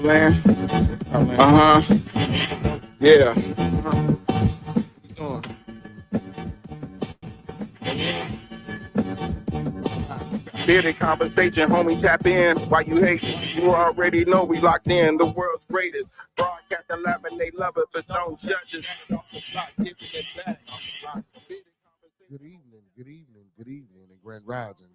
man? Yeah. Bearded conversation, homie, tap in. Why you hate? You already know we locked in. The world's greatest. Broadcast 11, they love it, but don't judge us. Good evening, and grand rising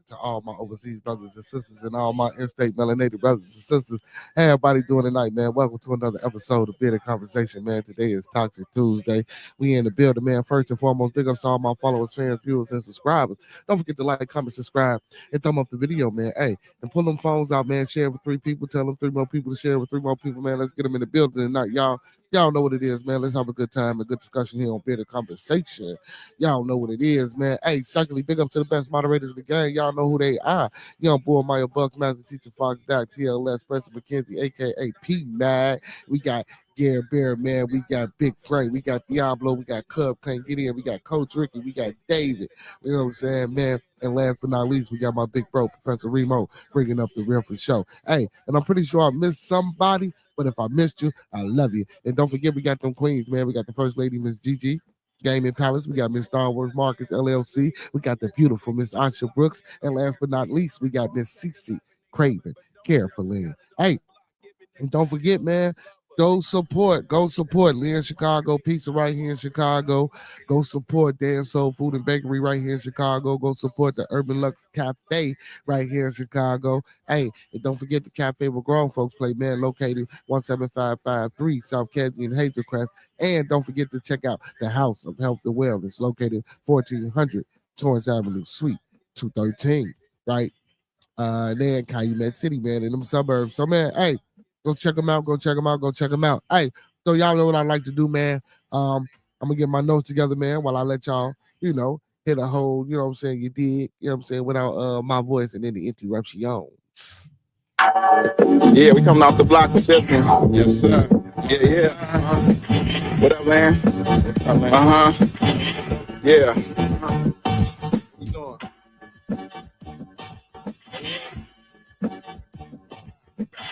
to all my overseas brothers and sisters and all my in-state melanated brothers and sisters. Hey, everybody doing tonight, man? Welcome to another episode of Bearded Conversation, man. Today is Toxiq Tuesday. We in the building, man. First and foremost, big ups to all my followers, fans, viewers, and subscribers. Don't forget to like, comment, subscribe, and thumb up the video, man. Hey, and pull them phones out, man. Share it with 3 people. Tell them 3 more people to share it with 3 more people, man. Let's get them in the building tonight, y'all. Y'all know what it is, man. Let's have a good time, a good discussion here on Bearded Conversation. Y'all know what it is, man. Hey, secondly, big up to the best moderators of the game. Y'all know who they are. Young boy, Mario Bucks, Master Teacher Fox, Doc, TLS, Preston McKenzie, a.k.a. P-Mag. We got Gary Bear, man. We got Big Frank. We got Diablo. We got Cub Can't Get In. We got Coach Ricky. We got David. You know what I'm saying, man? And last but not least, we got my big bro, Professor Remo, bringing up the real for show. Hey, and I'm pretty sure I missed somebody, but if I missed you, I love you. And don't forget, we got them queens, man. We got the First Lady, Miss Gigi. Gaming Palace, we got Miss Star Wars Marcus LLC, we got the beautiful Miss Asha Brooks, and last but not least, we got Miss Cece Craven Carefully. Hey, and don't forget, man, go support Leon Chicago Pizza right here in Chicago. Go support Dan Soul Food and Bakery right here in Chicago. Go support the Urban Lux Cafe right here in Chicago. Hey, and don't forget the cafe where grown folks play, man, located 17553 South Kedzie and Hazelcrest. And don't forget to check out the House of Health and Wellness located 1400 Torrance Avenue, Suite 213, right? There in Calumet City, man, in them suburbs. So, man, hey, go check them out. Hey, so y'all know what I like to do, man. I'm gonna get my notes together, man, while I let y'all, hit a whole, you know what I'm saying, you dig, you know what I'm saying, without my voice and any interruptions. Yeah, we coming off the block with this one. Yes, sir. Yeah. What up, man? Yeah. You doing?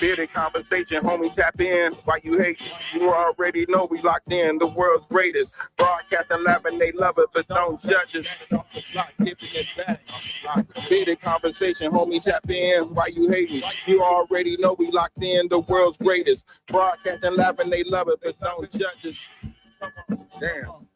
Bearded conversation, homie, tap in. Why you hate? You already know we locked in. The world's greatest. Broadcast 11, they love it, but don't judge us. Bearded conversation, homie, tap in. Why you hating? You already know we locked in. The world's greatest. Broadcast 11, they love it, but don't judge us. Damn.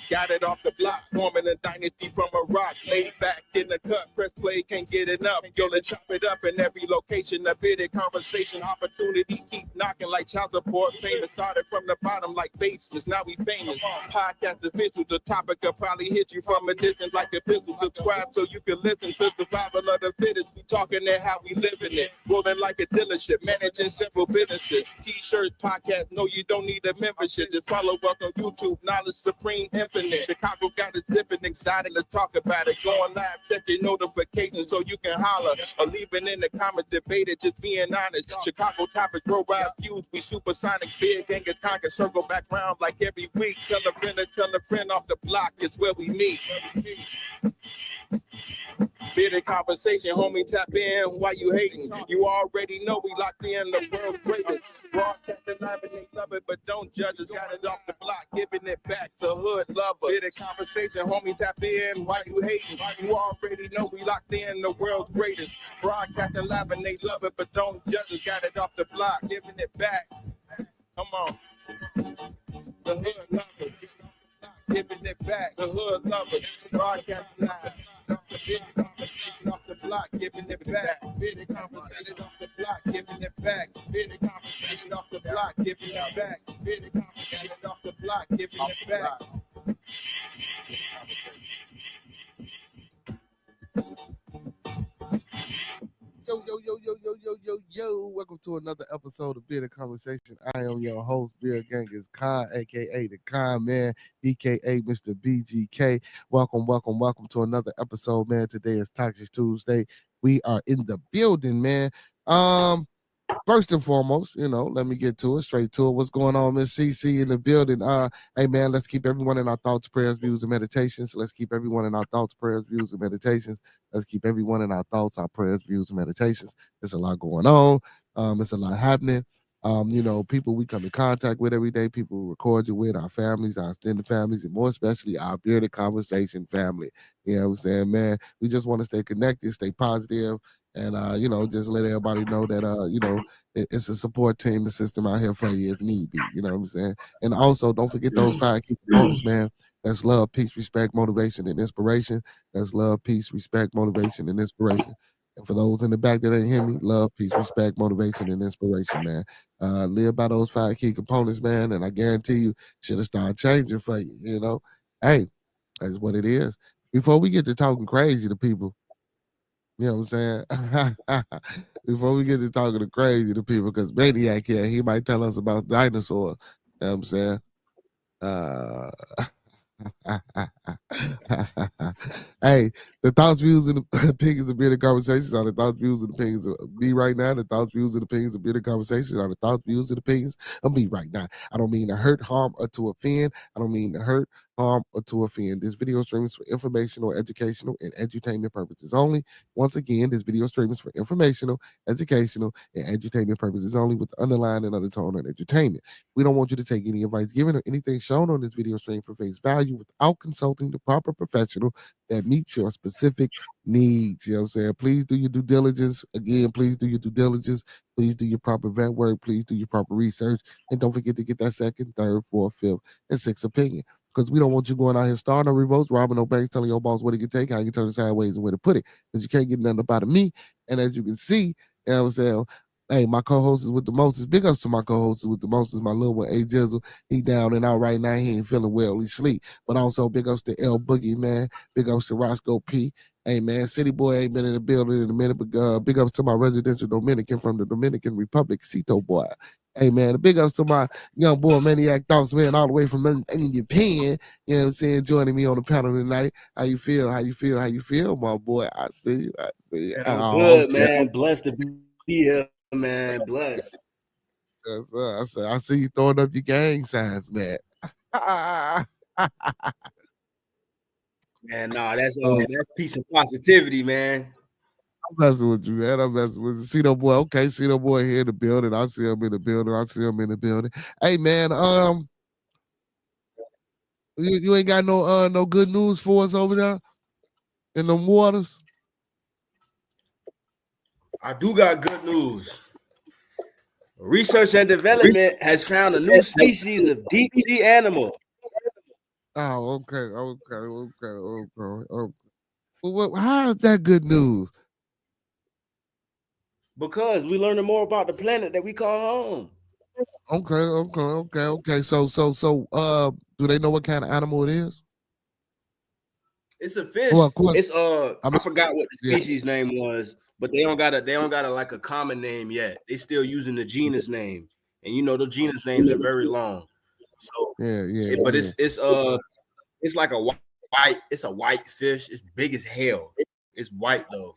Got it off the block, forming a dynasty from a rock. Laid back in the cut, press play, can't get enough. Yo, let's chop it up in every location. A bearded conversation, opportunity keep knocking like child support. Famous started from the bottom like basements, now we famous. Podcast official, the topic will probably hit you from a distance like a pistol. Subscribe so you can listen to survival of the fittest. We talking that how we living it. Rolling like a dealership, managing several businesses. T-shirts, podcast, no, you don't need a membership. Just follow us on YouTube, Knowledge Supreme Infinite. Chicago got it dipping, excited to talk about it. Going live, check your notifications so you can holler. Or leaving in the comments, debate it, just being honest. Chicago topics, worldwide views, we supersonic. Big gangers conquer, circle back round like every week. Tell a friend off the block, it's where we meet. Bearded conversation, homie, tap in. Why you hating? You already know we locked in. The world's greatest. Broadcast live and they love it, but don't judge us. Got it off the block, giving it back to hood lovers. Bearded conversation, homie, tap in. Why you hating? You already know we locked in. The world's greatest. Broadcast live and they love it, but don't judge us. Got it off the block, giving it back. Come on. The hood lovers. Giving it back. The hood lovers. Broadcast live. Bearded conversation off the block, giving it back. Bearded conversation off the block, giving it back. Bearded conversation off the block, giving it back. Bearded conversation off the block, giving it back. Yo. Welcome to another episode of Bearded Conversation. I am your host, Beard Gang is Khan, aka the Khan Man, aka Mr. BGK. Welcome to another episode, man. Today is Toxiq Tuesday. We are in the building, man. first and foremost, let me get to it, straight to it. What's going on, Miss CC in the building? Hey man, let's keep everyone in our thoughts, prayers, views, and meditations. Let's keep everyone in our thoughts, prayers, views, and meditations. Let's keep everyone in our thoughts, our prayers, views, and meditations. There's a lot going on. It's a lot happening. People we come in contact with every day, people we record you with, our families, our extended families, and more especially our Bearded Conversation family. You know what I'm saying, man? We just want to stay connected, stay positive, and just let everybody know that it's a support team, the system out here for you if need be. You know what I'm saying? And also don't forget those 5 key components, man. That's love, peace, respect, motivation, and inspiration. That's love, peace, respect, motivation, and inspiration. And for those in the back that ain't hear me, love, peace, respect, motivation, and inspiration, man. Live by those 5 key components, man, and I guarantee you shit'll start changing for you. Hey, that's what it is. Before we get to talking crazy to people, you know what I'm saying? Before we get to talking to crazy to people, because Maniac here, he might tell us about dinosaurs. You know what I'm saying? Uh, hey, the thoughts, views, and opinions of Bearded Conversations are the thoughts, views, and opinions of me right now. The thoughts, views, and opinions of Bearded Conversations are the thoughts, views, and opinions of me right now. I don't mean to hurt, harm, or to offend. I don't mean to hurt, harm, or to offend. This video stream is for informational, educational, and edutainment purposes only. Once again, this video stream is for informational, educational, and edutainment purposes only, with the underlying and undertone of entertainment. We don't want you to take any advice given or anything shown on this video stream for face value without consulting the proper professional that meets your specific needs. You know what I'm saying? Please do your due diligence. Again, please do your due diligence. Please do your proper vet work. Please do your proper research. And don't forget to get that second, third, fourth, fifth, and sixth opinion. Because we don't want you going out here starting no revotes, robbing no banks, telling your boss what he can take, how you can turn it sideways, and where to put it. Because you can't get nothing up out of me. And as you can see, you know what I'm saying? Hey, my co-host is with the Moses. Big ups to my co-host with the Moses, my little one, A Jizzle. He down and out right now. He ain't feeling well. He sleep. But also big ups to L Boogie, man. Big ups to Roscoe P. Hey, man, City Boy ain't been in the building in a minute, but big ups to my residential Dominican from the Dominican Republic, Cito Boy. Hey, man, big ups to my young boy, Maniac Thoughts, man, all the way from Japan. You know what I'm saying? Joining me on the panel tonight. How you feel? How you feel? How you feel, my boy? I see you. I see you. Man, I'm good, man. Blessed to be here, man. Blessed. Yes, sir. I see you throwing up your gang signs, man. Man, nah, that's peace and positivity, man. I'm messing with you, man. I'm messing with you. Cito Boy. Okay, Cito Boy here in the building. I see him in the building. I see him in the building. Hey, man, you ain't got no good news for us over there in them waters? I do got good news. Research and development has found a new species of deep sea animal. Oh, okay. Well, how is that good news? Because we learning more about the planet that we call home. Okay. So, do they know what kind of animal it is? It's a fish. Well, of course. It's I forgot what the species name was, but they don't got a like a common name yet. They still using the genus name, and the genus names are very long. So but it's like a white fish. It's big as hell. It's white though.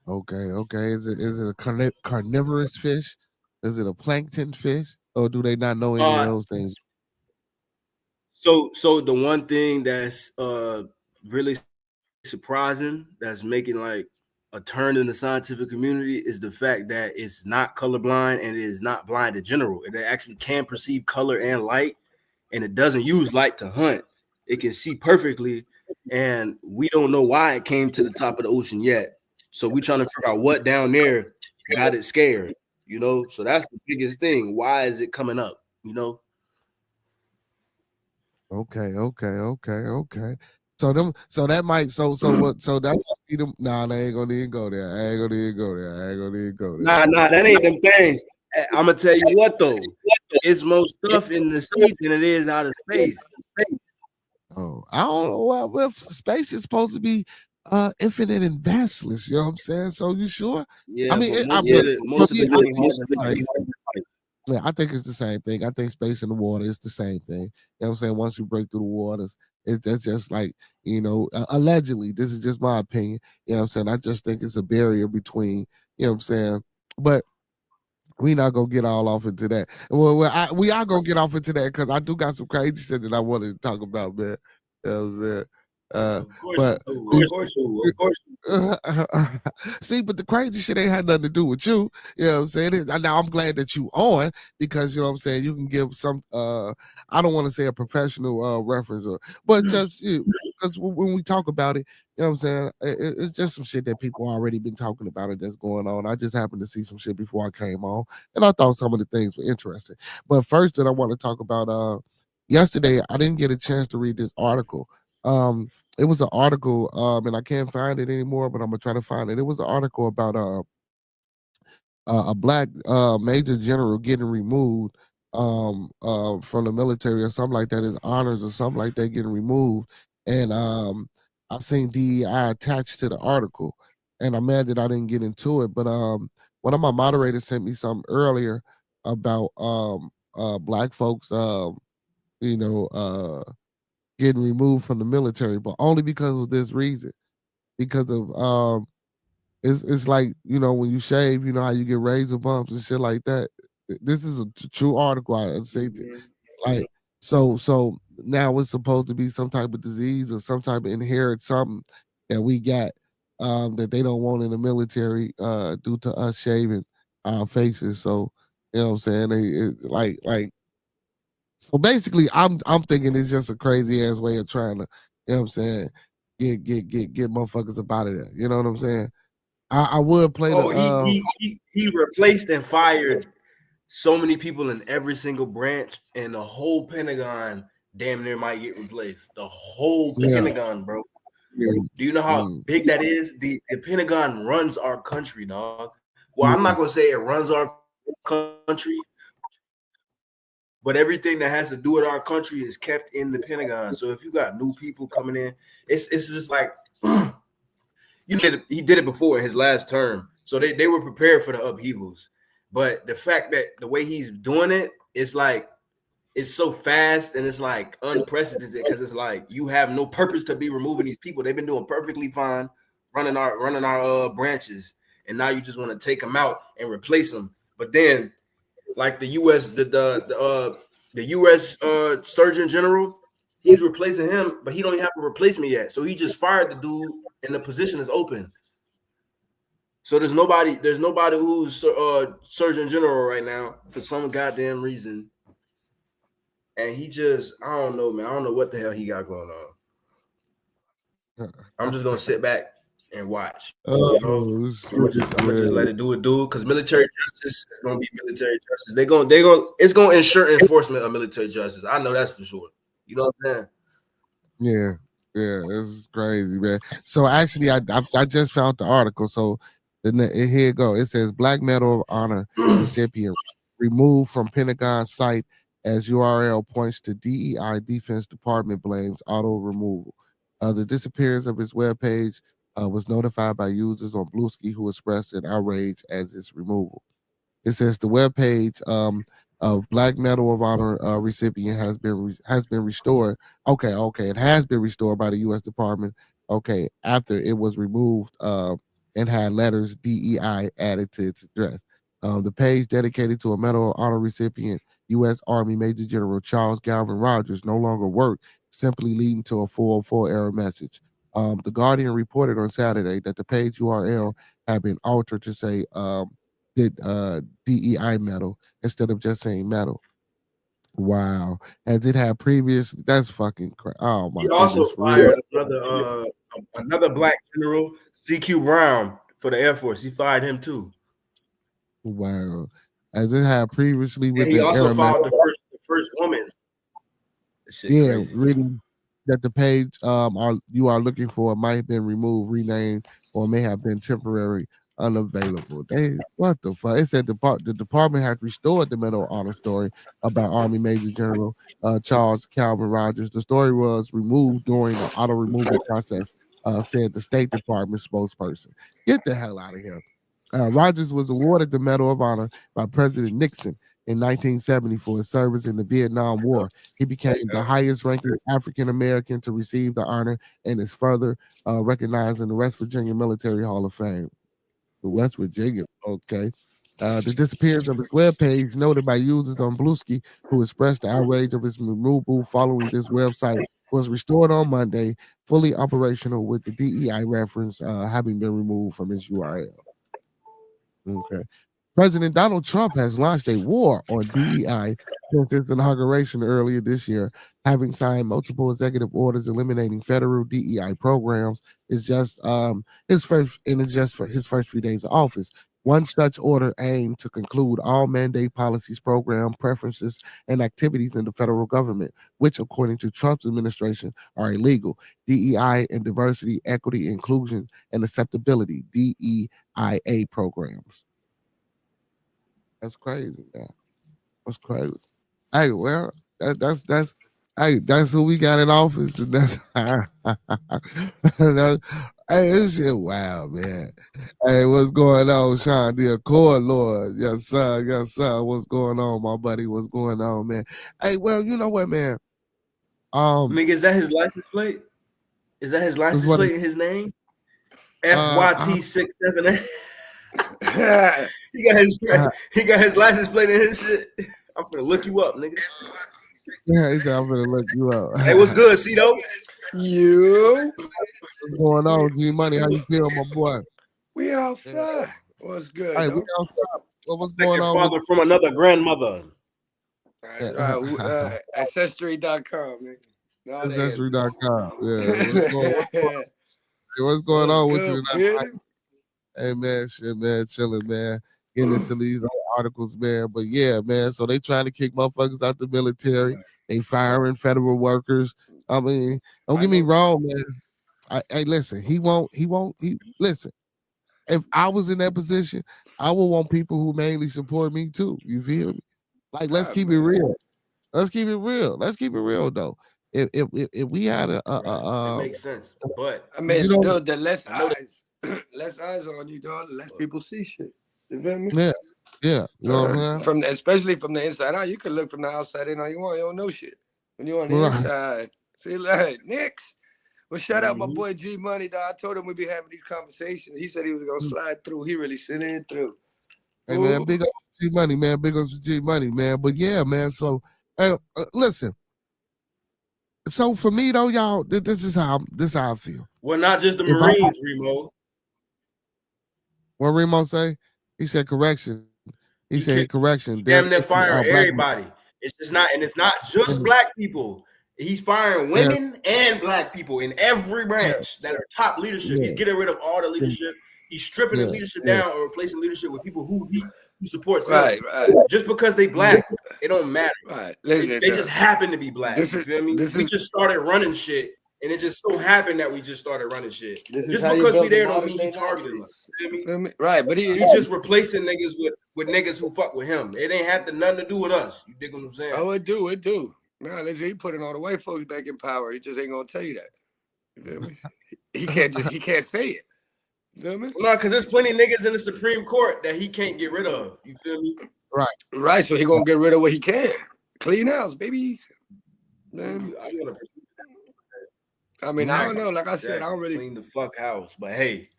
Okay. Is it a carnivorous fish? Is it a plankton fish? Or do they not know any of those things? So the one thing that's really surprising, that's making like a turn in the scientific community, is the fact that it's not colorblind and it is not blind in general. It actually can perceive color and light, and it doesn't use light to hunt. It can see perfectly, and we don't know why it came to the top of the ocean yet. So we're trying to figure out what down there got it scared, So that's the biggest thing. Why is it coming up, Okay. So that might be them. Nah, they ain't gonna even go there. I ain't gonna even go there. Nah, that ain't them things. I'm gonna tell you what though. It's more stuff in the sea than it is out of space. Oh, I don't know. Well, space is supposed to be infinite and vastless. You know what I'm saying? So you sure? Yeah, I mean, most of it ain't hard to find. Yeah, I think it's the same thing. I think space and the water is the same thing. You know what I'm saying? Once you break through the waters, that's just like, allegedly, this is just my opinion. You know what I'm saying? I just think it's a barrier between, you know what I'm saying? But We not gonna get all off into that. We are gonna get off into that because I do got some crazy shit that I wanted to talk about, man. You know what I'm saying? Of course But you do. Of course you do. Of course you do. see, but the crazy shit ain't had nothing to do with you. You know what I'm saying? Now I'm glad that you on because you know what I'm saying. You can give some. I don't want to say a professional reference, but just because when we talk about it, you know what I'm saying. It's just some shit that people already been talking about it that's going on. I just happened to see some shit before I came on, and I thought some of the things were interesting. But first, that I want to talk about. Yesterday, I didn't get a chance to read this article. It was an article, and I can't find it anymore, but I'm gonna try to find it. It was an article about a black major general getting removed from the military or something like that, his honors or something like that getting removed. And I seen DEI attached to the article, and I'm mad that I didn't get into it. But one of my moderators sent me something earlier about black folks, you know, getting removed from the military, but only because of this reason. Because of it's like, you know, when you shave, you know how you get razor bumps and shit like that. This is a true article. I say like so now it's supposed to be some type of disease or some type of inherent something that we got that they don't want in the military due to us shaving our faces. So you know what I'm saying? Like so basically, I'm thinking it's just a crazy ass way of trying to, you know what I'm saying, get motherfuckers up out of there. You know what I'm saying? I would play the Oh, he replaced and fired so many people in every single branch, and the whole Pentagon damn near might get replaced. The whole yeah, Pentagon, bro. yeah, Do you know how mm, big that is? The Pentagon runs our country, dog. Well, I'm yeah, not gonna say it runs our country, but everything that has to do with our country is kept in the Pentagon. So if you got new people coming in, it's just like he did it before in his last term. So they were prepared for the upheavals. But the fact that the way he's doing it, it's like it's so fast and it's like unprecedented because it's like you have no purpose to be removing these people. They've been doing perfectly fine, running our branches, and now you just want to take them out and replace them. But then, like the U.S. The U.S. Surgeon General, he's replacing him, but he don't even have a replacement yet. So he just fired the dude, and the position is open. So there's nobody who's Surgeon General right now for some goddamn reason. And he just, I don't know, man. I don't know what the hell he got going on. I'm just gonna sit back and watch. You know, oh I'm gonna just man. let it do because military justice is gonna be military justice. It's gonna ensure enforcement of military justice. I know that's for sure. You know what I'm saying? Yeah, yeah, it's crazy, man. So actually, I just found the article. So here you go. It says Black Medal of Honor recipient removed from Pentagon site as URL points to DEI Defense Department blames auto removal. The disappearance of his webpage was notified by users on Bluesky who expressed an outrage as its removal. It says the webpage of Black Medal of Honor recipient has been restored. Okay, it has been restored by the U.S. Department. Okay, after it was removed and had letters DEI added to its address. The page dedicated to a Medal of Honor recipient, U.S. Army Major General Charles Galvin Rogers, no longer worked, simply leading to a 404 error message. The Guardian reported on Saturday that the page URL had been altered to say did DEI medal instead of just saying medal. Wow. As it had previous, that's fucking oh my He also goodness, for real. fired another black general, CQ Brown, for the Air Force. He fired him too. Wow. As it had previously And with he the also error message. fired the first woman. That shit Yeah, crazy. reading that the page you are looking for might have been removed, renamed, or may have been temporary unavailable. They what the fuck? It said the department had restored the Medal of Honor story about Army Major General Charles Calvin Rogers. The story was removed during the auto removal process, said the State Department spokesperson. Get the hell out of here. Rogers was awarded the Medal of Honor by President Nixon in 1970 for his service in the Vietnam War. He became the highest ranking African American to receive the honor and is further recognized in the West Virginia Military Hall of Fame. The West Virginia, okay. The disappearance of his webpage, noted by users on Bluesky, who expressed the outrage of his removal following this website, was restored on Monday, fully operational with the DEI reference having been removed from its URL. Okay. President Donald Trump has launched a war on DEI since its inauguration earlier this year, having signed multiple executive orders eliminating federal DEI programs. It's just his first few days of office. One such order aimed to conclude all mandate policies, program preferences, and activities in the federal government, which, according to Trump's administration, are illegal. DEI and diversity, equity, inclusion, and acceptability (DEIA) programs. That's crazy, man. That's crazy. Hey, well, that's who we got in office, and that's hey, this shit wild, man. Hey, what's going on, Sean? The Accord Lord, yes sir. What's going on, my buddy? What's going on, man? Hey, well, you know what, man? Nigga, is that his license plate? Is that his license plate in his name? FYT678. He got his license plate in his shit. I'm gonna look you up, nigga. Yeah, he said I'm gonna look you up. Hey, what's good, Cito? You? What's going on, G Money? How you feel, my boy? We outside. What's good? Hey, though? we outside. What's Like going your on? father from another grandmother. Ancestry.com, nigga. Ancestry.com. Yeah. What's going on with you tonight? Hey man, shit, man, chilling, man. Getting into these articles, man. But yeah, man. So they trying to kick motherfuckers out the military. They firing federal workers. I mean, don't get me wrong, man. Hey, listen, he won't. Listen. If I was in that position, I would want people who mainly support me too. You feel me? Like, let's keep it real. Let's keep it real. Let's keep it real though. If we had it makes sense, but I mean, dude, the less eyes on you, dog, the less people see shit. You feel me? Yeah. You know what I'm saying? Especially from the inside out, you can look from the outside in all you want. You don't know shit. When you're on the inside, see, like Knicks. Well, shout out my boy G Money, dog. I told him we'd be having these conversations. He said he was gonna slide through. He really slid in through. Hey man, big up to G Money, man. Big up to G Money, man. But yeah, man. So, listen. So for me though, y'all, this is how I feel. Well, not just the Marines, Remo. What Remo say? He said correction. He said correction. Damn, they're firing everybody. It's just not, and it's not just black people. He's firing women and black people in every branch that are top leadership. He's getting rid of all the leadership. He's stripping the leadership down or replacing leadership with people who supports them. Right. Just because they black, it don't matter. Right. They just happen to be black. You feel me? We just started running shit, and it just so happened that we just started running shit. Just because we there don't mean he targeting us. Feel me? Right, but he just replacing niggas with niggas who fuck with him. It ain't have nothing to do with us. You dig what I'm saying? Oh, it do. Nah, he putting all the white folks back in power. He just ain't gonna tell you that. You feel me? He can't say it. You feel me? No, because there's plenty of niggas in the Supreme Court that he can't get rid of. You feel me? Right. So he gonna get rid of what he can. Clean house, baby. Man. I mean, I don't know. Like I said, I don't really clean the fuck house. But hey,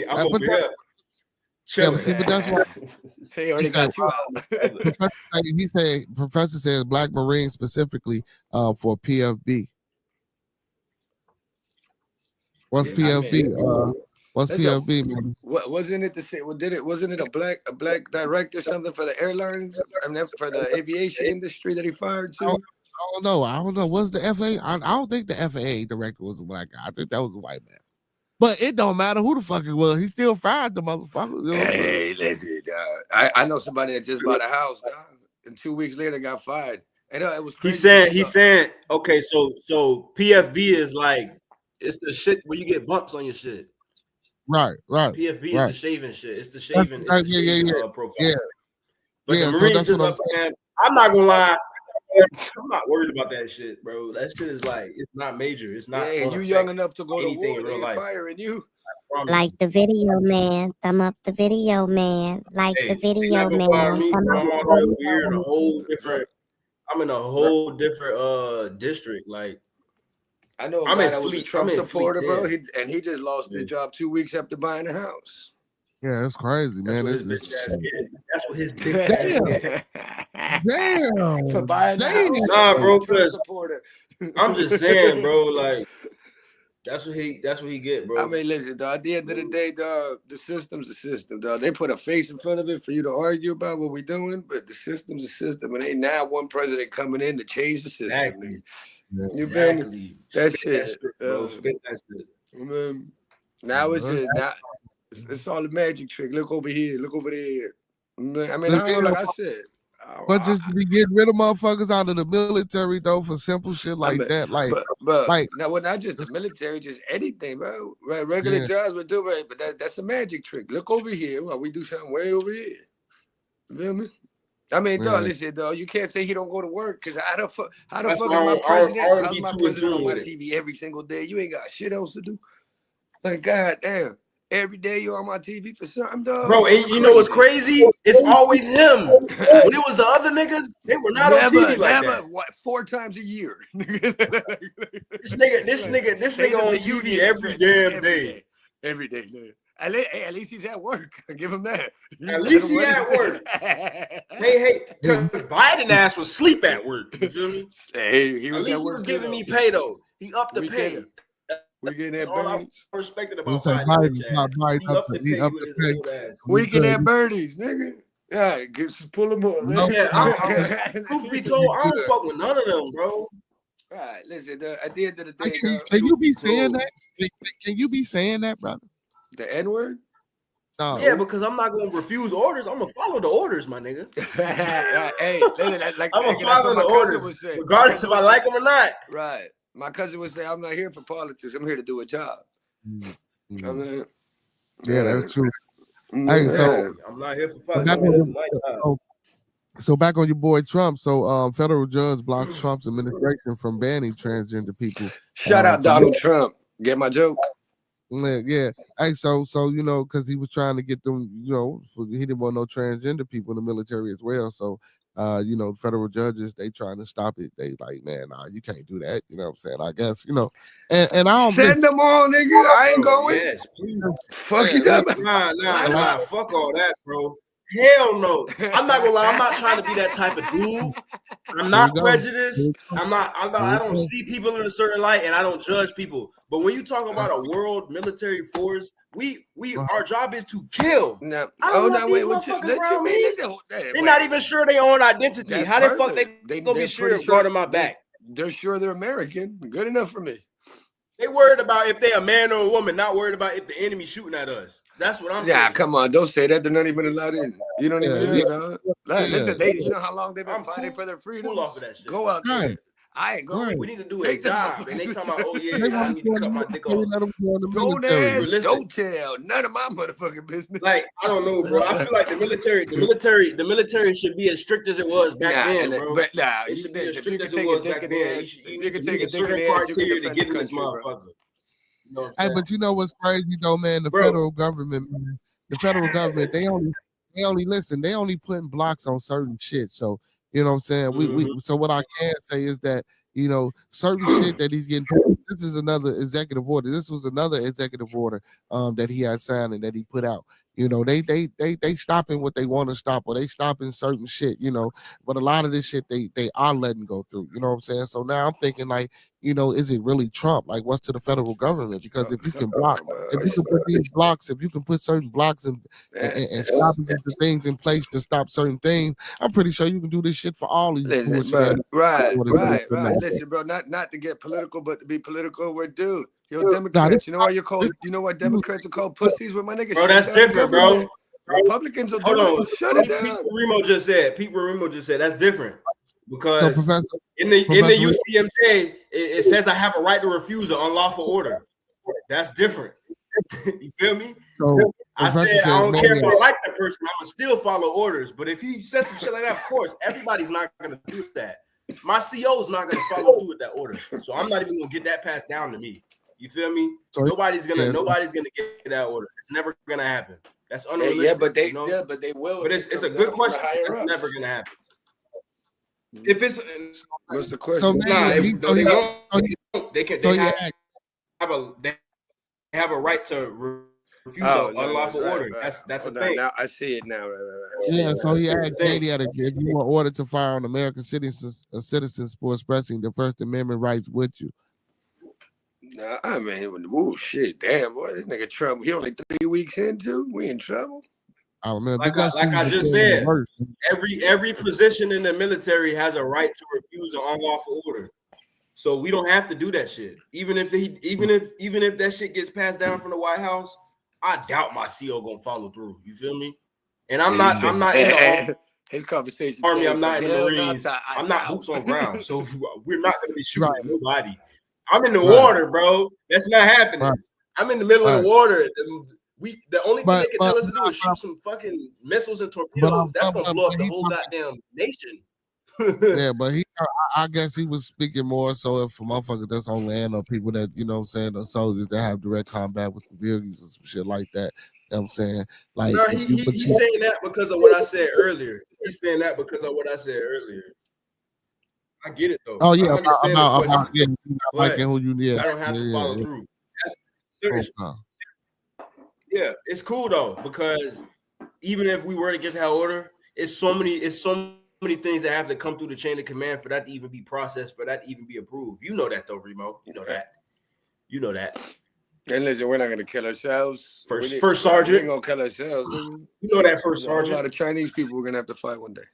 I'm over here. But that's why he already got you out. He said, Professor says Black Marines specifically for PFB. What's PFB? What's PFB? Man? What wasn't it the same? Wasn't it a black director or something for the airlines? I mean, for the aviation industry that he fired too? I don't know. Was the FAA? I don't think the FAA director was a black guy. I think that was a white man. But it don't matter who the fuck it was. He still fired the motherfucker. You know hey, listen, I know somebody that just bought a house, and 2 weeks later got fired. And it was crazy. He's saying, okay, so PFB is like, it's the shit where you get bumps on your shit. Right. PFB is the shaving shit. It's the shaving. Profile. Yeah. But the Marines is up, man. I'm not gonna lie. I'm not worried about that shit, bro. That shit is like, it's not major. It's not. Yeah, you young enough to go to war. In real life. Firing you. Like the video, man. Thumb up the video, man. Like the video, man. I'm in a whole different district. Like, I know a guy that was a Trump supporter, bro. He just lost his job 2 weeks after buying a house. Yeah, it's crazy, man. That's what his bitch ass get. Damn. For buying the house. Nah, bro, Trump supporter. I'm just saying, bro, like that's what he get, bro. I mean, listen, dog, at the end of the day, dog, the system's a system, dog. They put a face in front of it for you to argue about what we're doing, but the system's a system, and ain't now one president coming in to change the system. Exactly. You feel me? That shit, bro. Spit that shit. Now it's all a magic trick. Look over here. Look over there. I mean, I don't know, like I said. But just to be getting rid of motherfuckers out of the military though for simple shit like that, like now, well, not just the military, just anything, bro. Right, regular jobs would do it, but that's a magic trick. Look over here, while we do something way over here. You feel me? I mean, dog, listen, dog, you can't say he don't go to work because how the fuck is my president on my TV every single day? You ain't got shit else to do. Like, goddamn. Every day you're on my TV for something, dog. Bro, and you know what's crazy? It's always him. When it was the other niggas, they were not on TV like that. What, 4 times a year? This nigga on TV every damn day. Every day, man. At least he's at work. Give him that. At least he's at work. Hey, because Biden ass was sleep at work. You feel me? Hey, he was at least he was giving me pay though. He upped the pay. We getting that birdies. I respected about We get that birdies, nigga. Yeah, pull them up. Truth be told, I don't fuck with none of them, bro. All right, listen. At the end of the day, can you be saying that? Can you be saying that, brother? The N-word? No. Yeah, because I'm not gonna refuse orders. I'm gonna follow the orders, my nigga. Hey, listen, I'm gonna follow the orders, regardless if I like them or not. Right. My cousin would say, I'm not here for politics. I'm here to do a job. Mm-hmm. I mean, yeah, that's true. Hey, so I'm not here for politics. So back on your boy Trump. So federal judge blocks Trump's administration from banning transgender people. Shout out Donald Trump. Get my joke? Yeah. Hey, so you know, because he was trying to get them, you know, he didn't want no transgender people in the military as well. So you know, federal judges, they trying to stop it. They like, man, nah, you can't do that. You know what I'm saying? I guess, you know, and I don't send them on, nigga. I ain't going. Yes, please. Fuck you up. Nah, fuck all that, bro. Hell no. I'm not gonna lie, I'm not trying to be that type of dude. I'm not prejudiced. I don't see people in a certain light and I don't judge people. But when you talk about a world military force, our job is to kill. No, I don't want these motherfuckers around me. They're not even sure their own identity. That's how the fuck they gonna be sure of guarding my back? They're sure they're American. Good enough for me. They worried about if they're a man or a woman, not worried about if the enemy shooting at us. That's what I'm saying. Yeah, come on, don't say that. They're not even allowed in. You don't even hear that. Listen, you know how long they've been fighting for their freedom. Off of that shit. Go out there. I ain't going. We need to do a job. And they talking about, oh yeah, I need to cut my dick off. Don't ask, don't tell. None of my motherfucking business. Like, I don't know, bro. I feel like the military should be as strict as it was back then, bro. But nah, it should be as strict as it was back then. You can take a certain criteria to get in this motherfucker. Hey, but you know what's crazy though, man? The federal government, man. The federal government, they only listen. They only putting blocks on certain shit. So you know what I'm saying. So what I can say is that, you know, certain shit that he's getting. This is another executive order. This was another executive order that he had signed and that he put out. You know, they stopping what they want to stop, or they stopping certain shit. You know, but a lot of this shit they are letting go through. You know what I'm saying? So now I'm thinking like, you know, is it really Trump? Like, what's to the federal government? Because if you can block, if you can put these blocks, if you can put certain blocks and stop the things in place to stop certain things, I'm pretty sure you can do this shit for all these. Right. Listen, bro, not to get political, but to be political with dude. Yo, Democrats, you know why Democrats are called pussies with my niggas? Bro, that's different, bro. Republicans will shut it down. Pete Remo just said that's different. Because in the UCMJ, it says I have a right to refuse an unlawful order. That's different. You feel me? So I said I don't care if I like that person, I'm gonna still follow orders. But if he says some shit like that, of course, everybody's not gonna do that. My CO's not gonna follow through with that order. So I'm not even gonna get that passed down to me. You feel me? So nobody's gonna get that order. It's never gonna happen. That's unrealistic. Yeah, but they will. But it's a good question. It's never gonna happen. If it's what's the question? They have a right to refuse an unlawful that's order. right. That's a Hold on, thing. now I see it now. Yeah, so he asked thing. Katie if you were ordered to fire on American citizens for expressing their First Amendment rights, would you? Nah, I mean, oh shit, damn boy, this nigga trouble. He only 3 weeks into. We in trouble. I remember. Like I just said, every position in the military has a right to refuse an unlawful order. So we don't have to do that shit. Even if that shit gets passed down from the White House, I doubt my CO gonna follow through. You feel me? And I'm not in the his conversation army. I'm not in the Marines. I'm not boots on ground. So we're not gonna be shooting at nobody. I'm in the water, bro. That's not happening. Right. I'm in the middle of the water. The only thing they can tell us to do is shoot some fucking missiles and torpedoes. That's gonna blow up the whole goddamn nation. Yeah, but I guess he was speaking more so for motherfuckers that's on land or people that, you know what I'm saying, the soldiers that have direct combat with civilians and some shit like that. You know what I'm saying? Like, no, he's saying that because of what I said earlier. He's saying that because of what I said earlier. I get it though. Oh yeah, about liking who you need. I don't have to follow through. That's serious. Yeah, it's cool though, because even if we were to get that order, it's so many things that have to come through the chain of command for that to even be processed, for that to even be approved. You know that though, Remo. You know that. You know that. And listen, we're not gonna kill ourselves. First sergeant. We ain't gonna kill ourselves. You know that first sergeant. A lot of Chinese people we're gonna have to fight one day.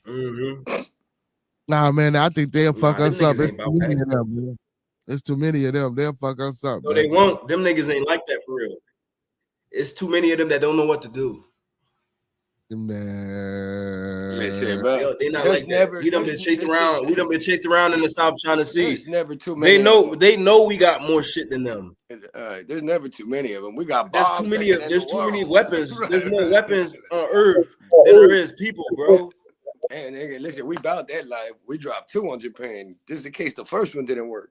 Mm-hmm. Nah, man, I think they'll fuck us up. It's too many of them, man. It's too many of them. They'll fuck us up. No, they won't. Them niggas ain't like that for real. It's too many of them that don't know what to do. Man, listen, bro. They not like that. We done been chased around. We done been chased around in the South China Sea. There's never too many. They know we got more shit than them. There's never too many of them. We got there's too many. There's too many weapons. There's more weapons on Earth than there is people, bro. And nigga, listen, we about that life. We dropped 2 on Japan just in case the first one didn't work.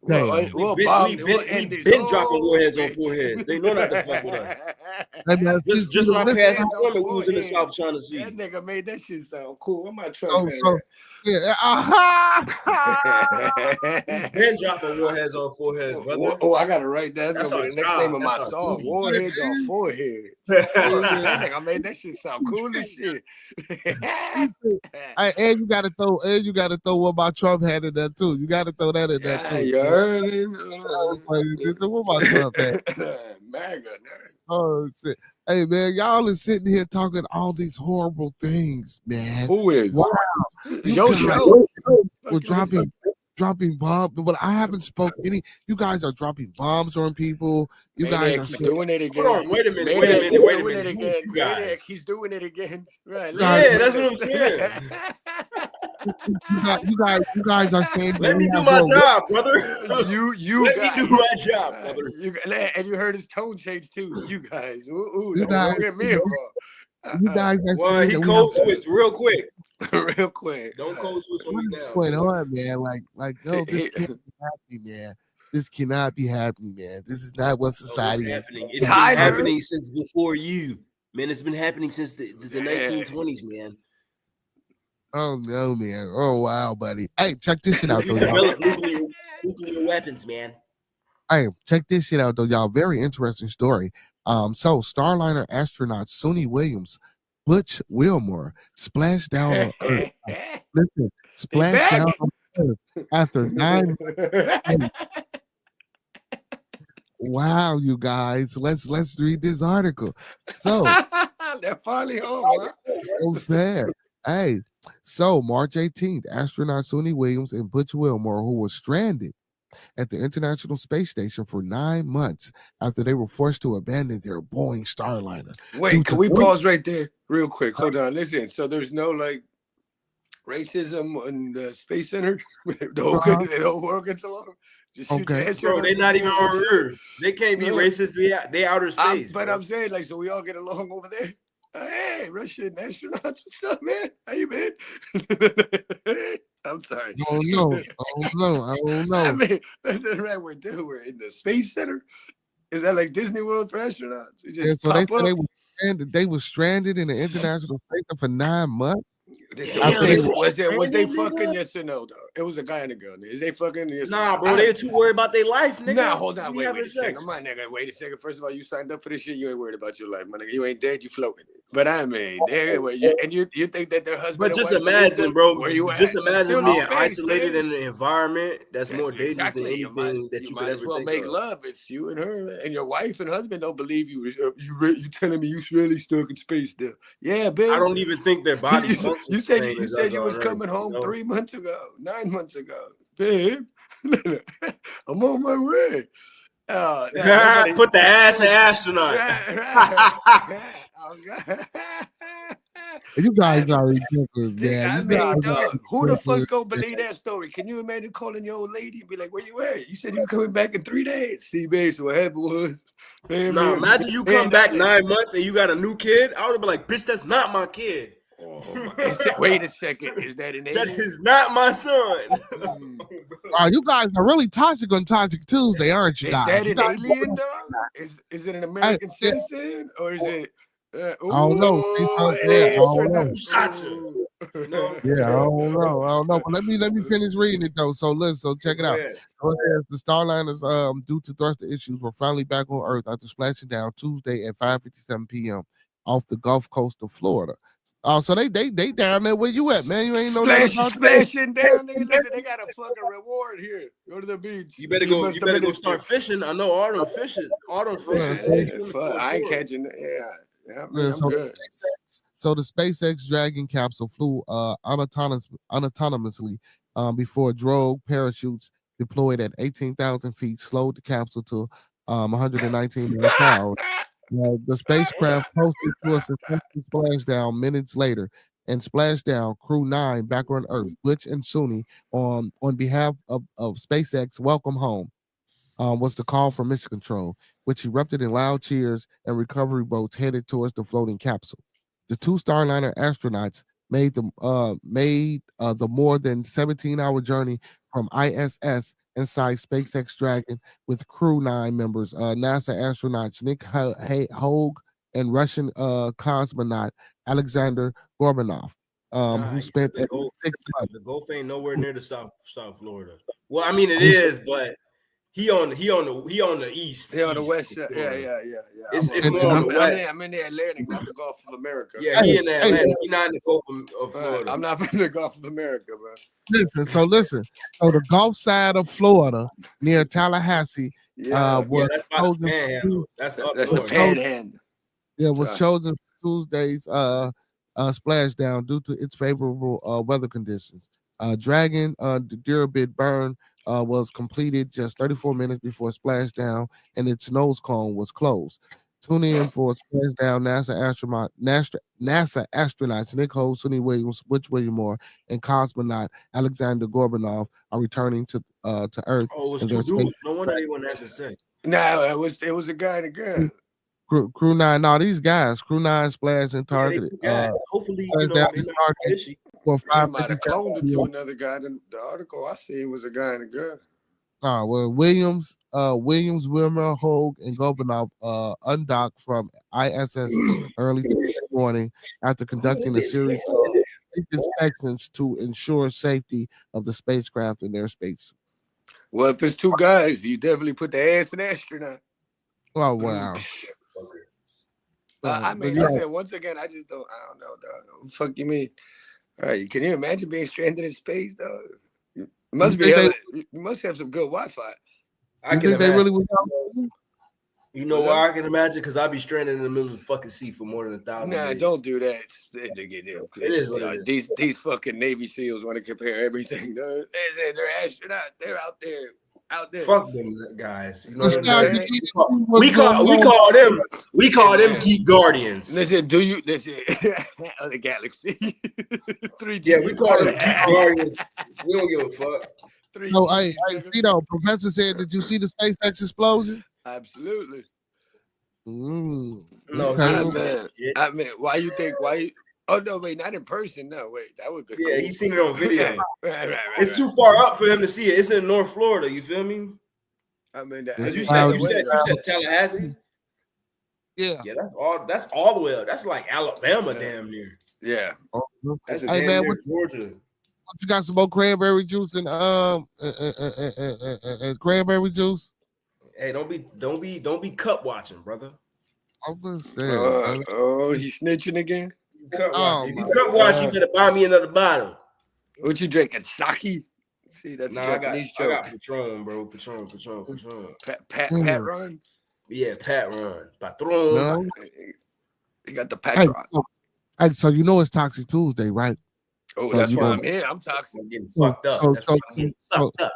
We've been dropping warheads on foreheads. They know not to fuck with us. Just my past employment, we was in the South China Sea. That nigga made that shit sound cool. I'm not trying yeah. Been dropping warheads on foreheads, brother. Oh, I gotta write that. That's gonna be the next name of my song. Warheads on foreheads. That nigga made that shit sound cool as shit. And you gotta throw what my Trump had in there too. You gotta throw that in there too. You heard him? What my Trump had? MAGA. Oh shit. Hey man, y'all is sitting here talking all these horrible things, man. Who is? Wow. We're dropping bombs, but I haven't spoke any. You guys are dropping bombs on people. You guys are doing it again. Hold on, wait a minute. Maniac, he's doing it again. Right. Yeah, that's what I'm saying. You guys are saying. Let me do my job, brother. Let me do my job, brother. And you heard his tone change too. You guys, you guys, get me you guys. Well, he code switched real quick. Real quick. Don't code switch on me now. What's going on, man? Like, no, this can't be happening, man. This cannot be happening, man. This is not what society is. It's been happening since before you, man. It's been happening since the 1920s, man. Oh no, man. Oh wow, buddy. Hey, check this shit out, though. Develop nuclear weapons, man. Hey, check this shit out, though, y'all. Very interesting story. So Starliner astronaut Suni Williams, Butch Wilmore, splashed down on Earth. Listen, splashed down on Earth after 9 months. Wow, you guys. Let's read this article. So they're finally home, huh? I'm sad. Hey, so March 18th, astronaut Suni Williams and Butch Wilmore, who were stranded at the International Space Station for 9 months after they were forced to abandon their Boeing Starliner. Wait, can we pause right there real quick? Hold on, listen. So there's no like racism in the Space Center? The whole world gets along? Okay. Bro, they're not even on Earth. They can't be racist. They outer space. But I'm saying, like, so we all get along over there? Hey, Russian astronauts, what's up, man? How you been? I'm sorry. I don't know. I mean, that's the right word. We're in the Space Center. Is that like Disney World for astronauts? So they were stranded in the International Space Center for 9 months. Was they fucking? Yes or no? Though it was a guy and a girl. Is they fucking? Yes nah, bro, they too worried about their life, nigga. Nah, hold on, wait a second, my nigga. Wait a second. First of all, you signed up for this shit. You ain't worried about your life, my nigga. You ain't dead. You floating. But I mean, you think that their husband? But just imagine, bro. Where you just at? imagine being isolated in an environment that's more dangerous than anything that you could ever well think make of. love. It's you and her, and your wife and husband don't believe you. You telling me you really stuck in space still? Yeah, babe. I don't even think their body functions. You said you was coming home 3 months ago, 9 months ago, babe. I'm on my way. Put the ass in astronaut. You guys are ridiculous, man. Who the fuck's gonna believe that story? Can you imagine calling your old lady and be like, "Where you at? You said you were coming back in 3 days." See, babe, so what happened was, imagine you come back 9 months and you got a new kid. I would have been like, "Bitch, that's not my kid." Wait a second, is that an alien? That is not my son. You guys are really toxic on Toxic Tuesday, aren't you guys? Is that an alien, though? Is it an American citizen or is it? I don't know. I don't know. Yeah, I don't know. But let me finish reading it though. So listen, so check it out. So it says the Starliners, due to thruster issues, were finally back on Earth after splashing down Tuesday at 5:57 p.m. off the Gulf Coast of Florida. So they down there where you at, man? You ain't no splashing down, nigga. Listen, they got a fucking reward here. Go to the beach. You better go start fishing. I know Autumn fishing. I ain't catching that. Yeah, man, so the SpaceX Dragon capsule flew unautonomously before drogue parachutes deployed at 18,000 feet slowed the capsule to 119 miles per hour. The spacecraft posted to a successful splashdown minutes later and splashed down Crew 9 back on Earth. Butch and Suni on behalf of SpaceX, welcome home. Was the call from Mission Control, which erupted in loud cheers and recovery boats headed towards the floating capsule. The two Starliner astronauts made the more than 17-hour journey from ISS inside SpaceX Dragon with Crew 9 members, NASA astronauts Nick Hogue and Russian cosmonaut Alexander Gorbanov, who spent 6 months. The Gulf ain't nowhere near the South Florida. Well, I mean it is, but he on the east. He on the west. Yeah. It's more on the west. I'm in the Atlantic, not the Gulf of America. Yeah, he in the Atlantic. He not in the Gulf of Florida. I'm not from the Gulf of America, bro. Listen. So the Gulf side of Florida near Tallahassee was chosen. That's the panhandle. Yeah, was chosen for Tuesday's splashdown due to its favorable weather conditions. Dragon, the Durabit burn was completed just 34 minutes before splashdown, and its nose cone was closed. Tune in for splashdown. NASA astronauts Nick Hogue, Suni Williams, Butch William Moore, and cosmonaut Alexander Gorbanov are returning to Earth. Oh, it was two dudes. No wonder they went to say. No, it was a guy and a girl. Crew 9, no, these guys, Crew 9 splashed and targeted. Hopefully, well, I might have cloned it to another guy. The article I seen was a guy and a girl. Williams, Wilmer, Hogue, and Gorbanov undocked from ISS early Tuesday morning after conducting a series of inspections to ensure safety of the spacecraft and their space. Well, if it's two guys, you definitely put the ass in astronaut. Oh wow. I said once again, I don't know, dog. What the fuck you mean? All right, can you imagine being stranded in space, though? You must have some good Wi-Fi. I can imagine. You know why I can imagine? Because I'd be stranded in the middle of the fucking sea for more than 1,000 Nah, days. Don't do that. It is what it is. These fucking Navy SEALs want to compare everything. They're astronauts. They're out there. Fuck them guys. You know what I'm saying? We call them geek guardians. Listen, other galaxy. 3G. Yeah, we call them geek guardians. We don't give a fuck. No, I see though. Professor said, did you see the SpaceX explosion? Absolutely. No, okay. I mean, why you? Oh no, wait, not in person. No, wait, that would be. Yeah, cool. He's seen it on video. right. It's too far up for him to see it. It's in North Florida. You feel me? I mean, you said Tallahassee. Yeah, that's all the way up. That's like Alabama, damn near. Yeah. That's a Hey damn man, near what Georgia. you got? Some more cranberry juice and cranberry juice. Hey, don't be cup watching, brother. I'm just saying, brother. Oh, he's snitching again. Cup Oh, watching. If you my cup watch, you better buy me another bottle. What you drinking? Sake? See, that's a Nah, Japanese I got joke. Patron, bro. Patron. Pat run. Yeah, Pat run. Patron. No. You got the Hey, Patron. so you know it's Toxic Tuesday, right? Oh, so that's you why gonna- I'm here. I'm toxic. I'm getting fucked up. That's why I'm getting sucked up.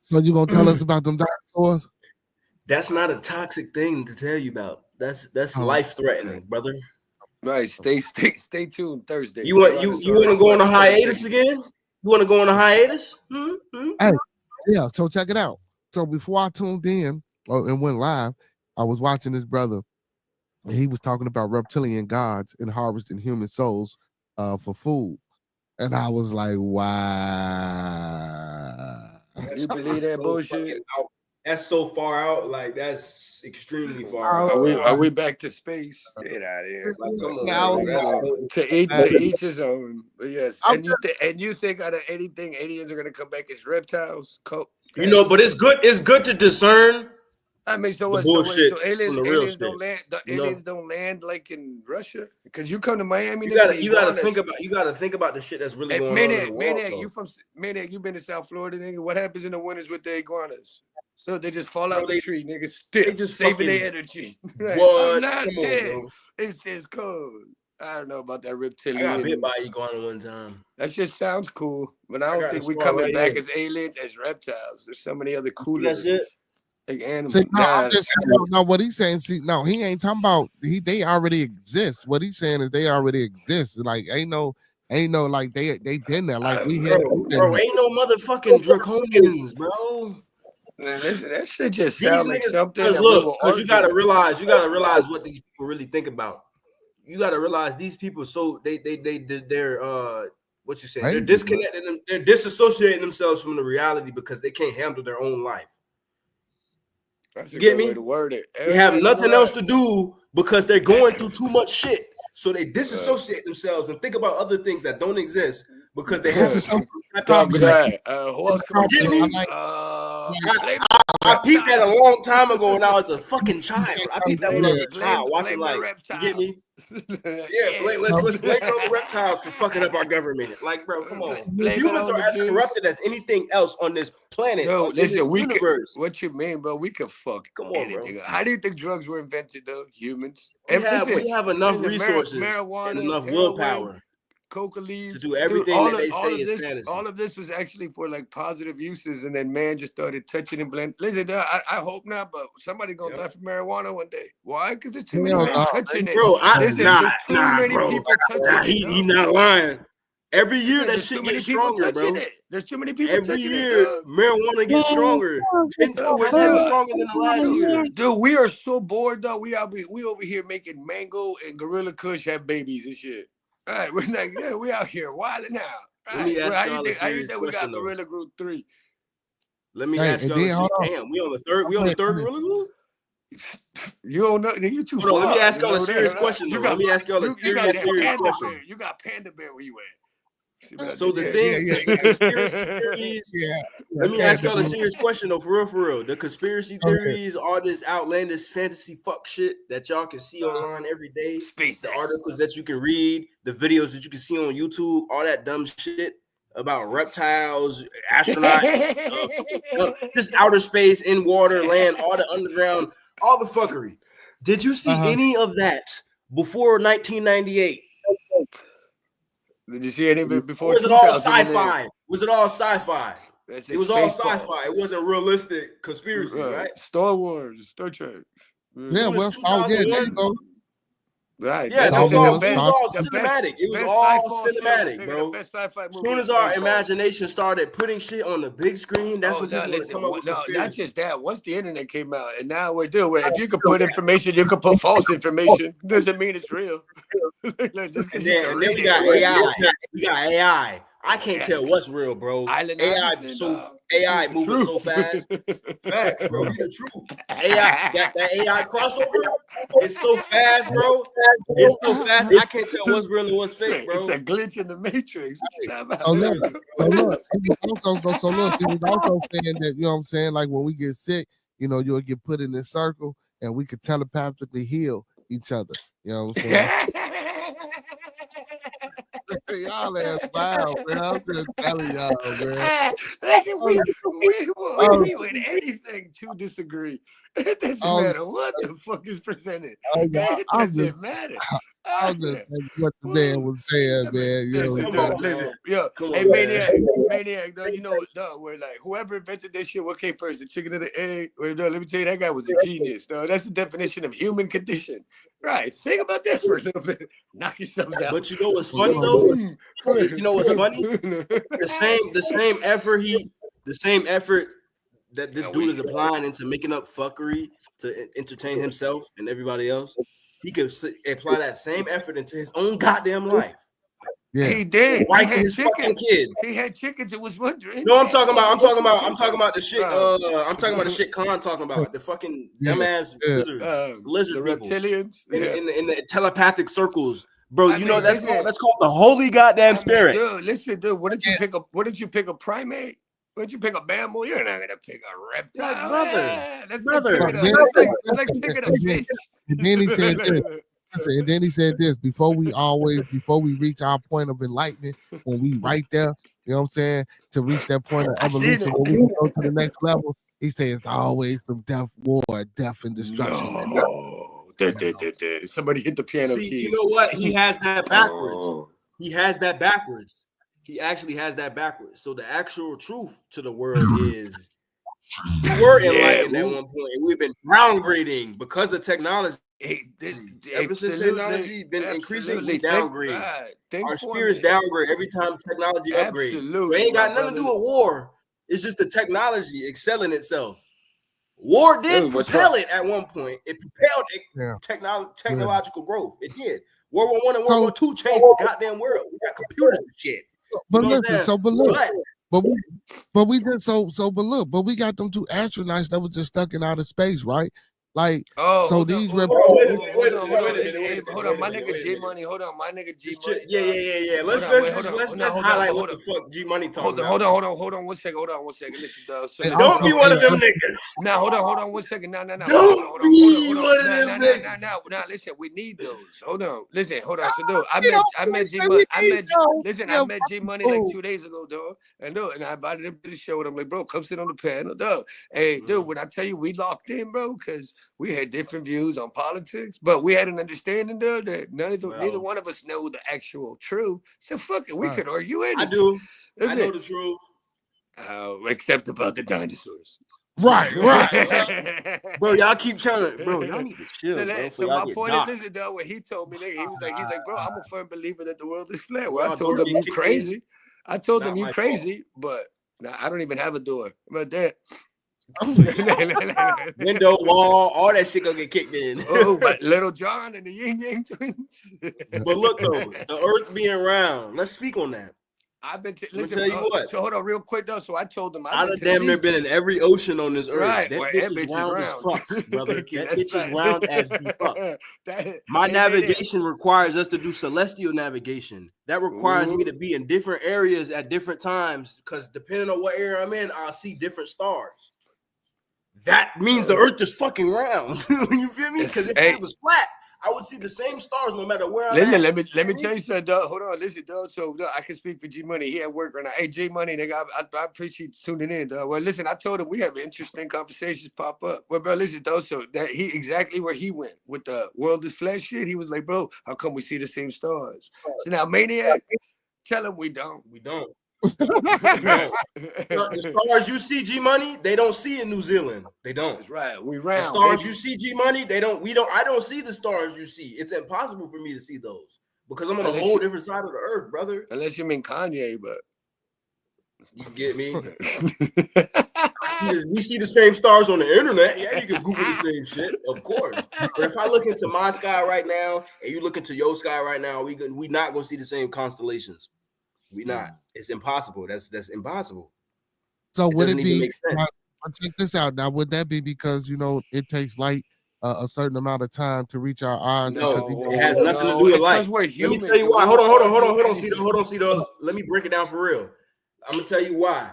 So you gonna tell us about them dinosaurs? That's not a toxic thing to tell you about. That's Oh. life threatening, brother. Right. Stay tuned Thursday. You want to go on a hiatus again? You want to go on a hiatus? Hey, yeah. So check it out. So before I tuned in and went live, I was watching this brother. And he was talking about reptilian gods and harvesting human souls for food, and I was like, wow. You believe that bullshit? That's so far out. Like that's extremely far out. Are we back to space? Get out of here. Like, come on, To each his own. But yes. And you think out of anything, aliens are gonna come back as reptiles? You know, but it's good. It's good to discern. I mean, so what? Bullshit So from the real aliens shit. don't land. The aliens don't land like in Russia because you come to Miami. You gotta think about the shit that's really going on in the world. You been to South Florida, nigga? What happens in the winters with the iguanas? So they just fall out the tree, nigga. Still just saving their energy. Right? What? I'm not dead. On, it's just cold. I don't know about that reptilian. I got bit by iguana one time. That shit sounds cool, but I don't think we coming back as aliens, as reptiles. There's so many other cooler. That's it. Like animals. See, no, I'm just saying, no, what he's saying, see, no, he ain't talking about they already exist. What he's saying is they already exist. Like ain't no like they been there. Like we here. Bro, ain't no motherfucking draconians, bro. Man, that shit just sounds like something. Look, because you gotta realize what these people really think about. You gotta realize these people, so they're what you say? They're disconnected. They're disassociating themselves from the reality because they can't handle their own life. That's a Get good me? way to word it. They have nothing else to do because they're going through too much shit. So they disassociate themselves and think about other things that don't exist because they have I peeped that a long time ago and I was a fucking child. I peeped that when I was a child watching like, you get me? Yeah, let's blame it on the reptiles for fucking up our government. Like, bro, come on. Humans are as corrupted as anything else on this planet. Yo, listen, universe. What you mean, bro? We could fuck anything. Bro. How do you think drugs were invented, though? Humans. We have enough resources, marijuana, and enough willpower, coca leaves to do everything that they say is fantasy. All of this was actually for like positive uses, and then man just started touching and blending. Listen, I hope not, but somebody gonna die from marijuana one day. Why? Because it's too many men touching it. Bro, He not lying. Every year that shit gets stronger, bro. There's too many people every year. Marijuana gets stronger. 10 times stronger than the last year. Dude, we are so bored though. We over here making mango and Gorilla Kush have babies and shit. All right, we're like, yeah, we out here wilding out. Right. How you think we got Gorilla Group 3? Let me ask y'all. Damn, we on the third Gorilla Group? You don't know. You too far. Let me ask y'all a serious question. Let me ask y'all a serious question. You got Panda Bear where you at? So the conspiracy theories. Let me ask y'all a serious question though, for real. The conspiracy theories, all this outlandish fantasy fuck shit that y'all can see online every day, the articles that you can read, the videos that you can see on YouTube, all that dumb shit about reptiles, astronauts, just outer space, in water, land, all the underground, all the fuckery. Did you see any of that before 1998? Did you see any of it before? Was it all sci-fi? Was it all sci-fi? It was all sci-fi. It wasn't realistic conspiracy, right? Star Wars, Star Trek. Yeah, well, there you go. Right. Yeah, it was all cinematic. It was all cinematic, bro. As soon as our imagination started putting shit on the big screen, that's when people come up with conspiracy. Not just that. Once the internet came out, and now we do it. If you can put information, you can put false information. Doesn't mean it's real. And then we got AI. We got AI. I can't tell what's real, bro. AI so AI moving so fast. Facts, bro. He the truth. AI, that AI crossover is so fast, bro. It's so fast. I can't tell what's real and what's fake, bro. It's a glitch in the matrix. So look, he was also saying that, you know what I'm saying, like when we get sick, you know, you'll get put in this circle and we could telepathically heal each other. You know what I'm saying? Y'all ass wild, man. I'm just telling y'all, man. We with anything to disagree. It doesn't matter what the fuck is presented. It doesn't matter. I was just saying what the man was saying, man. Maniac, though, you know, we're like, whoever invented this shit, what came first, the chicken or the egg? Wait, no, let me tell you, that guy was a genius, though. That's the definition of human condition. Right. Think about that for a little bit. Knock yourselves out. But you know what's funny, though? You know what's funny? The same effort that this dude is applying into making up fuckery to entertain himself and everybody else, he could apply that same effort into his own goddamn life. Yeah, he did. He had his fucking kids. He had chickens. It was wondering. No, I'm talking about the shit. I'm talking about the shit Khan talking about. The fucking dumbass lizard the people. reptilians in the telepathic circles, bro. You know that's called the holy goddamn spirit. Dude, listen, dude. What did you pick up? What did you pick a primate? What did you pick a mammal? You're not gonna pick a reptile, brother. That's like picking a fish. And then he said this. And then he said this, before we reach our point of enlightenment, when we right there, you know what I'm saying, to reach that point of evolution, when we go to the next level, he says it's always some death, war, death, and destruction. No. Somebody hit the piano keys. You know what? He has that backwards. He has that backwards. He actually has that backwards. So the actual truth to the world is we were enlightened at one point. We've been downgrading because of technology. Ever since technology been increasingly downgraded. Our spirits downgrade every time technology upgrades. It ain't got nothing to do with war. It's just the technology excelling itself. War did propel it at one point. It propelled technological growth. It did. World War I and World War II changed the goddamn world. We got computers and shit. But we got them two astronauts that were just stuck in outer space, right? Like, so these hold on, my nigga G Money. Hold on, my nigga G Money. Yeah. Let's highlight what the fuck G Money talking about. Hold on, one second. Listen, dog. So don't be one of them niggas. Now, hold on, 1 second. No. Don't be one of them niggas. Now, listen, we need those. Hold on. So, dude, I met G Money. I met G Money like 2 days ago, dog. And I invited him to the show, and I'm like, bro, come sit on the panel, dog. Hey, dude, when I tell you we locked in, bro, because we had different views on politics, but we had an understanding, though, that neither one of us know the actual truth. So fuck it, we could argue anything. I do. I know the truth. Except about the dinosaurs. Right. Bro, y'all keep trying to, bro, y'all need to chill. So my point is, listen, though, when he told me, nigga, he was like, bro, I'm a firm believer that the world is flat. Well, I told him you crazy. But now I don't even have a door. But that. Window, wall, all that shit gonna get kicked in. But Little John and the Yin Yang Twins. But look though, the Earth being round. Let's speak on that. I've been listen. Tell you what. So hold on, real quick though. So I told them I've damn near been in every ocean on this earth. Right, that bitch is round as fuck, brother. That bitch is round as the fuck. My navigation requires us to do celestial navigation. That requires me to be in different areas at different times because depending on what area I'm in, I'll see different stars. That means the earth is fucking round. You feel me? Because if it was flat, I would see the same stars no matter where I'm at. Let me tell you something, dog. Hold on, listen, dog. So dog, I can speak for G Money. He at work right now. Hey, G Money, nigga, I appreciate you tuning in, dog. Well, listen, I told him we have interesting conversations pop up. Well, bro, listen, dog. So that he exactly where he went with the world is flat shit. He was like, bro, how come we see the same stars? So now, Maniac, tell him we don't. We don't. The stars you see, G Money, they don't see in New Zealand. They don't. That's right. We round. The stars you see, G Money, they don't. I don't see the stars you see. It's impossible for me to see those because I'm on a whole different side of the earth, brother. Unless you mean Kanye, but you get me. We see the same stars on the internet. Yeah, you can Google the same shit, of course. But if I look into my sky right now and you look into your sky right now, we not gonna see the same constellations. We not. It's impossible. That's impossible. So would doesn't it even be? make sense. Check this out. Now, would that be because it takes light a certain amount of time to reach our eyes? No, it has nothing to do with light. Let me tell you why. Hold on, Cito. Let me break it down for real. I'm gonna tell you why.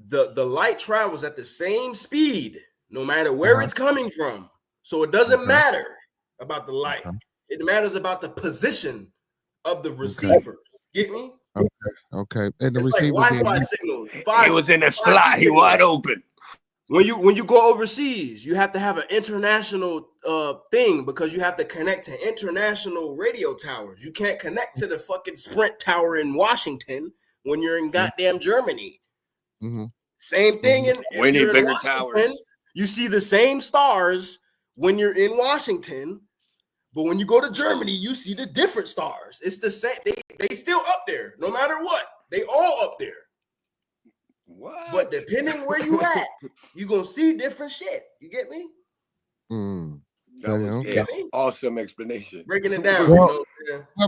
The light travels at the same speed, no matter where it's coming from. So it doesn't matter about the light. It matters about the position of the receiver. Get me? Okay. And the it's receiver like Wi-Fi signals. He was in the slot. He wide open. When you go overseas, you have to have an international thing because you have to connect to international radio towers. You can't connect to the fucking Sprint tower in Washington when you're in goddamn Germany. Mm-hmm. Same thing in bigger Washington. towers. You see the same stars when you're in Washington, but when you go to Germany, you see the different stars. It's the same. They still up there, no matter what. They all up there. What? But depending where you at, you gonna see different shit. You get me? That was awesome explanation. Breaking it down. Well,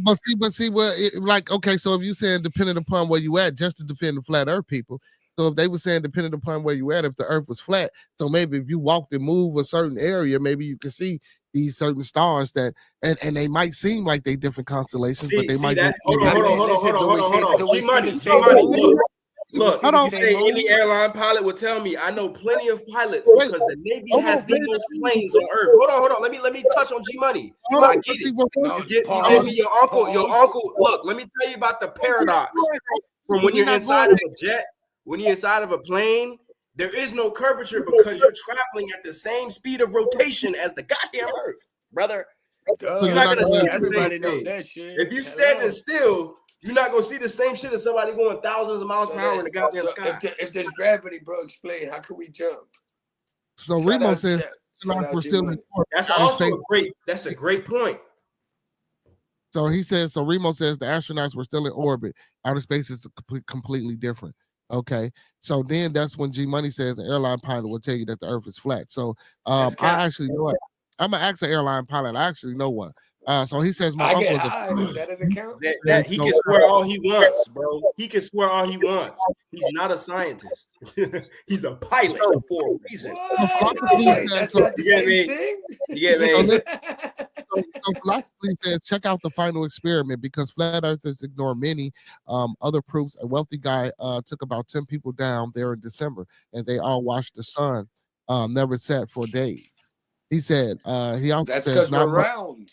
but see, okay, so if you saying depending upon where you at, just to defend the flat earth people. So if they were saying depending upon where you at, if the earth was flat, so maybe if you walked and move a certain area, maybe you can see these certain stars that, and they might seem like they different constellations, but they might. Hold on. G-Money. Look, you say any airline pilot would tell me. I know plenty of pilots because the Navy has the most planes on Earth. Hold on. Let me touch on G-Money. I get it. You get me your uncle. Look, let me tell you about the paradox. From when you're inside of a jet, when you're inside of a plane, there is no curvature because you're traveling at the same speed of rotation as the goddamn Earth, brother. You're not gonna see the same thing. If you're standing still, you're not gonna see the same shit as somebody going thousands of miles per hour in the goddamn sky. If there's gravity, bro, explain how can we jump? So Remo says we're still in orbit. That's also a great point. So he says, so Remo says the astronauts were still in orbit. Outer space is completely different. Okay, so then that's when G Money says the airline pilot will tell you that the Earth is flat. So I actually know it. I'm gonna ask an airline pilot. I actually know one. So he says my uncle is that doesn't count. That he can swear all he wants, bro. He can swear all he wants. He's not a scientist. He's a pilot for a reason. So philosophy says check out the final experiment because flat earthers ignore many other proofs. A wealthy guy took about 10 people down there in December and they all watched the sun never set for days. He said he also says not round.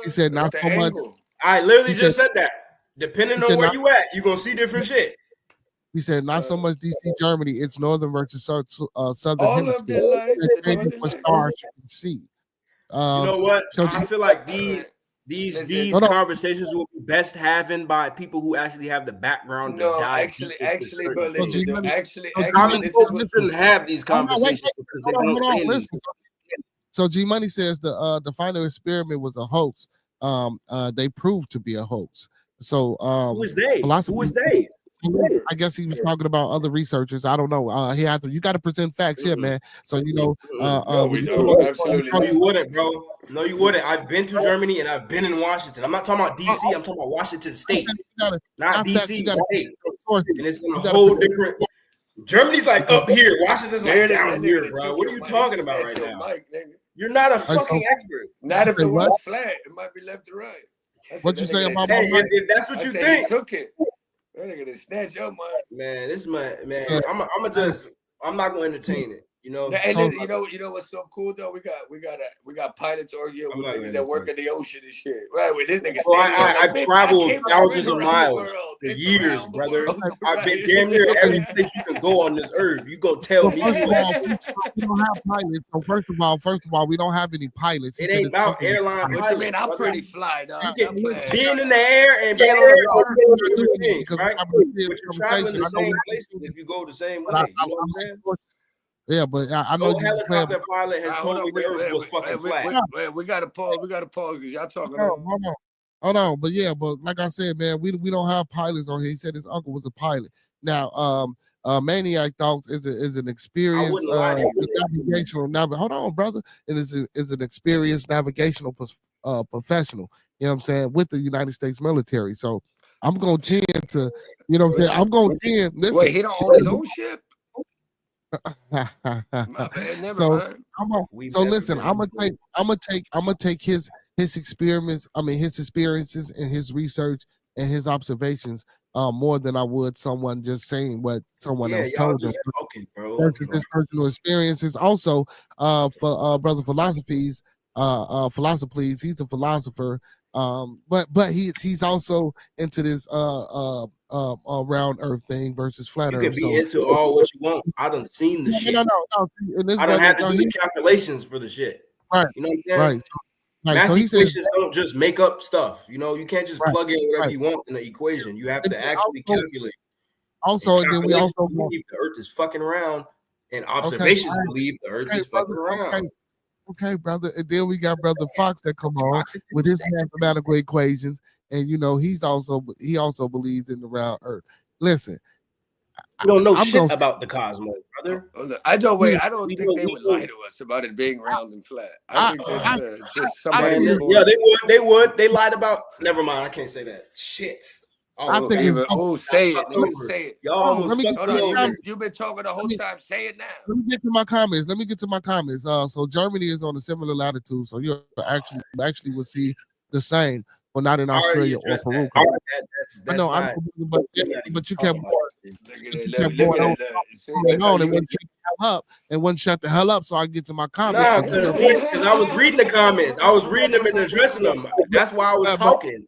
He said not so much. I literally just said that. Depending on where you at, you're gonna see different shit. He said not so much DC Germany, it's northern versus southern hemisphere. What stars you can see. You know what? I feel like these conversations will be best having by people who actually have the background. Actually, bro, common folks shouldn't have these conversations because they don't listen. So G Money says the final experiment was a hoax. They proved to be a hoax. So who is they? Who is they? I guess he was talking about other researchers. I don't know. You got to present facts here, man. So No, you wouldn't, bro. No, you wouldn't. I've been to Germany and I've been in Washington. I'm not talking about DC. I'm talking about Washington State, not DC State. And it's in a whole different. Germany's like up here. Washington's like down here, bro. What are you talking about right now? You're not a fucking expert. Not if the one's flat. It might be left to right. What you say about my mic? If that's what you think. Took it. That nigga done snatch your mind. Man, this man. I'm not gonna entertain it. You know. And you know what's so cool though? We got pilots arguing with niggas that work in the ocean and shit. Right? With this nigga. I've traveled thousands of miles for years, brother. I've been damn near every place you can go on this earth. You go tell me. We don't have pilots. So first of all, we don't have any pilots. It ain't about airline pilots. I mean, I'm pretty fly, dog. Being in the air and being on the water, right? But you're traveling the same places if you go the same way. You know what I'm saying? Yeah, but I know no helicopter pilot has told me the earth was fucking flat. We gotta pause because y'all talking. Hold on, but like I said, man, we don't have pilots on here. He said his uncle was a pilot. Now, Maniac Thoughts is an experienced navigational. Hold on, brother. It is an experienced navigational professional. You know what I'm saying, with the United States military. So I'm gonna tend to, you know what I'm saying? I'm gonna tend. Listen. Wait, he don't own his own ship? My bad, never so mind. so listen, I'm gonna take his experiments, his experiences and his research and his observations more than I would someone just saying what someone else told them. Versus his personal experiences. Also, for brother philosophies, philosophies, he's a philosopher. But he's also into this round earth thing versus flat earth. You can be into all what you want. I done seen the shit. No. I done had to do the calculations for the shit. Right. You know what I'm saying? Right. Math so he equations says, don't just make up stuff. You know, you can't just plug in whatever you want in the equation. You have to actually calculate. Also, and then we also believe the Earth is fucking round, and observations believe the Earth is fucking round. Okay, brother. And then we got Brother Fox that come on with his mathematical equations, and he also believes in the round Earth. Listen, you don't know shit about the cosmos, brother. I don't think they would lie to us about it being round and flat. I think that's just somebody. Yeah, they would. They lied about. Never mind. I can't say that. Shit. I think say it. Say it. Y'all you've been talking the whole time. Say it now. Let me get to my comments. So Germany is on a similar latitude, so you actually will see the same, but not in Australia or Peru. I know, but you kept going on and wouldn't shut the hell up. So I get to my comments. Because I was reading the comments. I was reading them and addressing them. That's why I was talking.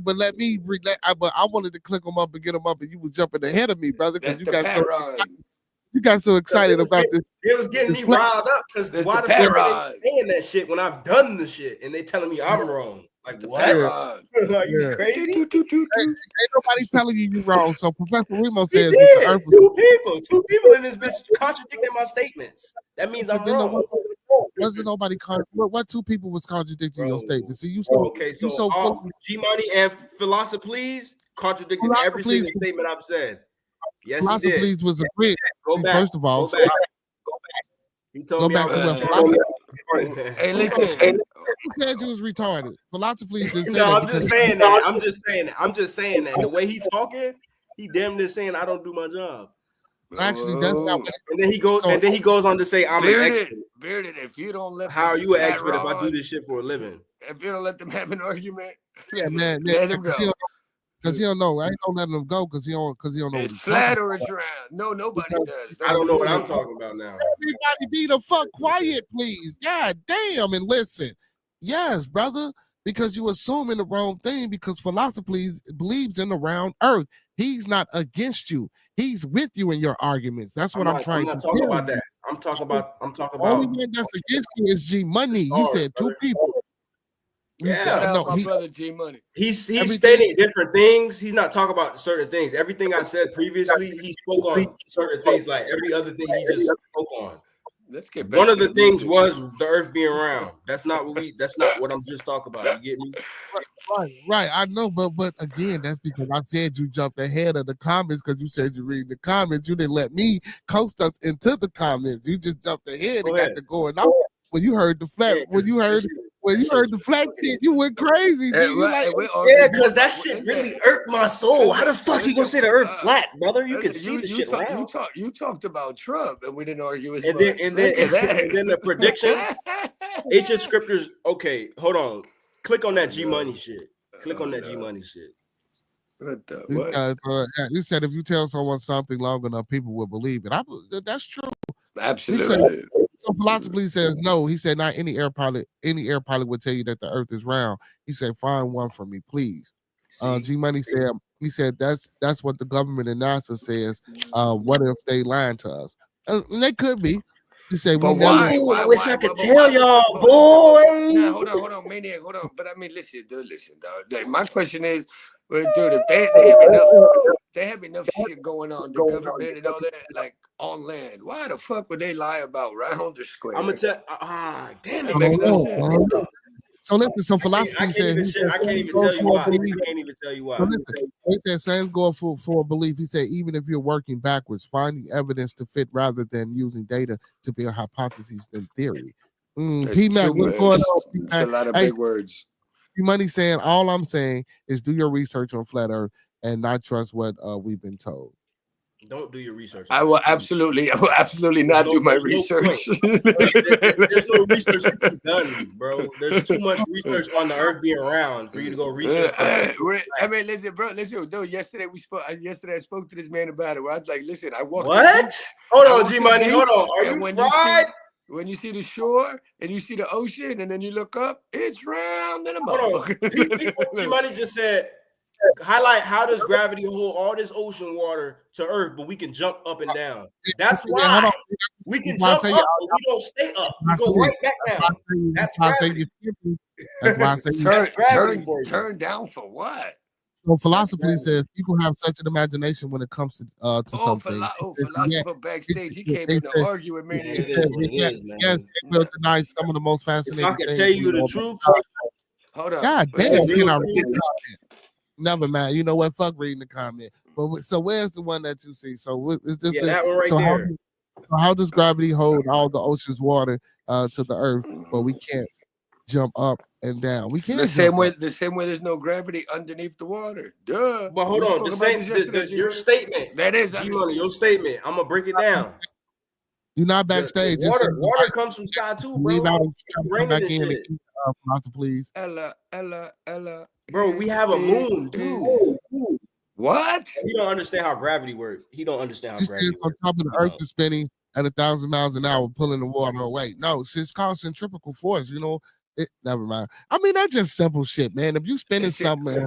But let me but I wanted to click them up and get them up, and you were jumping ahead of me, brother, because you got so excited about this. It was getting me riled up because why the fuck they saying that shit when I've done the shit and they telling me I'm wrong? Like what? Are you crazy? Ain't nobody telling you wrong. So Professor Remo says two people in this bitch contradicting my statements. That means I'm wrong. Wasn't nobody what two people was contradicting your statement? See, so G Money and Philosophy Please contradicted every single statement I've said. Yes, Philosophy he did. Please was a bridge. First of all, go back. He told me back to what philosophy. Hey, listen. Who said you was retarded? Philosophy didn't say I'm just saying that. I'm just saying that. The way he talking, he damn near saying I don't do my job. Actually, that's not what. And then he goes on to say I'm an expert. Bearded, if you don't let how are you an expert if I do this shit for a living? If you don't let them have an argument, man, let him go. Because he don't know. I ain't gonna let him go because he don't know. It's flat or it's round. No, nobody does. I don't know what I'm talking about now. Everybody be the fuck quiet, please. God damn, and listen. Yes, brother, because you assuming the wrong thing because Philosophy believes in the round earth. He's not against you. He's with you in your arguments. That's what I'm trying to talk about that. I'm talking about only one that's against you is G Money. You said two people. Yeah, no, my brother G Money. He's stating different things. He's not talking about certain things. Everything I said previously, he spoke on certain things. Like every other thing he just spoke on. Let's get back. One of the things was the earth being round. That's not what I'm just talking about. You get me? Right. I know, but again, that's because I said you jumped ahead of the comments because you said you read the comments. You didn't let me coast us into the comments. You just jumped ahead and got to going on. When you heard the flat, when you heard the flat shit, you went crazy. Because that shit really irked my soul. How the fuck you gonna say the earth flat, brother? You can see the shit round. You talked about Trump, and we didn't argue. And then the predictions, ancient scriptures. Okay, hold on. Click on that G Money shit. Click on that G Money shit. What? You said if you tell someone something long enough, people will believe it. That's true. Absolutely. So Philosophy says no. He said not any air pilot would tell you that the earth is round. He said find one for me, please. G Money said that's what the government and NASA says. What if they lying to us? And they could be. He said, but why? I wish I could tell y'all, boy. Now, hold on, maniac, hold on. But I mean, listen, dog. My question is, dude, if they have enough shit going on, the government and all that, like on land, why the fuck would they lie about round or square? I'm gonna tell. Damn it, makes no sense. So listen, some Philosophy said I can't even tell you why. I can't even tell you why. So listen, he said same goal for a belief. He said even if you're working backwards, finding evidence to fit rather than using data to build hypotheses than theory. P-Mac, what's going on? That's a lot of big words. Money saying all I'm saying is do your research on flat Earth and not trust what we've been told. Don't do your research. I will absolutely not do my research. There's no research to be done, bro. There's too much research on the Earth being around for you to go research. I mean, listen, bro. Listen, dude. Yesterday I spoke to this man about it. Where I was like, listen, I walked. What? Hold on, G Money. Hold on. Are you fried? When you see the shore and you see the ocean, and then you look up, it's round and a motherfucker. People, G Money just said. Highlight how does gravity hold all this ocean water to Earth, but we can jump up and down. That's why we can jump up, but we don't stay up. We go right back down. That's gravity. That's why I say turn down for what? So philosophy says people have such an imagination when it comes to something. Philosopher backstage, he came in to argue with me. Yes, they will deny some of the most fascinating things. If I can tell you the truth, hold on. God damn, can I read the comment? Never mind. You know what? Fuck reading the comment. But so where's the one that you see? So is this? That one right there. How does gravity hold all the ocean's water to the Earth, but we can't jump up and down? We can't. The same way there's no gravity underneath the water. Duh. But hold on. Your statement. That is your statement. I'm gonna break it down. You're not backstage. Water comes from sky too, bro. Leave out come back in. Please. Ella. Bro, we have a moon too. What? He don't understand how gravity works. He don't understand how gravity works. On top of the Earth is spinning at 1,000 miles an hour, pulling the water away. No, it's called centrifugal force. You know, never mind. I mean, that's just simple shit, man. If you spinning something,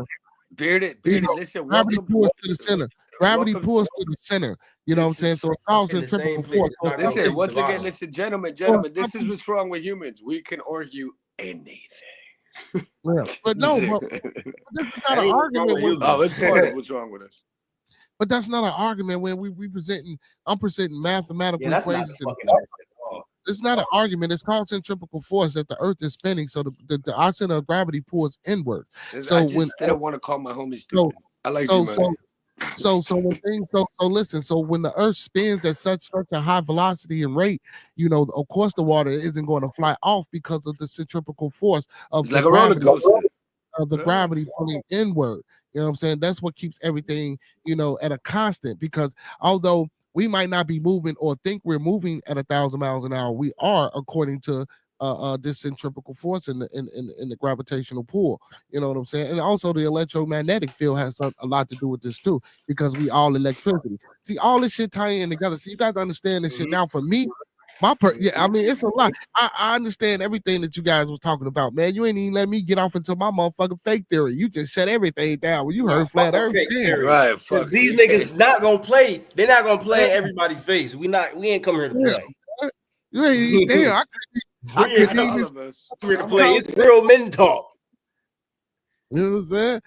bearded, listen. Gravity pulls to the center. Gravity pulls to the center. You know what I'm saying? So it's called centrifugal force. Listen, once again, listen, gentlemen. This is what's wrong with humans. We can argue anything. Yeah. But no, this is not an argument. It's part of what's wrong with us. But that's not an argument when I'm presenting mathematical equations. It's not an argument. It's called centrifugal force that the Earth is spinning, so the our center of gravity pulls inward. So I don't want to call my homies stupid. I like you, man. Listen, so when the Earth spins at such a high velocity and rate, you know, of course the water isn't going to fly off because of the centrifugal force of like a roller coaster. Of the gravity pulling inward. You know what I'm saying? That's what keeps everything, you know, at a constant, because although we might not be moving or think we're moving at 1,000 miles an hour, we are, according to this centrifugal force in the gravitational pull. You know what I'm saying? And also the electromagnetic field has a lot to do with this too, because we all electricity. See, all this shit tying in together. So you guys understand this shit. Now for me, I mean, it's a lot. I understand everything that you guys was talking about, man. You ain't even let me get off into my motherfucking fake theory. You just shut everything down when you heard flat Earth. Right. Because these niggas not gonna play. They're not gonna play everybody's face. We ain't come here to play. You ain't even damn. I couldn't even play. It's real men talk. You know what I'm saying?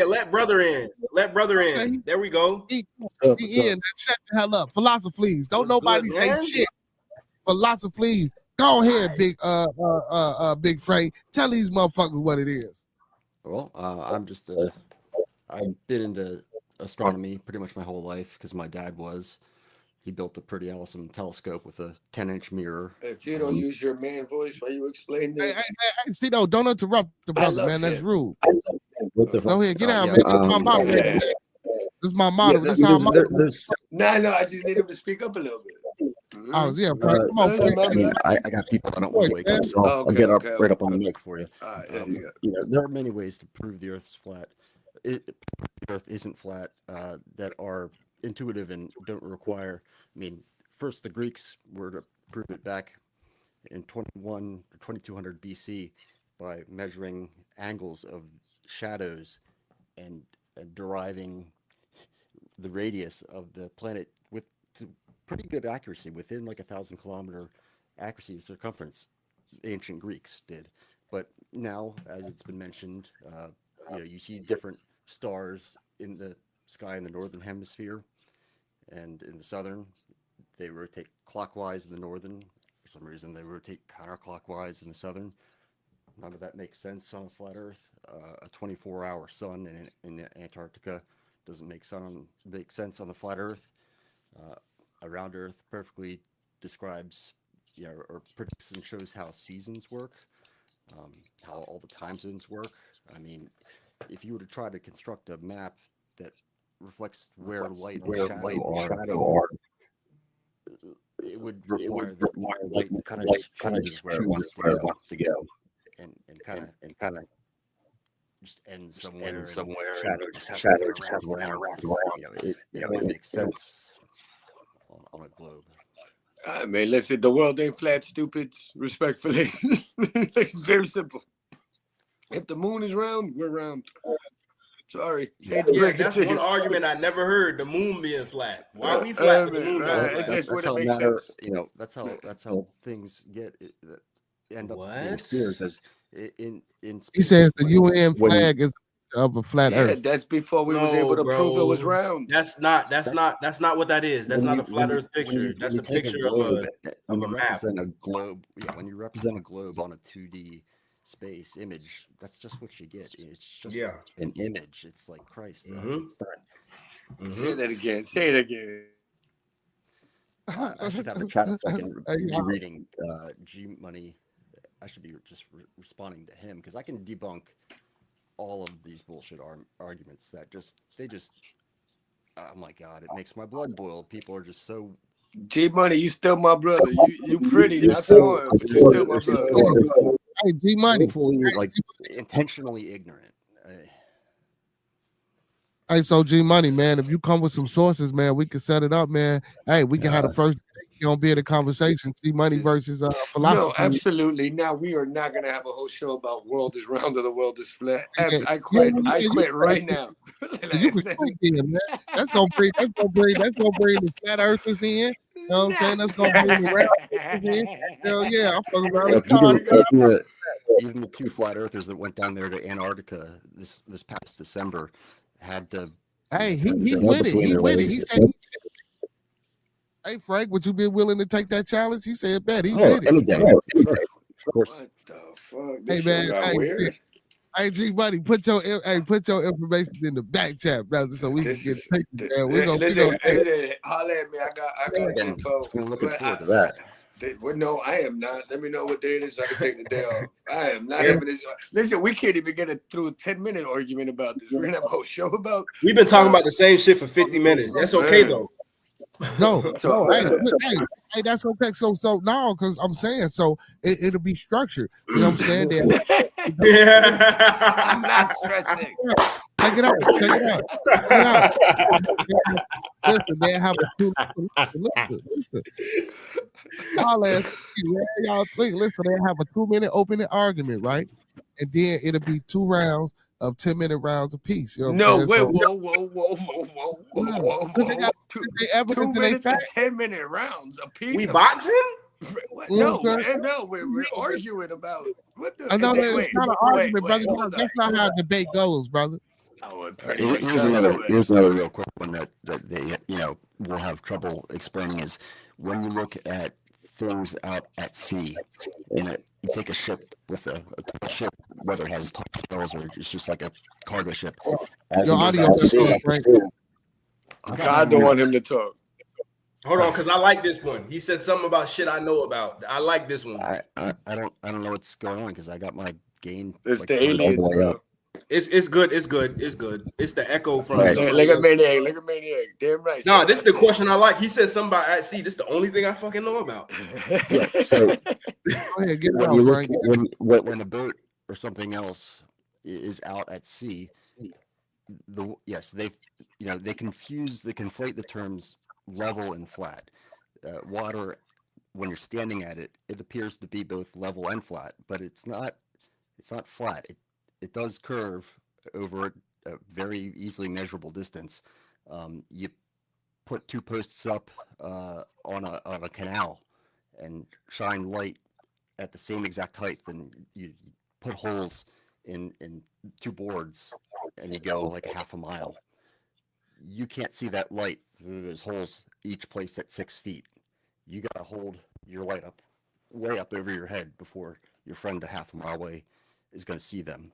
Let brother in. Let brother in. There we go. Shut the hell up. Philosophies. Don't nobody say shit. Philosophies. Go ahead, big Frank. Tell these motherfuckers what it is. Well, I've been into astronomy pretty much my whole life because my dad was. He built a pretty awesome telescope with a 10-inch mirror. If you don't use your man voice while you explain this. Hey, see, though, don't interrupt the brother, man. That's rude. Go ahead, get out, man. This is my model. This is my model. This is our model. No, I just need him to speak up a little bit. Oh, yeah, Frank. Come on, Frank. I got people I don't want to wake up, so I'll get right up on the mic for you. There are many ways to prove the Earth's flat. The Earth isn't flat that are intuitive and don't require. I mean, first the Greeks were to prove it back in 2200 BC by measuring angles of shadows and deriving the radius of the planet with pretty good accuracy, within like 1,000-kilometer accuracy of circumference. The ancient Greeks did, but now, as it's been mentioned, you see different stars in the sky in the northern hemisphere. And in the southern, they rotate clockwise in the northern. For some reason, they rotate counterclockwise in the southern. None of that makes sense on a flat Earth. A 24-hour sun in Antarctica doesn't make sense on the flat Earth. A round Earth perfectly describes, or predicts and shows how seasons work. how all the time zones work. I mean, if you were to try to construct a map that reflects where light and shadow are, it would require that light kind of just chooses where it wants to go, and kind of just end somewhere, shadow just has to wrap around. It would make sense on a globe. I mean, listen, the world ain't flat, stupids. Respectfully, it's very simple. If the moon is round, we're round. Sorry. Yeah, that's one argument I never heard. The moon being flat. Why are we flat? The moon that's how matter. That's how things end up being spheres. As in he says the UN flag is of a flat Earth. That's before we was able to prove it was round. That's not what that is. That's not a flat Earth picture. That's a picture of a map. A globe. Yeah, when you represent a globe on a 2D space image, that's just what you get. It's just an image. It's like Christ. Say that again. Say it again. I should have a chat so I can be reading G Money. I should be just responding to him because I can debunk all of these bullshit arguments that oh my God, it makes my blood boil. People are just so. G Money, you still my brother. You pretty, not so, but you still my brother. Hey, G Money, like intentionally ignorant. Hey, so G Money, man, if you come with some sources, man, we can set it up, man. Hey, we can have the first on Bearded Conversation. G Money versus philosophy. No, absolutely. Now we are not gonna have a whole show about world is round or the world is flat. I quit. I quit right now. You can quit then, man. That's gonna bring the flat earthers in. You know what I'm saying? That's gonna bring the round in. Hell yeah, I'm fucking around. Even the two flat earthers that went down there to Antarctica this past December had to. Hey, he with it. He with it. He said, "Hey Frank, would you be willing to take that challenge?" He said, "Bet he with it." Any day. Of course. What the fuck? Hey man, hey G Money, put your information in the back chat, brother, so we can get taken. We're gonna holler at me. I got info. Looking forward to that. No, I am not. Let me know what day it is so I can take the day off. I am not having this. Listen, we can't even get through a 10-minute argument about this. We're gonna have a whole show about. We've been talking about the same shit for 50 minutes. That's okay though. No, hey, that's okay. So no, because I'm saying so it'll be structured. You know what I'm saying? I'm not stressing. Check it out. Listen, they have a listen. Y'all tweet. Listen, they have a 2-minute opening argument, right? And then it'll be 2 rounds of 10-minute rounds apiece. You know what I'm saying? Whoa. 2 minutes and 10-minute rounds apiece. We boxing? What? No, we're arguing about what the. I know it's not an argument, brother. That's not how a debate goes, brother. Here's another real quick one that they will have trouble explaining is when you look at things out at sea, you take a ship with a ship, whether it has tall sails or it's just like a cargo ship. Your audio is right. God don't want him to talk. Hold on, because I like this one. He said something about shit I know about. I like this one. I don't know what's going on because I got my gain. It's the aliens. It's good. It's the echo from. Right. Look at Maniac. Damn right. No, this is the question I like. He said something about at sea. This is the only thing I fucking know about. Yeah. So go ahead, get it when out, you Frank. When a boat or something else is out at sea, they conflate the terms level and flat. Water, when you're standing at it, it appears to be both level and flat, but it's not flat. It does curve over a very easily measurable distance. You put 2 posts up on a canal and shine light at the same exact height, then you put holes in 2 boards and you go like a half a mile. You can't see that light through those holes, each placed at 6 feet. You got to hold your light up way up over your head before your friend a half a mile away is going to see them.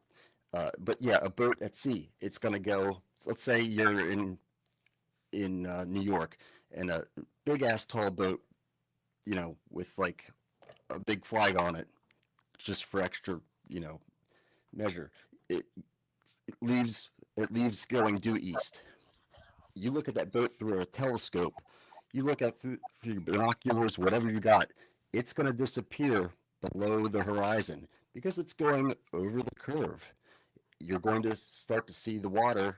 But yeah, a boat at sea, it's going to go, let's say you're in New York and a big ass tall boat, with like a big flag on it, just for extra, measure. It leaves going due east. You look at that boat through a telescope, you look at through binoculars, whatever you got, it's going to disappear below the horizon because it's going over the curve. You're going to start to see the water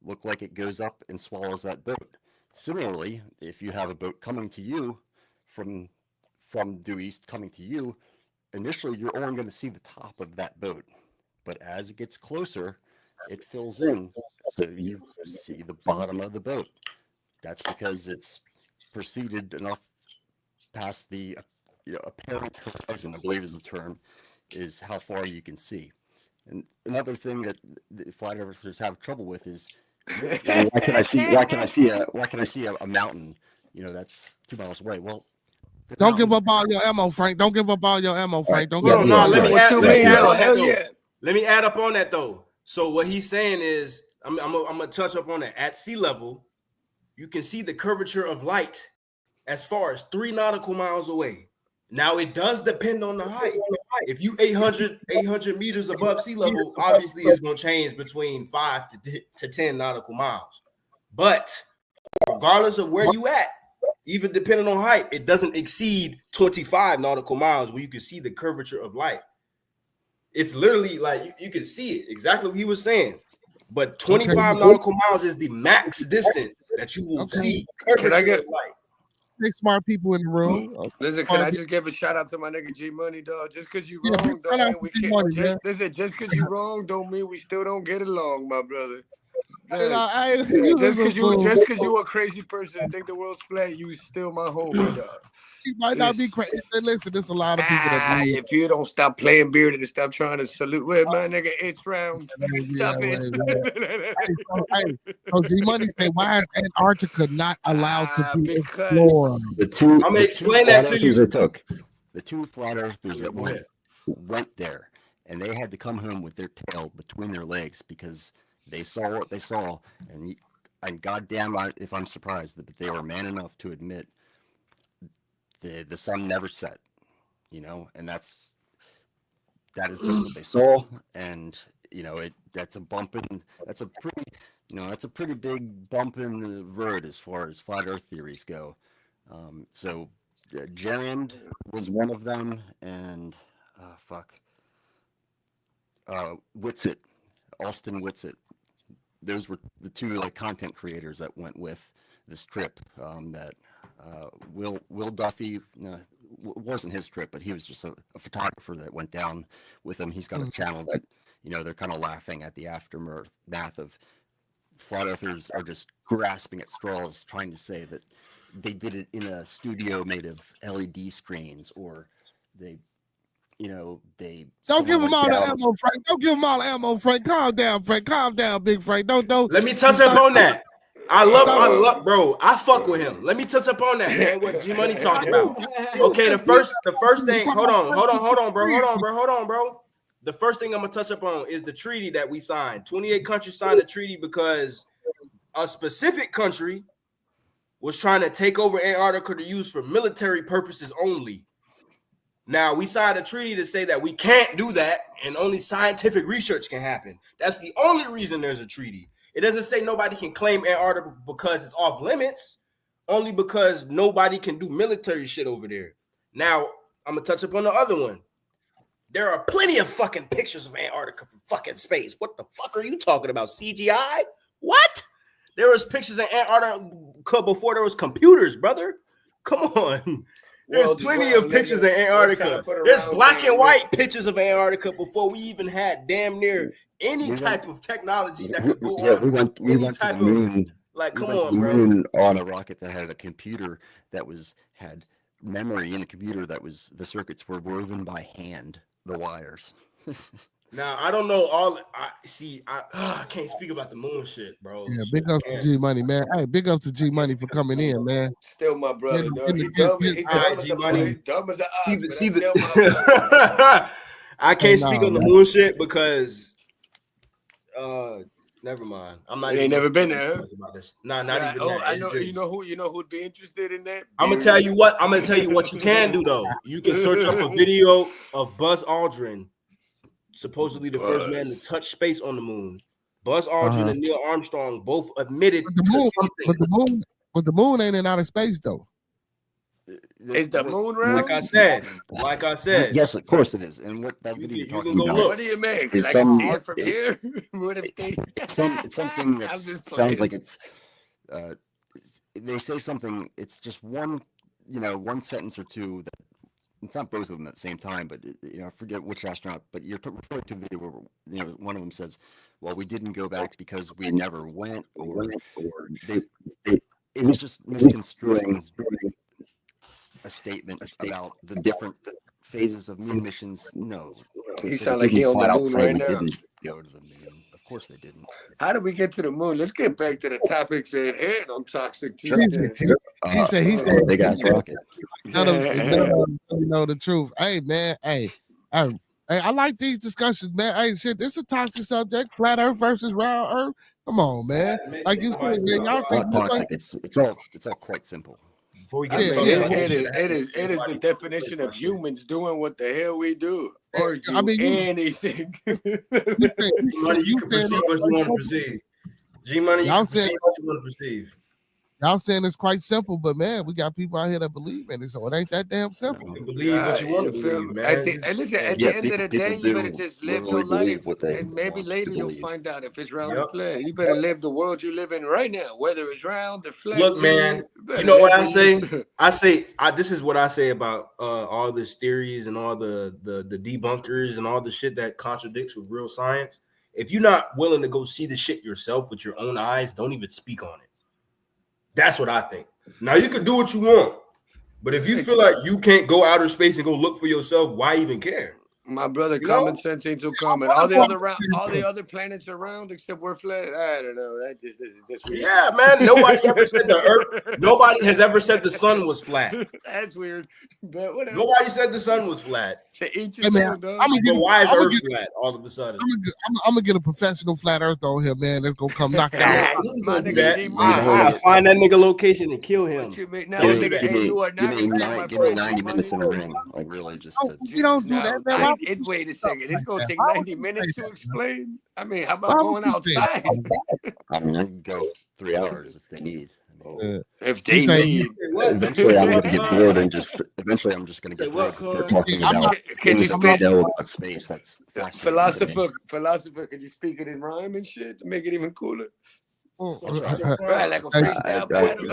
look like it goes up and swallows that boat. Similarly, if you have a boat coming to you from due east coming to you, initially you're only going to see the top of that boat. But as it gets closer, it fills in, so you see the bottom of the boat. That's because it's proceeded enough past the apparent horizon, I believe is the term, is how far you can see. And another thing that the flat earthers have trouble with is, why can I see a mountain, that's 2 miles away? Well, don't give up all your ammo, Frank. Don't give up all your ammo, Frank. Don't give up. Let me add up on that though. So what he's saying is, I'm gonna touch up on that. At sea level, you can see the curvature of light as far as 3 nautical miles away. Now it does depend on the height. If you 800 meters above sea level, obviously it's gonna change between 5 to 10 nautical miles. But regardless of where you at, even depending on height, it doesn't exceed 25 nautical miles where you can see the curvature of light. It's literally like you can see it, exactly what he was saying. But 25 nautical miles is the max distance that you will see. Can I get light? Big smart people in the room. Listen, can I just give a shout out to my nigga G Money, dog? Just because you wrong, don't mean we can't. Just because you wrong, don't mean we still don't get along, my brother. Just because you a crazy person and think the world's flat, you still my homie, dog. You might not be crazy. Listen, there's a lot of people that if you don't stop playing bearded and stop trying to salute, where my nigga, it's round. Stop it. Hey, so G Money say, why is Antarctica not allowed to be explored? I'm gonna explain that to you. The 2 flat earthers that went there, and they had to come home with their tail between their legs because they saw what they saw, and goddamn, if I'm surprised that they were man enough to admit the sun never set, and that is just what they saw, and that's a pretty big bump in the road as far as flat Earth theories go. So Gerand was one of them, and Whitsitt, Austin Whitsitt. Those were the 2 content creators that went with this trip. That Will Duffy wasn't his trip, but he was just a photographer that went down with him. He's got a channel that they're kind of laughing at the aftermath of flat earthers are just grasping at straws, trying to say that they did it in a studio made of LED screens, or they don't give them all the ammo, Frank. Don't give them all the ammo, Frank. Calm down, Frank. Calm down, big Frank. Don't. Let me touch up on that. I love, bro. I fuck with him. Let me touch up on that, man. What G Money talking about? Okay, the first thing. Hold on, bro. The first thing I'm gonna touch up on is the treaty that we signed. 28 countries signed the treaty because a specific country was trying to take over Antarctica to use for military purposes only. Now, we signed a treaty to say that we can't do that and only scientific research can happen. That's the only reason there's a treaty. It doesn't say nobody can claim Antarctica because it's off limits, only because nobody can do military shit over there. Now, I'm going to touch up on the other one. There are plenty of fucking pictures of Antarctica from fucking space. What the fuck are you talking about? CGI? What? There was pictures of Antarctica before there was computers, brother. Come on. There's plenty of pictures of Antarctica. There's black and white pictures of Antarctica before we even had damn near any type of technology that could go on. We went to the moon. Come on, bro. On a rocket that had a computer that had memory in a computer that was, the circuits were woven by hand, the wires. Now, I don't know all. I can't speak about the moon shit, bro. Yeah, big up to G Money, man. Hey, big up to G Money for coming in, man. Still my brother. He dumb as an I can't speak on the moon shit because, never mind. I'm not. You ain't never been there. Nah, not even. Oh, I know. You know who'd be interested in that? I'm gonna tell you what you can do though. You can search up a video of Buzz Aldrin supposedly the first man to touch space on the moon. Buzz Aldrin and Neil Armstrong both admitted to something. But the moon ain't in outer space though. Is the moon round? Like I said. Yes, of course it is. And what that video you're talking about? What do you mean? Because I can see it from here. What if they? It's something that sounds like it's. They say something. It's just one sentence or two. That it's not both of them at the same time, but I forget which astronaut. But you're referring to a video where one of them says, "Well, we didn't go back because we never went," or it was just misconstruing a statement about the different phases of moon missions. No, he sounds like he on the moon right now. Didn't go to the moon. Of course they didn't. How did we get to the moon? Let's get back to the topics at hand on Toxiq. He said big ass rocket. The truth. Hey man, hey, I like these discussions, man. Hey, shit, this is a toxic subject. Flat Earth versus round Earth. Come on, man. Like you said, man, y'all think toxic. It's all quite simple. Before we get it is the definition of humans doing what the hell we do. Or anything. Money, you can perceive what you want to perceive. G Money, you can perceive what you want to perceive. Y'all saying it's quite simple, but man, we got people out here that believe in it, so it ain't that damn simple. You can believe what you want to believe, man. Listen, at the end of the day, you better just live your life, and maybe later you'll find out if it's round or flat. You better live the world you live in right now, whether it's round or flat. Look, man, you know what I say? This is what I say about all this theories and all the debunkers and all the shit that contradicts with real science. If you're not willing to go see the shit yourself with your own eyes, don't even speak on it. That's what I think. Now you can do what you want, but if you feel like you can't go outer space and go look for yourself, why even care? My brother, common sense ain't so common. All the other planets around except we're flat. I don't know. That's weird. Yeah, man. Nobody ever said the Earth. Nobody has ever said the sun was flat. That's weird. But whatever. Nobody said the sun was flat. To each his own, dog. Why is Earth flat all of a sudden? I'm gonna get a professional flat Earth on here, man. That's gonna come knock out. I'll find that nigga location and kill him. Give me 90 minutes in a ring. Like really, just you don't do that, man. Wait a second. It's gonna take 90 minutes to explain. I mean, how about going outside? I mean, I can go 3 hours if they need. If they need, eventually I'm gonna get bored and eventually I'm just gonna get bored because we're talking about things that we know about space. That's philosopher. Can you speak it in rhyme and shit to make it even cooler? Right, like a freestyle battle.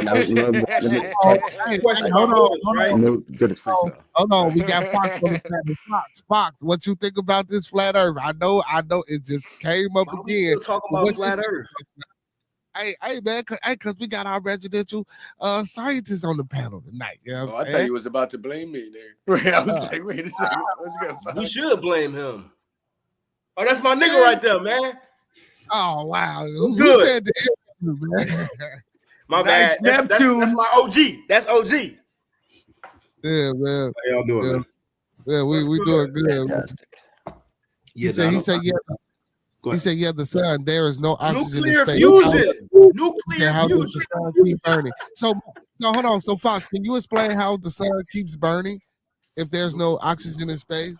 Hold on, we got Fox on the planet. Fox, what you think about this flat Earth? I know, it just came up again. Talking about flat Earth. Hey, man, because we got our residential scientists on the panel tonight. You know what I'm saying? I thought you was about to blame me there. I was like, wait a second. We should blame him. Oh, that's my nigga right there, man. Oh, wow. Who said that, man? My bad. That's my OG. That's OG. Yeah, man. How y'all doing, man? Yeah, we doing good. Fantastic. He said, yeah, the sun, there is no oxygen Nuclear in space. fusion. Nuclear how fusion. does the sun keep burning? So hold on. So, Fox, can you explain how the sun keeps burning if there's no oxygen in space?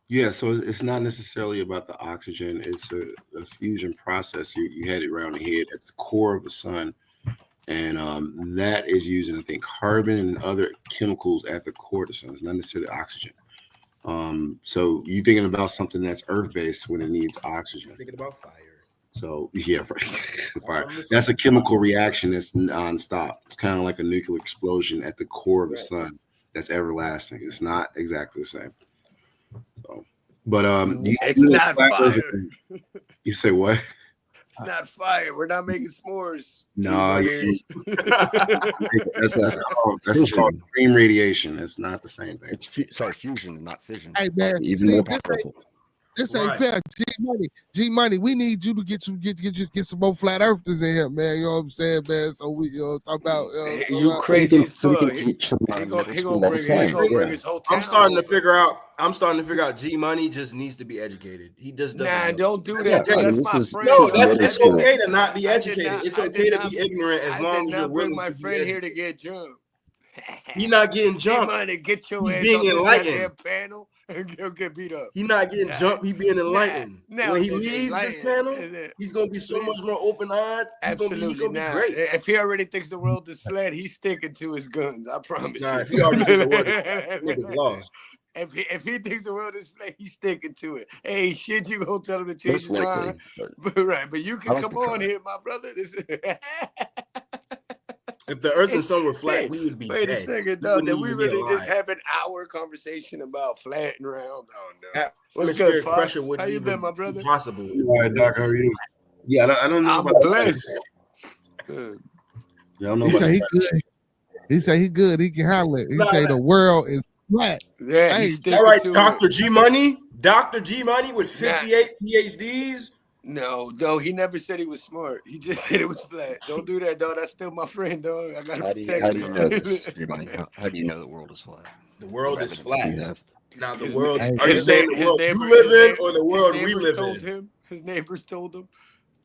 Yeah, so it's not necessarily about the oxygen. It's a fusion process. You had it around the head at the core of the sun. And that is using, I think, carbon and other chemicals at the core of the sun. It's not necessarily oxygen. So you're thinking about something that's earth-based when it needs oxygen. Thinking about fire. So yeah, right. Fire. That's a chemical reaction that's nonstop. It's kind of like a nuclear explosion at the core of the sun that's everlasting. It's not exactly the same. So, but it's not fire. You say what? It's not fire. We're not making s'mores. No, that's called extreme radiation. It's not the same thing. It's fusion, not fission. Hey man, even more powerful. This ain't fair. G Money, we need you to get some more flat earthers in here, man. You know what I'm saying, man? So we talk about you crazy. So we can teach them. He gonna bring his whole town. I'm starting to figure out G Money just needs to be educated. He just doesn't. Nah, don't do that. It's okay to not be educated. It's okay to be ignorant as long as you're willing to. I did not bring my friend here to get jumped. You're not getting jumped. Money, get your He's ass being on enlightened. panel He'll get beat up. He's not getting jumped. He being enlightened. Now When he leaves this panel, he's gonna be so much more open-eyed. Absolutely. He's gonna be great. If he already thinks the world is flat, he's sticking to his guns. I promise you. If he already thinks the world is lost. If he thinks the world is flat, he's sticking to it. Hey, shit, you gonna tell him to change his mind? But you can come on here, my brother. If the Earth and Sun were flat, we would be Wait dead. a second, though. Did we really just have an hour conversation about flat and round? Oh no. What's good, Fox? How you been, my brother? Possible. All right, Doc. How are you? Yeah, I don't know I'm about blessed. Yeah, I don't know. He say he good. He say he good. He can handle it. He say the world is flat. Yeah, hey, all right, Dr. G Money. Dr. G Money with 58 PhDs. No, he never said he was smart. He just said it was flat. Don't do that, dog. That's still my friend, dog. I gotta protect How do you know this, G-Money? How do you know the world is flat? The world is flat. Now the His world. neighbor- Are you saying the world you live in or the world we live in? His neighbors told him.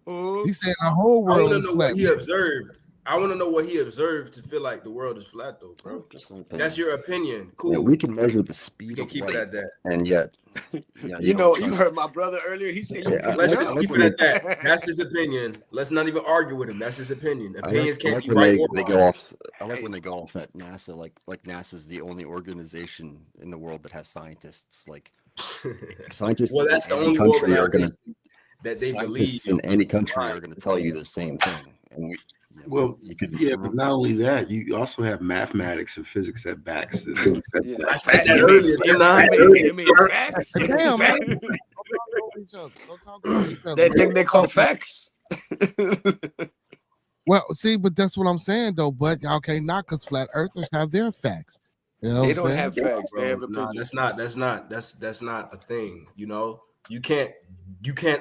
Oh. He said the whole world is flat. What he observed. I want to know what he observed to feel like the world is flat, though, bro. That's your opinion. Cool. Yeah, we can measure the speed of keep light, it at that. and yet, you heard my brother earlier. He said, "Let's just keep it at that." That's his opinion. Let's not even argue with him. That's his opinion. Opinions can't be right or wrong. I like when they go off at NASA. Like NASA's the only organization in the world that has scientists. Like scientists. Well, that's the only country are going to that they believe in any country are going to tell you the same thing. And well, but not only that, you also have mathematics and physics that backs it. I said that earlier, didn't I? Damn, man. They think they call facts. Well, see, but that's what I'm saying, though. But y'all can't knock us. Flat earthers have their facts. You know they don't have facts. They have opinions. That's not a thing. You know, you can't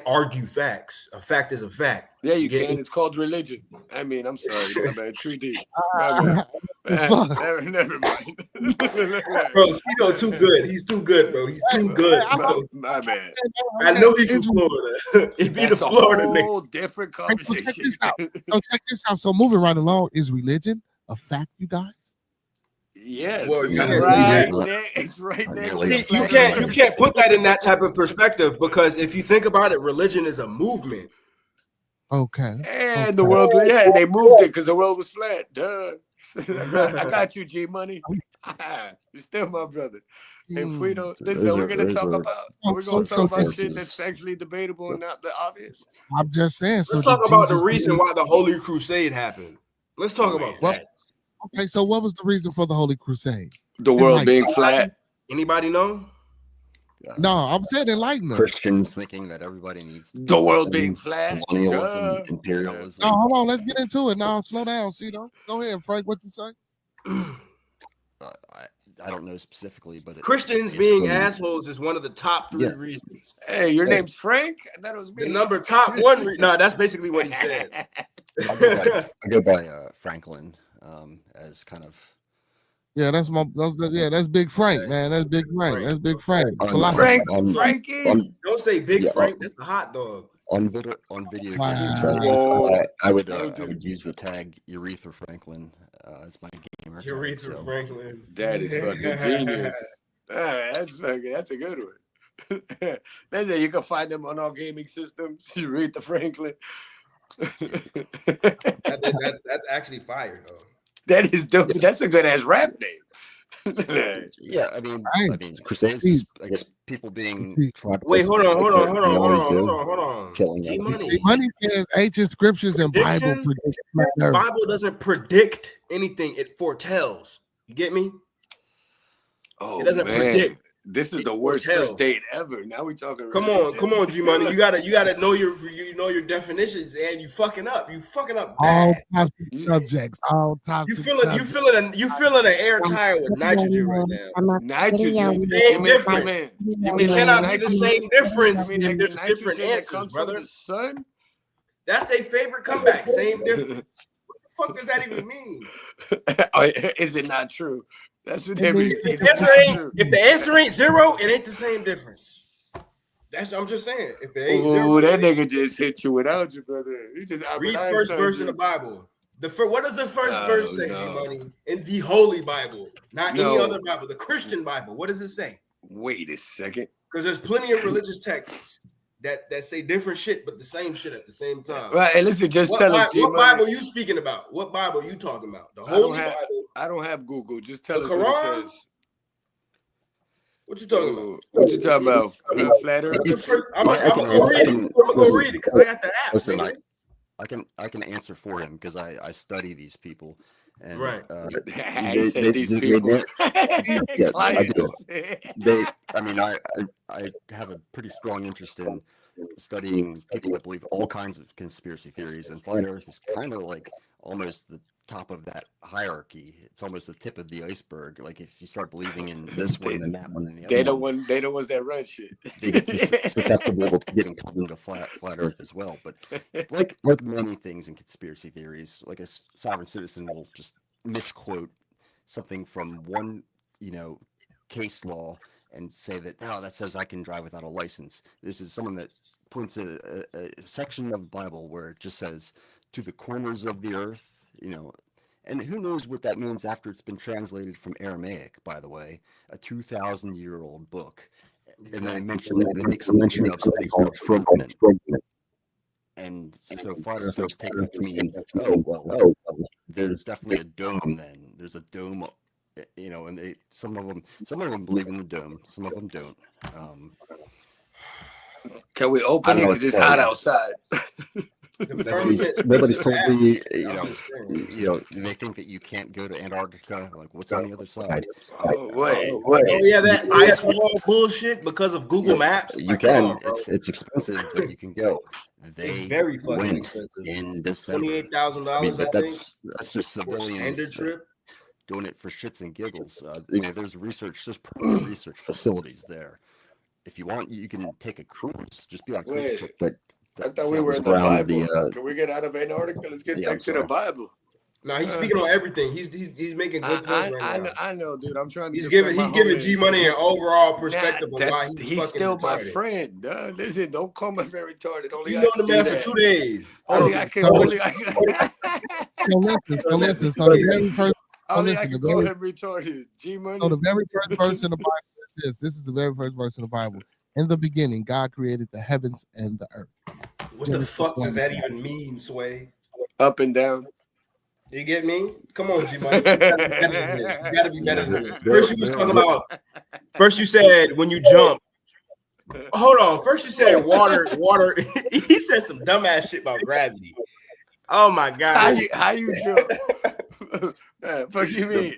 argue facts. A fact is a fact. Yeah, you can. It's called religion. I mean, I'm sorry, man. Too deep. Never mind. Bro, Cito too good. He's too good, bro. He's too good, bro. My bad. I know he's from Florida. He be the Florida nigga. Whole different conversation. Check this out. So moving right along, is religion a fact, you guys? Yes, well, it's right next. See, you can't put that in that type of perspective, because if you think about it, religion is a movement. Okay. And the world, they moved it because the world was flat. Duh. I got you, G Money. You're still my brother. If we don't, listen, we're gonna talk about shit that's actually debatable and not the obvious. I'm just saying. Let's talk about the reason why the Holy Crusade happened. Let's talk about that. Okay, so what was the reason for the Holy Crusade? The world being flat. Anybody know? No, I'm saying enlighten us. Christians thinking that everybody needs the world being flat. Colonialism, imperialism. No, hold on, let's get into it now. Slow down, Cito. Go ahead, Frank. What you say? I don't know specifically, but Christians being assholes is one of the top 3 reasons. Hey, your name's Frank? I thought it was me. The number top 1. No, that's basically what he said. I go by Franklin as kind of. Yeah, that's Big Frank, man. That's Big Frank. That's Big Frank. Frankie. Don't say Big Frank. That's the hot dog. On video games, I would use the tag Urethra Franklin as my gamer. Urethra Franklin. That is fucking genius. That's a good one. Listen, you can find them on all gaming systems. Urethra Franklin. That's actually fire, though. That is dope. That's a good ass rap name. Yeah, I mean, Crusades. I guess people being. Wait, hold on. Killing Money says ancient scriptures and Bible. Bible doesn't predict anything; it foretells. You get me? Oh, it doesn't predict. This is the worst first date ever. Now we talking. Come on, G Money. You gotta know your definitions, and you fucking up. All toxic subjects. All toxic. You feeling an air tire with nitrogen right now. Nitrogen. Same difference. It cannot be the same difference if there's different answers, brother. Sun. That's their favorite comeback. Same difference. What the fuck does that even mean? Is it not true? That's what they mean. If the answer ain't 0, it ain't the same difference. I'm just saying. If it ain't 0, that nigga just hit you without you, brother. You just read first verse in the Bible. What does the first verse say, G-Money? In the Holy Bible, not any other Bible. The Christian Bible. What does it say? Wait a second. Because there's plenty of religious texts that say different shit, but the same shit at the same time. Right, and listen, just tell us. What Bible you speaking about? What Bible you talking about? The Holy Bible? I don't have Google. Just tell us Quran? what it says. What you talking about? What you talking about? Flat Earth? I'm gonna go read it. I'm gonna go read it because I got the app. Listen, I can answer for him because I study these people. And, right. These people. Yeah, I do. I have a pretty strong interest in studying people that believe all kinds of conspiracy theories, and flat Earth is kind of like almost the top of that hierarchy. It's almost the tip of the iceberg. Like if you start believing in this one and that one and the other one, they the ones that run shit. They get susceptible to getting pulled into flat Earth as well. But like many things in conspiracy theories, like a sovereign citizen will just misquote something from one, case law and say that that says I can drive without a license. This is someone that points at a section of the Bible where it just says to the corners of the earth, and who knows what that means after it's been translated from Aramaic, by the way, a 2,000-year-old book. And they make some mention of something called firmament. And so flat earthers take it to mean, there's definitely a dome then. There's a dome, and some of them believe in the dome, some of them don't. Can we open it? It's hot outside. Nobody's told me, they think that you can't go to Antarctica. Like, what's on the other side? Wait. Oh yeah, that ice wall bullshit because of Google Maps. You can. It's expensive, but you can go. It's very fucking went expensive. in December. $28,000. But that's just civilians Standard trip. Doing it for shits and giggles. There's permanent research facilities there. If you want, you can take a cruise. Just be on a cruise trip. But I thought we were in the Bible. Can we get out of Antarctica? Let's get back to the Bible. No, he's speaking on everything. He's making good points right now. I know, dude. I'm trying to. He's giving G Money an overall perspective of why he's still my friend. Listen, don't call me very retarded. You know the man for 2 days. Only I can. So listen. So the very first. Only I can call him retarded. G Money. So the very first verse in the Bible is this. This is the very first verse in the Bible. In the beginning, God created the heavens and the earth. What the fuck does that even mean, Sway? Up and down. You get me? Come on, G Money. You gotta be better than this. First you was talking about. First you said when you jump. Hold on. First you said water. He said some dumbass shit about gravity. Oh my god. How you jump? Fuck you mean?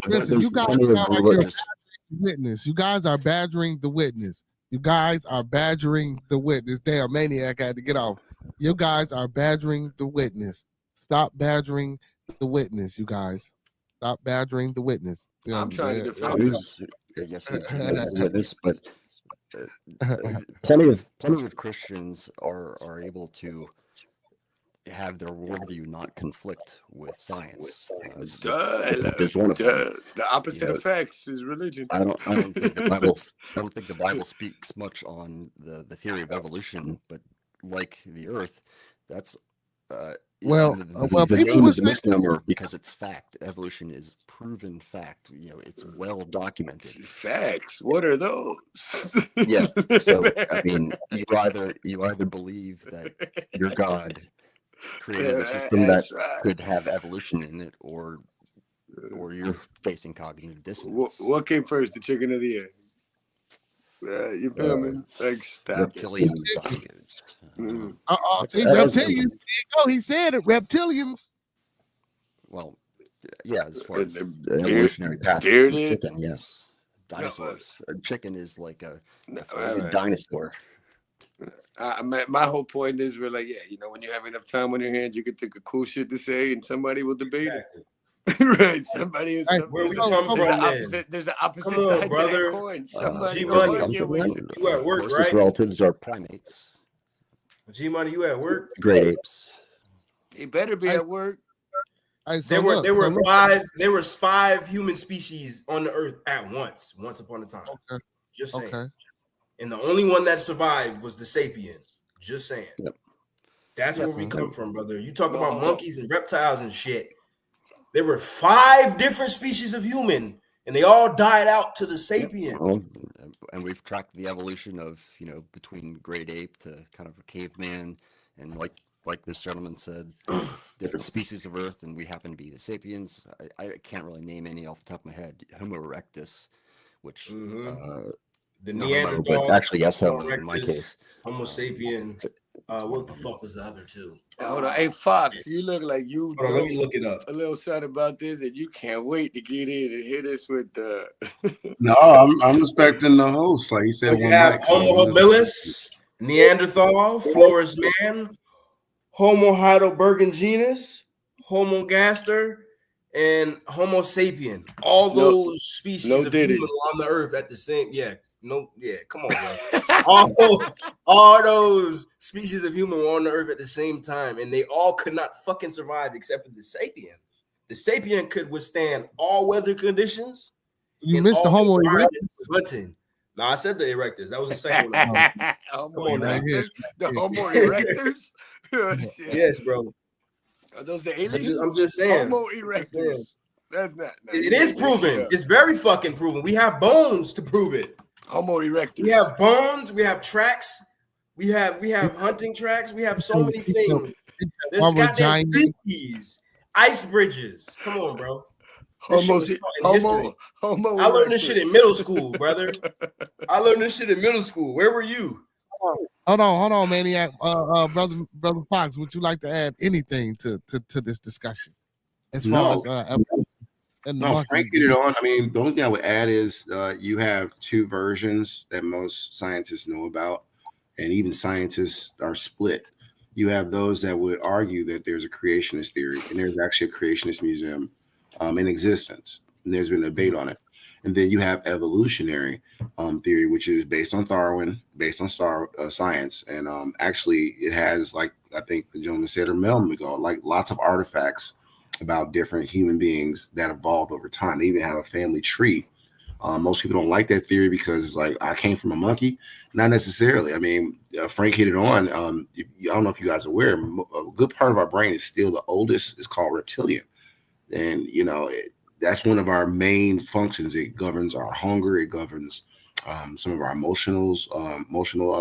Listen, you guys witness. You guys are badgering the witness. You guys are badgering the witness. Damn, Maniac had to get off. You guys are badgering the witness. Stop badgering the witness, you guys. Stop badgering the witness. You know I'm trying to defend yes, witness, but plenty of Christians are able to have their worldview not conflict with science. The opposite of facts is religion. I don't think the Bible speaks much on the theory of evolution, but like the Earth, that's the people is a misnomer because it's fact. Evolution is proven fact. It's well documented. Facts. What are those? Yeah. So I mean, you either believe that your God created a system that could have evolution in it, or you're facing cognitive dissonance. What came first, the chicken or the egg? You feel me? Thanks. Reptilians. See, reptilians. There you go. He said it. Reptilians. Well, yeah. As far as the evolutionary path, chicken, yes. Dinosaurs. Chicken is like a dinosaur. My whole point is we're like, when you have enough time on your hands, you can think of cool shit to say, and somebody will debate it. Right? Somebody is. Where we come from? There's an opposite side to that coin. Somebody will argue with you. You at work, closest right? relatives are primates. G Money, you at work? Great apes. He better be at work. There was 5 human species on the earth at once upon a time. Okay. Just saying. Okay. And the only one that survived was the sapien. Just saying. Yep. That's where we come from, brother. You talk about monkeys and reptiles and shit. There were 5 different species of human, and they all died out to the sapien. Well, and we've tracked the evolution of, between great ape to kind of a caveman, and like this gentleman said, different species of Earth, and we happen to be the sapiens. I can't really name any off the top of my head. Homo erectus, which the Neanderthal, but actually, yes, Homo in my case. Homo sapien. What the fuck was the other two? Hold on, hey Fox, you look like you. Hold on, let me look it up. A little something about this, and you can't wait to get in and hit us with the. No, I'm respecting the host. Like he said, you have Homo habilis, Neanderthal, Flores man, Homo heidelbergensis, Homo gaster, and Homo sapien. All those species of human on the earth at the same. Come on, bro. all those species of human were on the earth at the same time, and they all could not fucking survive except for the sapien. The sapien could withstand all weather conditions. You missed the Homo erectus. No, I said the erectors. That was the second one. The Homo erectors. Yes, bro. Are those the aliens? I'm just saying. Homo erectus. That's not. It is proven. It's very fucking proven. We have bones to prove it. Homo erectus. We have bones. We have tracks. We have hunting tracks. We have so many things. There's goddamn species, ice bridges. Come on, bro. Homo. I learned this shit in middle school, brother. I learned this shit in middle school. Where were you? Hold on, Maniac. Brother Fox, would you like to add anything to this discussion? As far as Frank hit it on. I mean, the only thing I would add is you have 2 versions that most scientists know about, and even scientists are split. You have those that would argue that there's a creationist theory, and there's actually a creationist museum in existence, and there's been a debate on it. And then you have evolutionary theory, which is based on Darwin, based on science, and actually it has, like I think the gentleman said a moment ago, like lots of artifacts about different human beings that evolved over time. They even have a family tree. Most people don't like that theory because it's like, I came from a monkey. Not necessarily. I mean, Frank hit it on. I don't know if you guys are aware, a good part of our brain is still the oldest. It's called reptilian. And, that's one of our main functions. It governs our hunger. It governs some of our emotional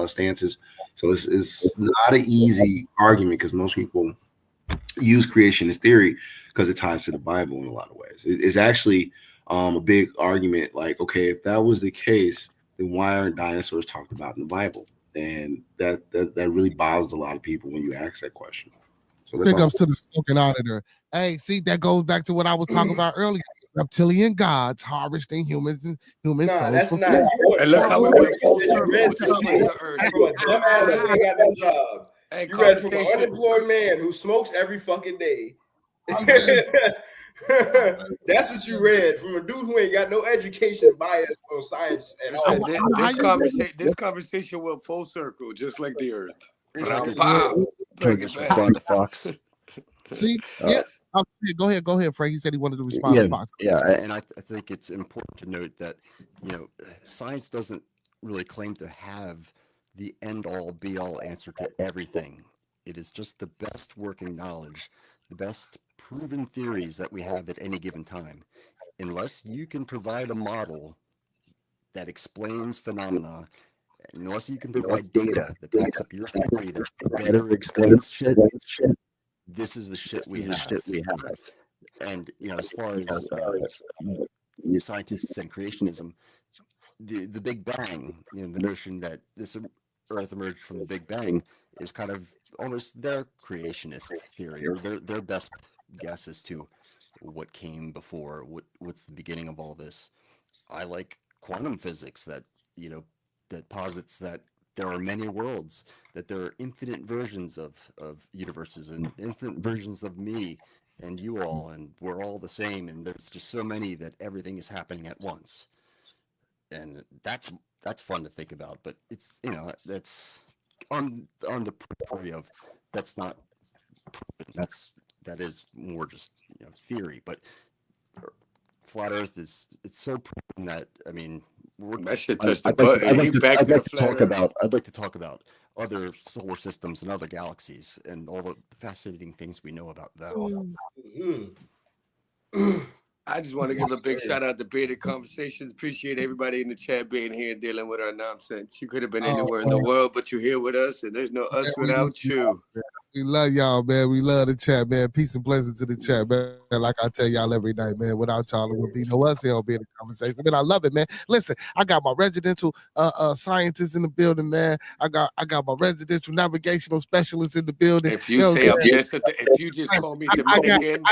stances. So it's not an easy argument because most people use creationist theory because it ties to the Bible in a lot of ways. It's actually a big argument. Like, okay, if that was the case, then why aren't dinosaurs talked about in the Bible? And that really bothers a lot of people when you ask that question. So big ups to the spoken auditor. Hey, see, that goes back to what I was talking about earlier. Reptilian gods harvesting human souls. That's for not. food. And look how we went full circle. You read from a dumbass who ain't got no job. You read from an unemployed man who smokes every fucking day. That's what you read from a dude who ain't got no education bias on science at all. This conversation went full circle, just like the Earth. Fox. See, go ahead, Frank. He said he wanted to respond to Fox. Yeah, and I think it's important to note that science doesn't really claim to have the end-all, be-all answer to everything. It is just the best working knowledge, the best proven theories that we have at any given time. Unless you can provide a model that explains phenomena, unless you can provide data that backs up your theory that better explains shit, this is the shit we have. And as far as scientists and creationism, the Big Bang, the notion that this Earth emerged from the Big Bang is kind of almost their creationist theory, or their best guess as to what came before, what's the beginning of all this. I like quantum physics that that posits that there are many worlds, that there are infinite versions of universes and infinite versions of me and you all, and we're all the same, and there's just so many that everything is happening at once. And that's fun to think about, but it's that's on the periphery of that's not proven. That is more just theory. But flat Earth it's so proven that that shit touched the button. I'd like to talk about other solar systems and other galaxies and all the fascinating things we know about them. I just want to give a big shout out to Bearded Conversations. Appreciate everybody in the chat being here dealing with our nonsense. You could have been anywhere in the world, but you're here with us, and there's no us without you. We love y'all, man. We love the chat, man. Peace and blessings to the chat, man. Like I tell y'all every night, man. Without y'all, there would be no us here on Bearded Conversation. I mean, I love it, man. Listen, I got my residential scientists in the building, man. I got my residential navigational specialists in the building. If you say if you just call me Dominican,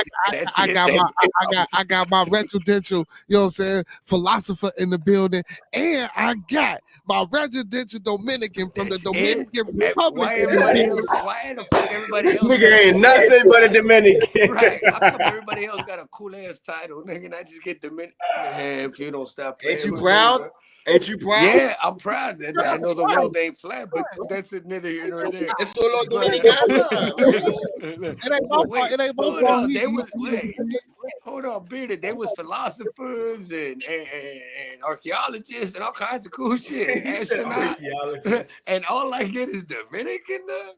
I got my residential, you know what I'm saying, philosopher in the building, and I got my residential Dominican from the Dominican Republic. Why everybody else? Nigga ain't nothing but a Dominican. Right? How come everybody else got a cool ass title, nigga? And I just get Dominican. Man, if you don't stop playing, ain't you proud? Ain't you proud? Yeah, I'm proud. I know the world ain't flat, but that's neither here nor there. It's solo Dominicana. It ain't my fault. Hold on, Bearded. They was philosophers and archaeologists and all kinds of cool shit. Astronauts. And all I get is Dominican now.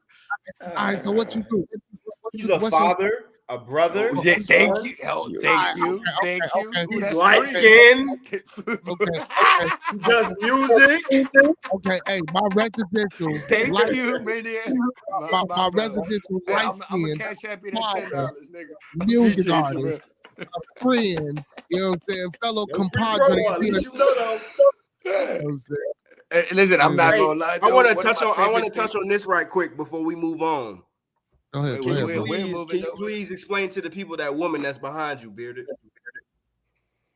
All right, so what you do? He's a father, a brother. Yeah, thank you. Thank you. He's light skinned. He does music. Okay, hey, my residential. Thank you, man. My residential light skinned. CASHAPP that $10, nigga. Music artist, a friend, you know what I'm saying, fellow compadre. Listen, I'm not gonna lie. I want to touch on this right quick before we move on. Go ahead. Can you please explain to the people that woman that's behind you, Bearded?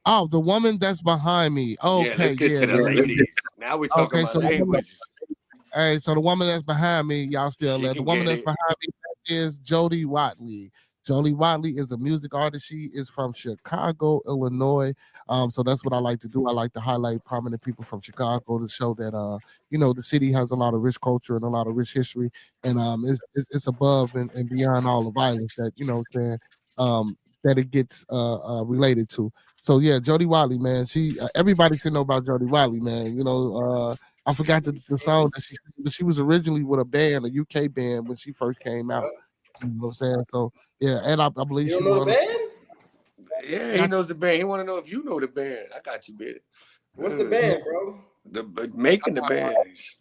Oh, the woman that's behind me. Okay, let's get to the ladies. Now we're talking about language. Hey, so the woman that's behind me, y'all still there. The woman that's behind me is Jody Watley. Jody Watley is a music artist. She is from Chicago, Illinois. So that's what I like to do. I like to highlight prominent people from Chicago to show that the city has a lot of rich culture and a lot of rich history, and it's above and beyond all the violence that that it gets related to. So yeah, Jody Watley, man. She everybody should know about Jody Watley, man. I forgot the song that she was originally with a band, a UK band, when she first came out. You know what I'm saying? So yeah, and I believe she knows the band. Yeah, he knows the band. He want to know if you know the band. I got you, baby. What's the band, bro? Making the band.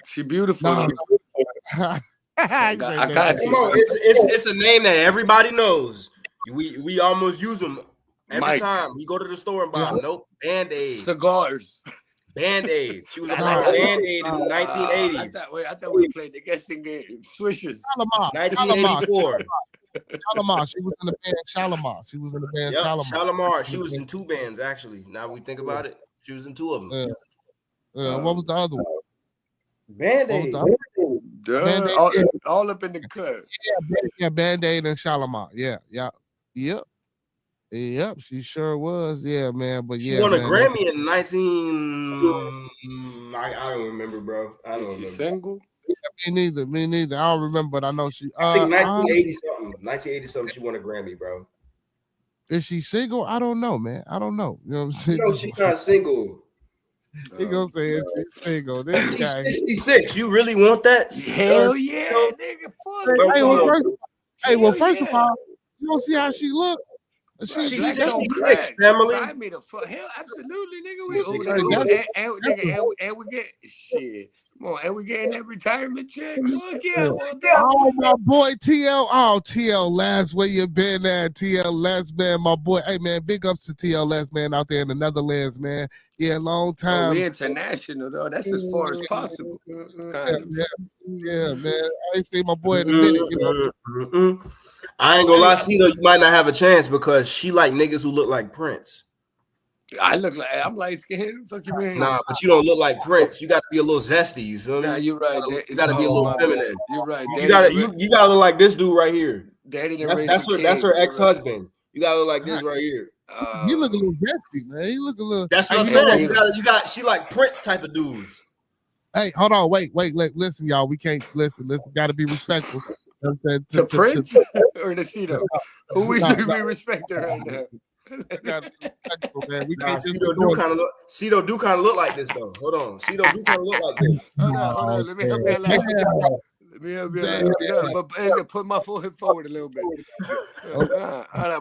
She beautiful. No. I got you. Come on, it's a name that everybody knows. We almost use them every time we go to the store and buy them. Nope, Band-Aid. Cigars. Band-Aid. She was a Band-Aid in the 1980s. I thought we played the guessing game. Swishers. 1984. Shalimar. She was in the band Shalimar. Shalimar. She was in two bands, actually. Now we think about it. She was in two of them. What was the other one? Band-Aid. Band-Aid. All up in the cut. Yeah, Band-Aid and Shalimar. Yep, she sure was. Yeah, man. But she won a Grammy in 19. I don't remember, bro. I don't remember. She single? Me neither. I don't remember, but I know she. I think 1980 something. 1980 something. She won a Grammy, bro. Is she single? I don't know, man. I don't know. You know what I'm saying? No, she's not single. He gonna say she's single. This guy. 66. You really want that? Hell yeah, nigga. Fuck. First of all, you don't see how she look. She's 66, family. Hell, absolutely, nigga. And we get shit. Come on, and we getting that retirement check. Look, yeah. Oh, my boy TL. Oh, TLS, where you been at? TLS, man, my boy. Hey, man, big ups to TLS, man, out there in the Netherlands, man. Yeah, long time. We international though. That's as far as possible. Yeah, man. I ain't seen my boy in a minute. I ain't gonna lie, Cito, you might not have a chance because she like niggas who look like Prince. I'm light skinned. Fuck you, man. Nah, but you don't look like Prince. You got to be a little zesty. You feel me? Nah, you're right. You got to be a little feminine. You're right. You got to look like this dude right here. Daddy that's her ex-husband. You got to look like this right here. You look a little zesty, man. You look a little. That's what I'm saying. She like Prince type of dudes. Hey, hold on, wait. Listen, y'all. We can't listen. Got to be respectful. To Prince or to Cito? Who we should be respecting right now? Cito do kind of look like this though. Hold on, Cito do kind of look like this. Hold on. Let me help you out. But put my forehead forward a little bit.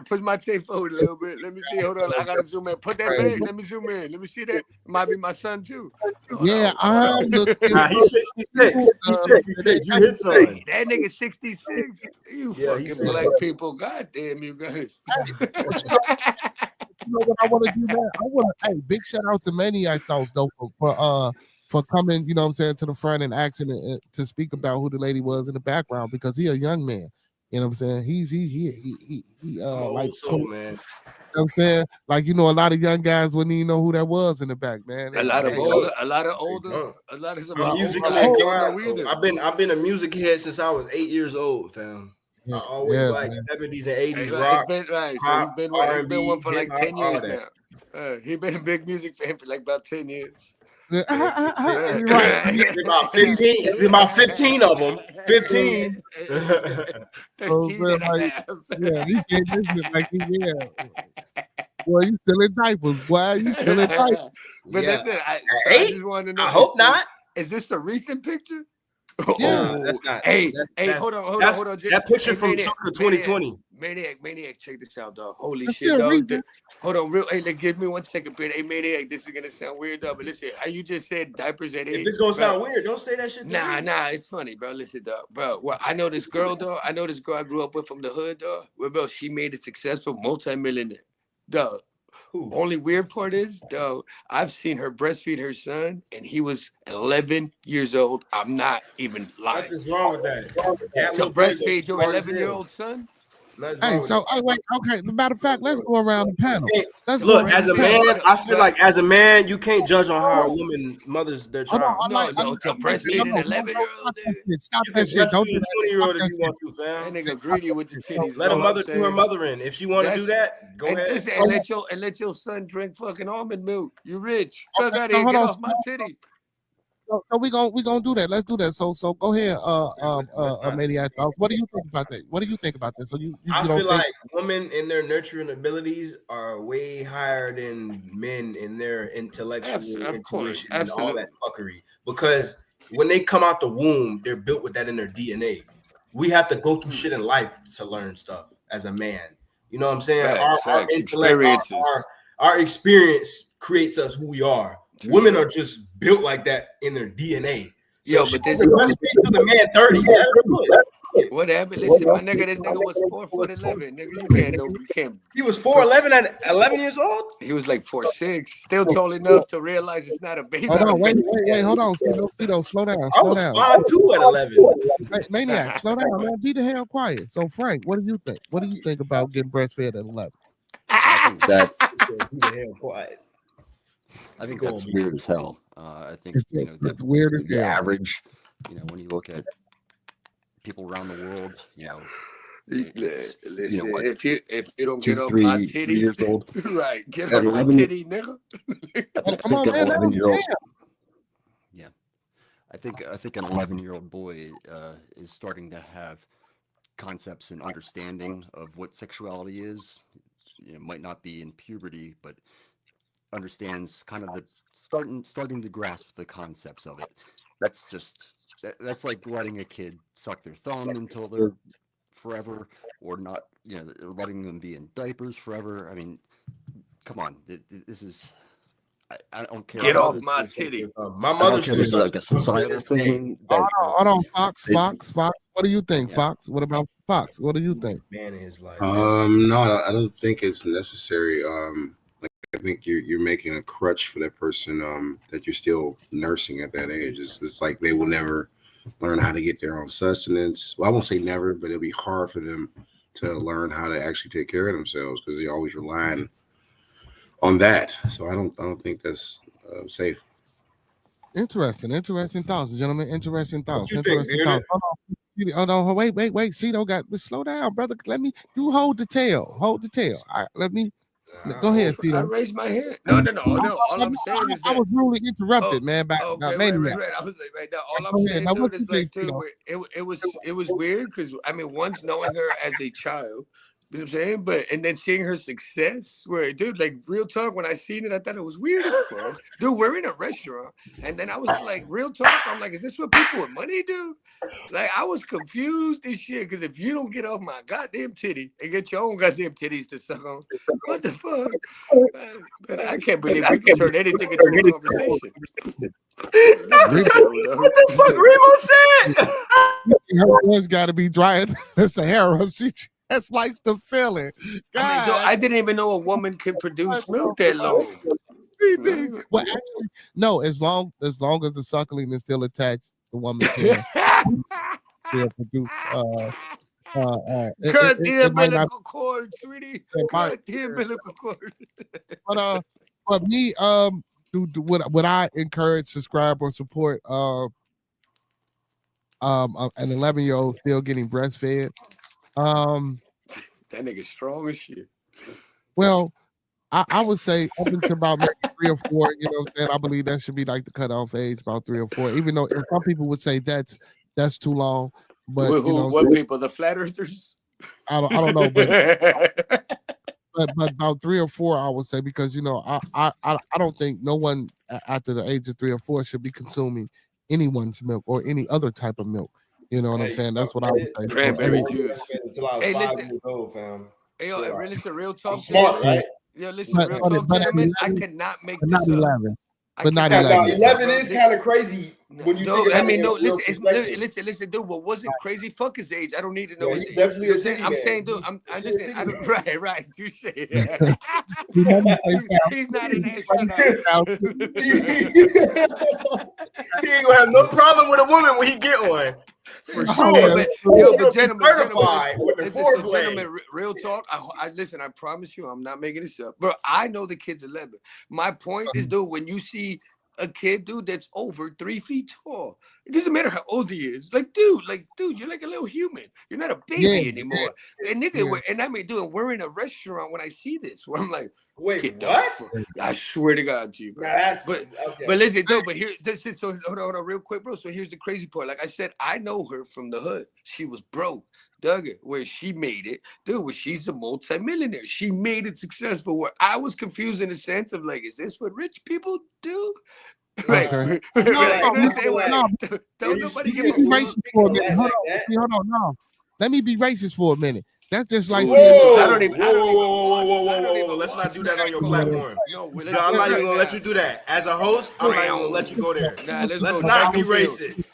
Push my tape forward a little bit. Let me see. Hold on. I gotta zoom in. Put that back. Let me zoom in. Let me see that. Might be my son too. Yeah, I'm looking. He's 66. He's 66. You his son. That nigga 66. You fucking black people. God damn you guys. You know what I want to do, man? I want to, hey, big shout out to Maniac Thoughts though for coming, you know what I'm saying, to the front and asking to speak about who the lady was in the background, because he a young man. You know what I'm saying? He like soul, man. You know what I'm saying? Like, you know, a lot of young guys wouldn't even know who that was in the back, man. A lot of older. Music I've been a music head since I was 8 years old, fam. I always like 70s and 80s rock. He's been one for like 10 years now. He's been a big music fan for like about 10 years. It's been about 15 of them. 15. 13 and a half. Yeah, he said this is like, boy, you still in diapers, boy. You still in diapers. But that's it. I just want to know. I hope not. Is this the recent picture? Yeah, that's not. Hey, hold on. That picture from 2020. Maniac, check this out, dog. Holy shit, dog. Hold on, real. Hey, give me 1 second, Hey, Maniac, this is gonna sound weird, dog. But listen, how you just said diapers at 8. If it's gonna sound weird, don't say that shit. Nah, it's funny, bro. Listen, dog, bro. Well, I know this girl, dog. I grew up with from the hood, dog. Well, bro, she made it successful, multi-millionaire, dog. Only weird part is, though, I've seen her breastfeed her son, and he was 11 years old. I'm not even lying. Nothing's wrong with that. To breastfeed your 11-year-old son? Hey, so wait, okay. Matter of fact, let's go around the panel. Look, as a man, I feel like as a man, you can't judge on how a woman mothers their child. No, to breastfeed an 11-year-old. Stop that shit. Don't do 20-year-old if you want to, fam. That nigga greedy with the titties. Let a mother do her mothering. If she want to do that, go ahead. And let your son drink fucking almond milk. You rich? Fuck out of here. Get off my titty. So we gonna do that. Let's do that. So go ahead, Maniac Thoughts. What do you think about that? What do you think about that? So I feel like women in their nurturing abilities are way higher than men in their intellectual intuition and all that fuckery. Because when they come out the womb, they're built with that in their DNA. We have to go through shit in life to learn stuff as a man. You know what I'm saying? Our intellect, our experience creates us who we are. Women are just built like that in their DNA. Yo, but this is the man 30. What happened? Listen, my nigga, this nigga was 4'11". Nigga, you can't. He was 4'11" at 11 years old. He was like 4'6", still tall enough to realize it's not a baby. Hold on, wait, hold on, Cito, slow down. I was 5'2" at 11. Hey, Maniac, slow down, man. Be the hell quiet. So, Frank, what do you think? What do you think about getting breastfed at 11? I think that. Be the hell quiet. I think that's weird as hell. I think that's weird as the average. When you look at people around the world, listen, if you don't get off my titty, 3 years old, right? Get off my titty, nigga. Come on, man. 11-year-old. Yeah, I think an 11-year-old boy is starting to have concepts and understanding of what sexuality is. It might not be in puberty, but understands kind of the starting to grasp the concepts of it. That's like letting a kid suck their thumb until they're forever, or not, letting them be in diapers forever. I mean, come on, this is. I don't care. Get off my titty. My mother's this is like a societal thing. Hold on, Fox. What do you think, Fox? What about Fox? What do you think? Man in his life. No, I don't think it's necessary. I think you're making a crutch for that person that you're still nursing at that age. It's like they will never learn how to get their own sustenance. Well, I won't say never, but it'll be hard for them to learn how to actually take care of themselves because they're always relying on that. So I don't think that's safe. Interesting thoughts, gentlemen. Interesting thoughts. What you think, thoughts. Hold on, wait. Cito slow down, brother. Let me hold the tail. Hold the tail. Let me. Go ahead, Cito. I raised my hand. No. All I'm saying is that I was rudely interrupted, man. Right. I was like, all I'm saying is like, too, it was weird because once knowing her as a child, You know what I'm saying? But and then seeing her success, where dude, like real talk, when I seen it, I thought it was weird as fuck. Dude, we're in a restaurant, and then I was like, real talk, I'm like, is this what people with money do? Like I was confused as shit, because if you don't get off my goddamn titty and get your own goddamn titties to suck on, what the fuck? Man, I can't believe we can turn anything into a conversation. What the fuck Remo said? Her voice got to be dry in the Sahara. She just likes the feeling. I mean, I didn't even know a woman could produce milk that long. Well, actually, no. As long as the suckling is still attached, the woman can still produce. Cut the umbilical cord, sweetie. Cut the umbilical cord. But me, would I encourage, subscribe, or support an 11-year-old still getting breastfed? That nigga's strong as shit. Well, I would say up until about maybe 3 or 4. You know what I'm saying? I believe that should be like the cutoff age, about 3 or 4. Even though some people would say that's too long. But what people? The flat earthers? I don't know, but but about 3 or 4, I would say, because I don't think no one after the age of 3 or 4 should be consuming anyone's milk or any other type of milk. You know what I'm saying? That's what I would say. Cranberry juice. Until I was 5 years old, fam. Hey, yo, listen, real talk. I'm smart, right? Yo, listen, real talk, gentlemen. I cannot make this not 11. up. But not 11. 11. 11 is kind of crazy when you think about it. Listen, dude. What wasn't crazy? Fuck his age. I don't need to know. Yeah, his he's age. definitely a titty I'm man. saying, dude. Listen. I don't, right. You say he's not an astronaut. He ain't gonna have no problem with a woman when he get one. For sure. But gentlemen, with the foreplay. Real talk. I listen. I promise you, I'm not making this up, bro. I know the kid's 11. My point is, dude, when you see a kid, dude, that's over 3 feet tall, it doesn't matter how old he is. Like, dude, you're like a little human. You're not a baby anymore. And nigga, and I mean, dude, we're in a restaurant when I see this, where I'm like, wait, what? I swear to God, G, bro. But listen, dude, but here, so hold on, real quick, bro. So here's the crazy part. Like I said, I know her from the hood. She was broke. Dug it, where she made it, dude, where she's a multimillionaire. She made it successful. Where I was confused in the sense of like, is this what rich people do? Right. Okay. Don't nobody give a racist for a minute. Hold on, no. Let me be racist for a minute. That's just like whoa. Let's not do that on your platform. No, I'm not even gonna let you do that. As a host, I'm not even gonna let you go there. Let's not be racist.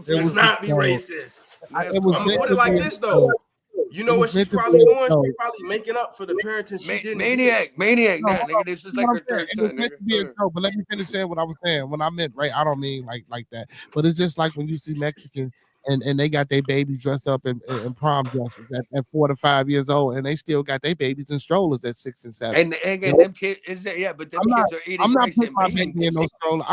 Let's not be racist. I'm gonna put it like this though. You know what she's probably doing? She's probably making up for the parenting she didn't. Maniac. Nah, nigga, this is like her third son. But let me finish saying what I was saying. When I meant right, I don't mean like that. But it's just like when you see Mexicans and they got their babies dressed up in prom dresses at 4 to 5 years old, and they still got their babies in strollers at 6 and 7. And them kids, but them kids are eating. I'm not putting my baby in no stroller.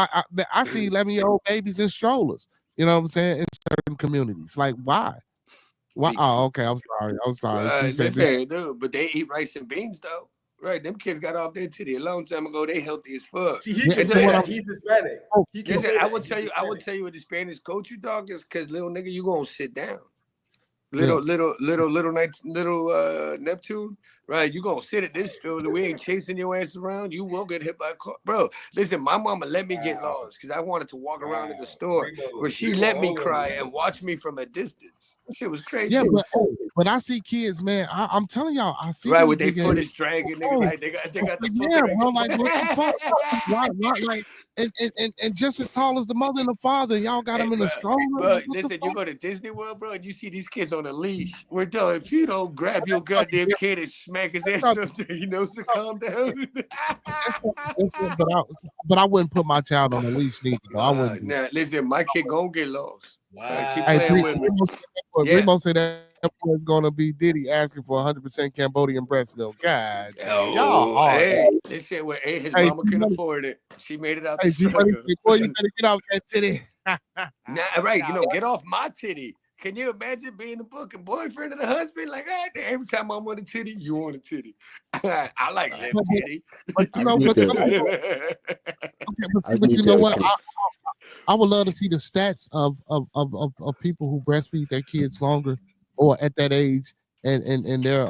I see 11-year-old babies in strollers. You know what I'm saying? In certain communities, like why? Why? Oh, okay. I'm sorry. She said dude, but they eat rice and beans though. Right, them kids got off their titty a long time ago. They healthy as fuck. See, he can say that. He's Hispanic. I would tell you what the Spanish culture, dog, is because little nigga, you gonna sit down. Little Neptune, right? You gonna sit at this stroller. We ain't chasing your ass around. You will get hit by a car, bro. Listen, my mama let me get lost because I wanted to walk around in the store, where she let me cry and watch me from a distance. Shit was crazy. Yeah, but I see kids, man. I'm telling y'all, I see right with their footage dragging, nigga. Right? They got the bro. Like what the fuck? Why, like, and just as tall as the mother and the father, y'all got them in a stroller. Bro, listen, you go to Disney World, bro, and you see these kids on a leash. We're done. If you don't grab your goddamn kid and smack his ass up there, he knows to calm down. But I wouldn't put my child on a leash neither. I wouldn't. Nah, listen, my kid gonna get lost. Wow. Keep playing with me. Remo said that was gonna be Diddy asking for 100% Cambodian breast milk. God, listen, his mama can afford it. She made it out. Hey, boy, you better get off that titty. Right, get off my titty. Can you imagine being the fucking boyfriend of the husband? Like, every time I want a titty, you want a titty. I like that titty. But you know what? I would love to see the stats of people who breastfeed their kids longer or at that age and their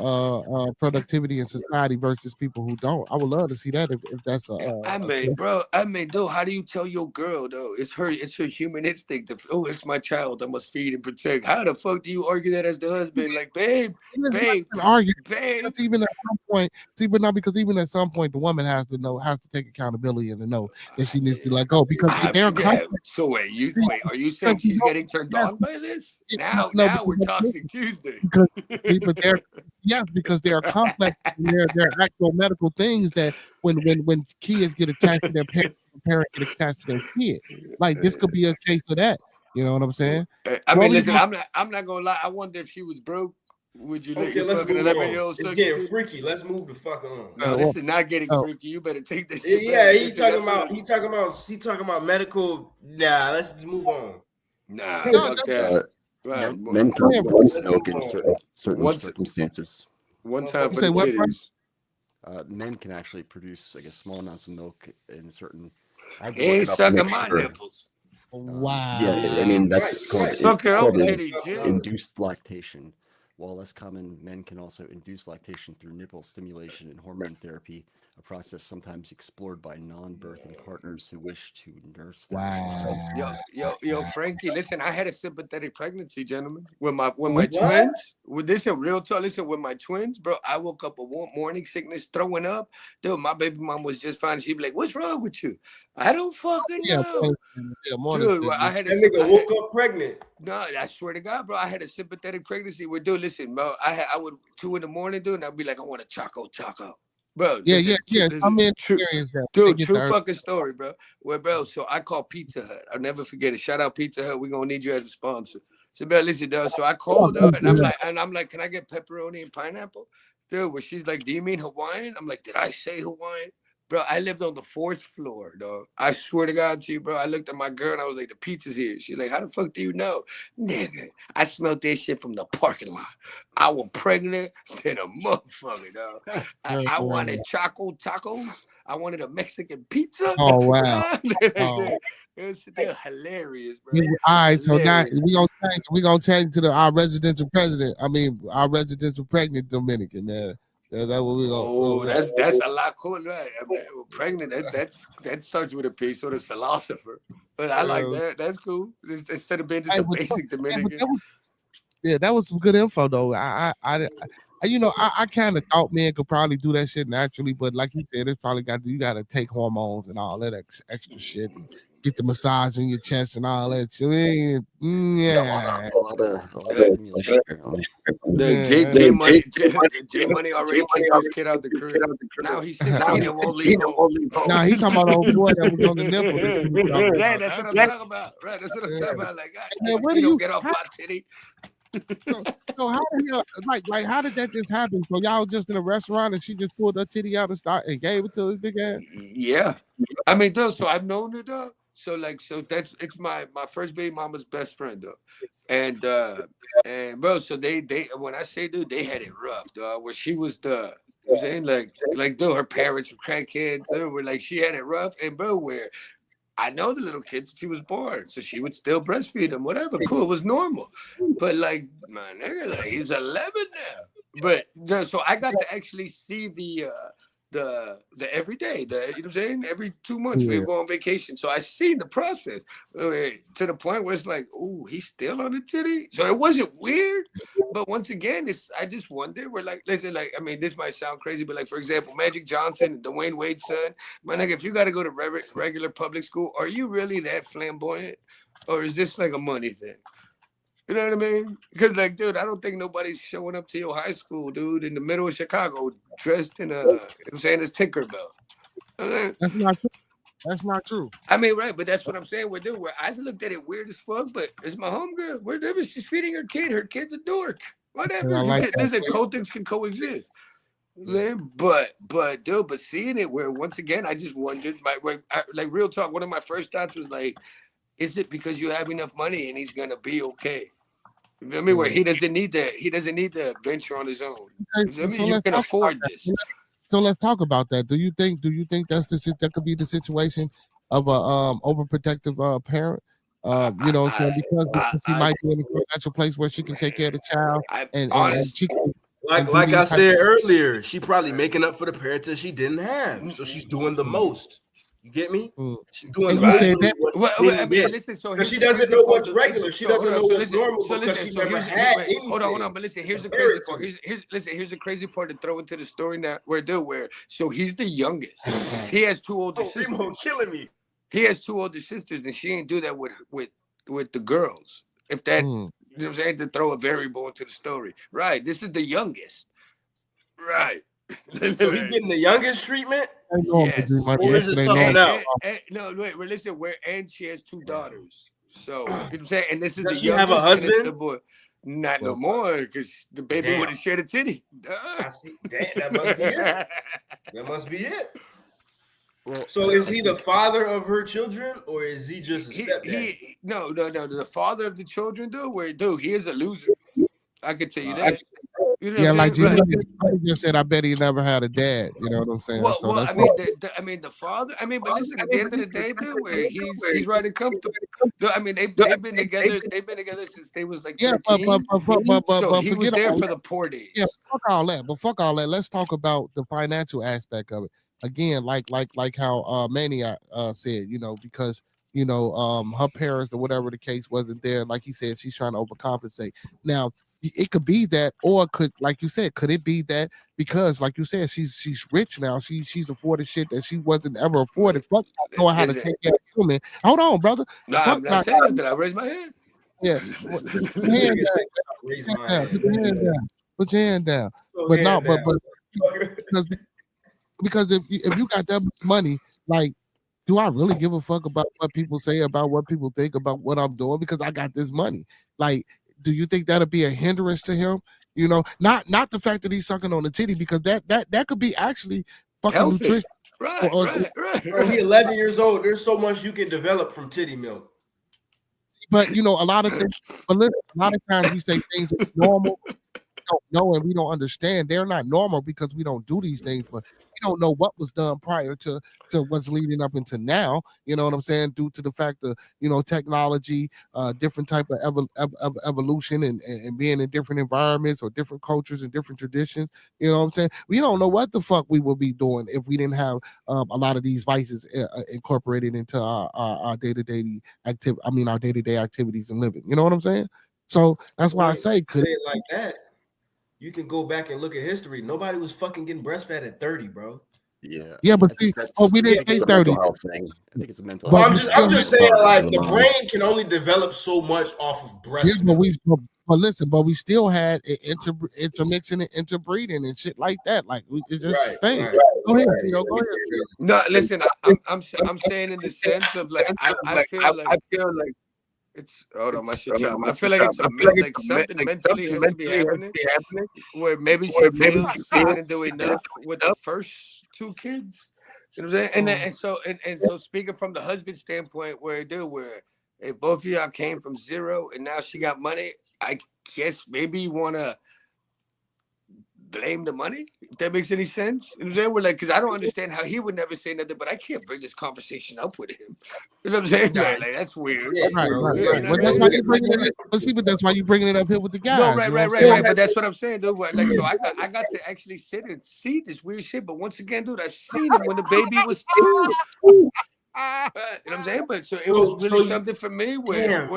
productivity in society versus people who don't. I would love to see that if that's dude, how do you tell your girl though? It's her human instinct. It's my child. I must feed and protect. How the fuck do you argue that as the husband? Like, babe. That's even at some point. But not because even at some point the woman has to take accountability and to know that she needs to let go because they're So wait, are you saying she's getting turned on by this? Now we're Toxiq Tuesday. Because they are complex. They're actual medical things that when kids get attached to their parents, the parent get attached to their kid. Like this could be a case of that. You know what I'm saying? I mean, listen, I'm not gonna lie. I wonder if she was broke. Would you let your fucking 11-year-old It's getting freaky. Let's move the fuck on. No, this is not getting freaky. You better take this. Yeah, he's talking about medical. Nah, let's just move on. Nah, fuck that. Men can produce milk in certain circumstances. One time for the titties. Men can actually produce, I guess, small amounts of milk in certain. He ain't sucking my nipples. Wow. Yeah, I mean that's called induced lactation. While less common, men can also induce lactation through nipple stimulation and hormone therapy, a process sometimes explored by non-birthing partners who wish to nurse them. Wow. Yo, Frankie, listen, I had a sympathetic pregnancy, gentlemen. When my twins, this is real talk. Listen, with my twins, bro, I woke up with morning sickness, throwing up. Dude, my baby mom was just fine. She'd be like, "What's wrong with you?" I don't fucking know. Dude, that nigga woke up pregnant. No, I swear to God, bro, I had a sympathetic pregnancy. Dude, listen, bro, I would 2 a.m, dude, and I'd be like, I want a choco. Bro, I'm in experience that. Dude, true fucking story, bro. Well, bro, so I called Pizza Hut. I'll never forget it. Shout out Pizza Hut. We're gonna need you as a sponsor. So, bro, listen, dude. So I called her and I'm like, can I get pepperoni and pineapple? Dude, well, she's like, do you mean Hawaiian? I'm like, did I say Hawaiian? Bro, I lived on the 4th floor, dog. I swear to God to you, bro. I looked at my girl and I was like, the pizza's here. She's like, how the fuck do you know? Nigga, I smelled this shit from the parking lot. I was pregnant than a motherfucker, dog. I wanted tacos. I wanted a Mexican pizza. Oh, wow. They're hilarious, bro. All right, so now we gonna change to our residential pregnant Dominican, man. That's what we gonna. Oh, that's a lot cooler, right? I mean, pregnant. That starts with a P. So does philosopher. But I like that. That's cool. Instead of being just a basic Dominican. That was some good info, though. I kind of thought men could probably do that shit naturally, but like you said, it's probably you got to take hormones and all that extra shit. And get the massage in your chest and all that shit. Yeah. A lot of stimulation. J Money already kicked this kid out the crib. Now he's 16 and won't leave home. Nah, he talking about old boy that was on the nipple. That's what I'm talking about. Right, that's what I'm talking about. Like, God, where do you get off my titty? So how the hell, like how did that just happen? So y'all just in a restaurant and she just pulled her titty out and gave it to his big ass? Yeah. I mean, though, so I've known her, though. So it's my first baby mama's best friend, though. And bro, so they when I say, dude, they had it rough, dog. Where she was you know what I'm saying, like dude, her parents were crackheads. Were like, she had it rough, and bro, where I know the little kids, she was born, so she would still breastfeed them, whatever, cool, it was normal. But like, my nigga, like, he's 11 now. But so I got to actually see the every day, you know what I'm saying? Every 2 months we go on vacation. So I seen the process to the point where it's like, ooh, he's still on the titty. So it wasn't weird. But once again, I just wonder, we're like, listen, like, I mean, this might sound crazy, but like, for example, Magic Johnson, Dwayne Wade's son, my nigga, if you got to go to regular public school, are you really that flamboyant? Or is this like a money thing? You know what I mean? Because, like, dude, I don't think nobody's showing up to your high school, dude, in the middle of Chicago dressed in you know what I'm saying, it's Tinkerbell. That's not true. That's not true. I mean, right, but that's what I'm saying. Where I looked at it weird as fuck, but it's my homegirl. Whatever, she's feeding her kid. Her kid's a dork. Whatever. Listen, things can coexist. But dude, but seeing it where once again, I just wondered, like real talk, one of my first thoughts was like, is it because you have enough money and he's gonna be okay? You feel me? Where he doesn't need to venture on his own. You feel me? You can afford this. So let's talk about that. Do you think that could be the situation of a overprotective parent? Because she might be in a financial place where she can take care of the child and she can Like I said earlier, she probably making up for the parents that she didn't have, so she's doing the most. You get me? She's doing the most. Listen, so she doesn't know what's regular. She doesn't know what's normal because she never had anything. Hold on. But listen, here's the crazy part. Here's the crazy part to throw into the story now. So he's the youngest. He has two older sisters. Killing me. He has two older sisters, and she ain't do that with the girls. If that, you know what I'm saying, to throw a variable into the story. Right. This is the youngest. Right. So he getting the youngest treatment? Yes. Or is it something else? No, wait, listen, and she has two daughters. So, you know what I'm saying? And this is Does the she youngest. have a husband? The boy. Not no more, because the baby would have shared a titty. I see. Damn, that must be it. That must be it. Well, so is he the father of her children, or is he just a stepdad? No. The father of the children, he is a loser. I can tell you that. You know like you just said, I bet he never had a dad. You know what I'm saying? Well, I mean, the father. I mean, but listen, at the end of the day, dude, where he's riding comfortable. I mean, they've been together. They've been together since they was like 13. So he was there for the poor days. Yeah, fuck all that. But fuck all that. Let's talk about the financial aspect of it. Again, like how Maniac said, because her parents or whatever the case wasn't there. Like he said, she's trying to overcompensate. Now, it could be that, or could it be that because, like you said, she's rich now. She's afforded shit that she wasn't ever afforded. Fuck, knowing how to take care of women. Hold on, brother. Nah, I'm not saying that. I raised my hand. Yeah, put your hand down. But no, but because if you got that money, like, do I really give a fuck about what people say, about what people think about what I'm doing? Because I got this money. Like, do you think that'll be a hindrance to him? Not the fact that he's sucking on the titty, because that could be actually fucking nutrition. Right. Bro, he's 11 years old. There's so much you can develop from titty milk. But a lot of things. But listen, a lot of times we say things are normal. Don't know and we don't understand. They're not normal because we don't do these things, but we don't know what was done prior to what's leading up into now. You know what I'm saying? Due to the fact that technology, different type of evolution and being in different environments or different cultures and different traditions. You know what I'm saying? We don't know what the fuck we would be doing if we didn't have a lot of these vices incorporated into our day-to-day activity. I mean, our day-to-day activities and living. You know what I'm saying? So that's why I say, could it like that? You can go back and look at history. Nobody was fucking getting breastfed at 30, bro. Yeah, but see, we didn't say 30. I think it's a mental. I'm just saying, like, the brain can only develop so much off of breast. Yeah, but we still had intermixing and interbreeding and shit like that. Like, it's just things. Right. Go ahead, go ahead. No, listen, I'm saying in the sense of like, I feel like. It's my shit. I feel like something mentally has to be happening. Where maybe she feels she didn't do enough with the first two kids. You know what I'm saying? And so speaking from the husband standpoint, where if both of y'all came from zero and now she got money, I guess maybe you want to blame the money, if that makes any sense. You know what I'm saying? We're like, because I don't understand how he would never say nothing, but I can't bring this conversation up with him. You know what I'm saying? Like, that's weird. Right. Well, that's why you bringing it up. But that's why you bringing it up here with the guys. No, right. But that's what I'm saying, dude. Like, so I got to actually sit and see this weird shit. But once again, dude, I've seen it when the baby was 2. You know what I'm saying? But so it was really something for me where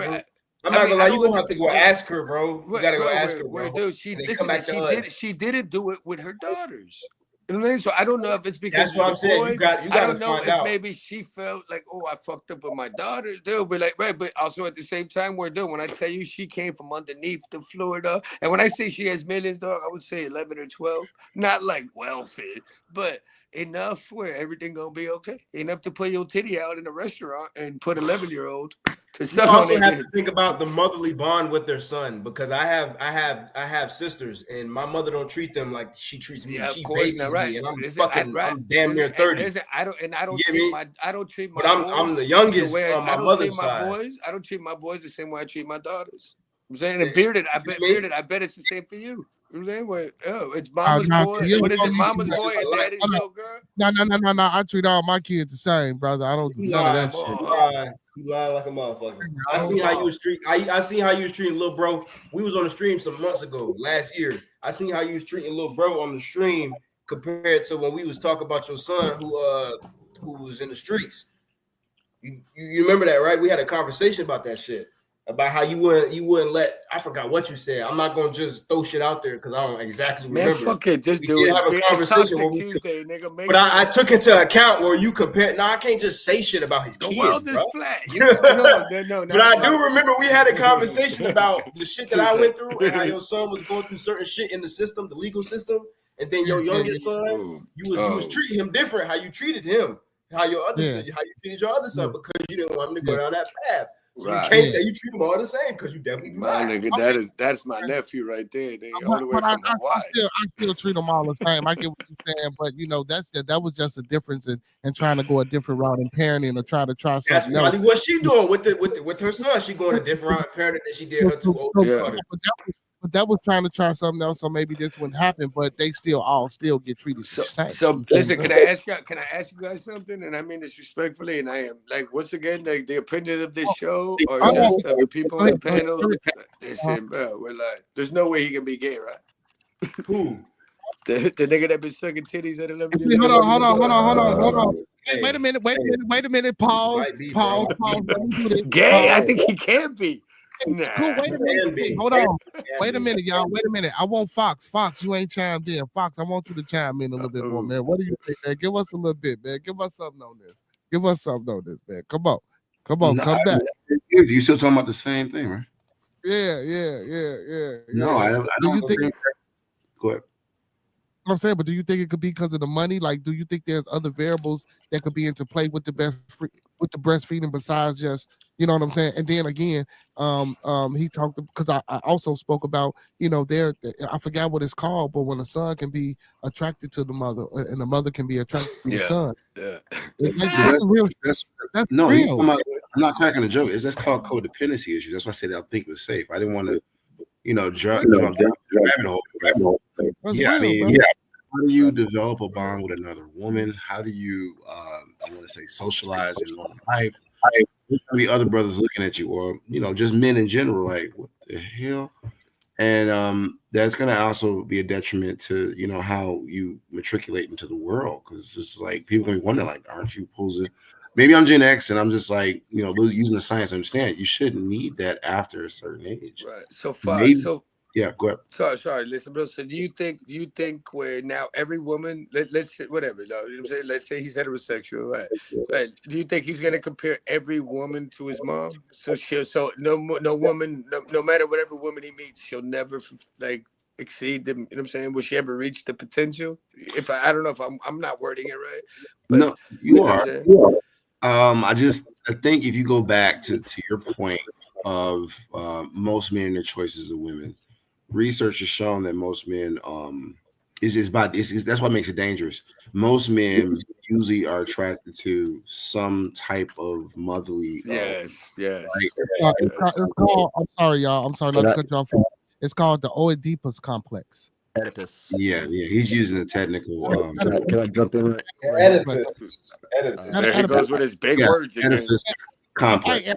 I'm not gonna lie, you gonna have to go ask her, bro. You gotta go ask her, bro. Dude, she didn't do it with her daughters. You know what I mean? So I don't know if it's because that's what I'm saying. You gotta find out. Maybe she felt like, oh, I fucked up with my daughters. They'll be like, right, but also at the same time, when I tell you she came from underneath the Florida, and when I say she has millions, dog, I would say 11 or 12, not like wealthy, but enough where everything gonna be okay. Enough to put your titty out in a restaurant and put 11-year-old. You also have to think about the motherly bond with their son, because I have sisters, and my mother don't treat them like she treats me. She babies me, and I'm damn near 30. I don't treat my but I'm the youngest on my mother's side. I don't treat my boys the same way I treat my daughters. I'm saying, and bearded, I bet it's the same for you. You know what I'm saying? It's mama's boy. What is it? Mama's boy and daddy's little girl? No. I treat all my kids the same, brother. I don't do none of that shit. You lying like a motherfucker. I seen how you was treating. I seen how you was treating little bro. We was on the stream some months ago, last year. I seen how you was treating little bro on the stream compared to when we was talking about your son who was in the streets. You remember that, right? We had a conversation about that shit. About how you wouldn't let, I forgot what you said. I'm not gonna just throw shit out there because I don't exactly remember. Man, fuck it, just do it. it. Have a conversation where Tuesday, nigga. But I took into account where you compare. No, I can't just say shit about his kids. The world is bro. flat. No. But I do remember we had a conversation about the shit that I went through and how your son was going through certain shit in the system, the legal system, and then your youngest son, you was treating him different. How you treated him, how your other son, how you treated your other son because you didn't want him to go down that path. So you can't say you treat them all the same because you definitely my nigga. That's my nephew right there. Nigga, all the way from Hawaii. I still treat them all the same. I get what you're saying, but you know that was just a difference in trying to go a different route in parenting or trying to try something else. That's what she doing with her son. She going a different route in parenting than she did her two older brothers. But that was trying to try something else, so maybe this wouldn't happen. But they still get treated the same. So listen, can I ask you guys something? And I mean this respectfully. And I am like, once again, the opinion of this show or just of the people on the panel. Listen, bro, we're like, there's no way he can be gay, right? Who? The nigga that been sucking titties at 11 years. Hold on. Hey, wait a minute. Pause. Gay? I think he can be. Nah. Cool. Wait a minute. Hold on. Wait a minute, y'all. Wait a minute. I want Fox. Fox, you ain't chimed in. Fox, I want you to chime in a little bit more, man. What do you think, man? Give us a little bit, man. Give us something on this. Man. Come on. Come back. You still talking about the same thing, right? Yeah. No, I don't. Do you think? Go ahead. What I'm saying, but do you think it could be because of the money? Like, do you think there's other variables that could be into play with the breastfeeding besides just, you know what I'm saying? And then again, he talked because I also spoke about, you know, I forgot what it's called, but when a son can be attracted to the mother and the mother can be attracted to the son. Yeah. That's no, real. I'm not cracking a joke. That's called codependency issues. That's why I said I think it was safe. I didn't want to, jump down the rabbit hole. Yeah, real, how do you develop a bond with another woman? How do you, I want to say, socialize in normal life? There's gonna be other brothers looking at you, or just men in general, like what the hell? And that's gonna also be a detriment to how you matriculate into the world, because it's like people gonna be wondering, like, aren't you supposed to? Maybe I'm Gen X, and I'm just like, using the science to understand you shouldn't need that after a certain age. Right. So far, yeah, go ahead. Sorry, listen, bro. So do you think where now every woman, let's say whatever, you know what I'm saying? Let's say he's heterosexual, right? Do you think he's gonna compare every woman to his mom? So no woman, no matter whatever woman he meets, she'll never like exceed them. You know what I'm saying? Will she ever reach the potential? If I don't know if I'm not wording it right. But, no, you are. I think if you go back to your point of most men and their choices of women, research has shown that most men that's what makes it dangerous. Most men usually are attracted to some type of motherly. Yes. Right? It's called. I'm sorry, y'all. I'm sorry not to cut you off. It's called the Oedipus complex. Oedipus. Yeah. He's using the technical. Can I jump in? Oedipus. There he goes with his big words again. Oedipus complex.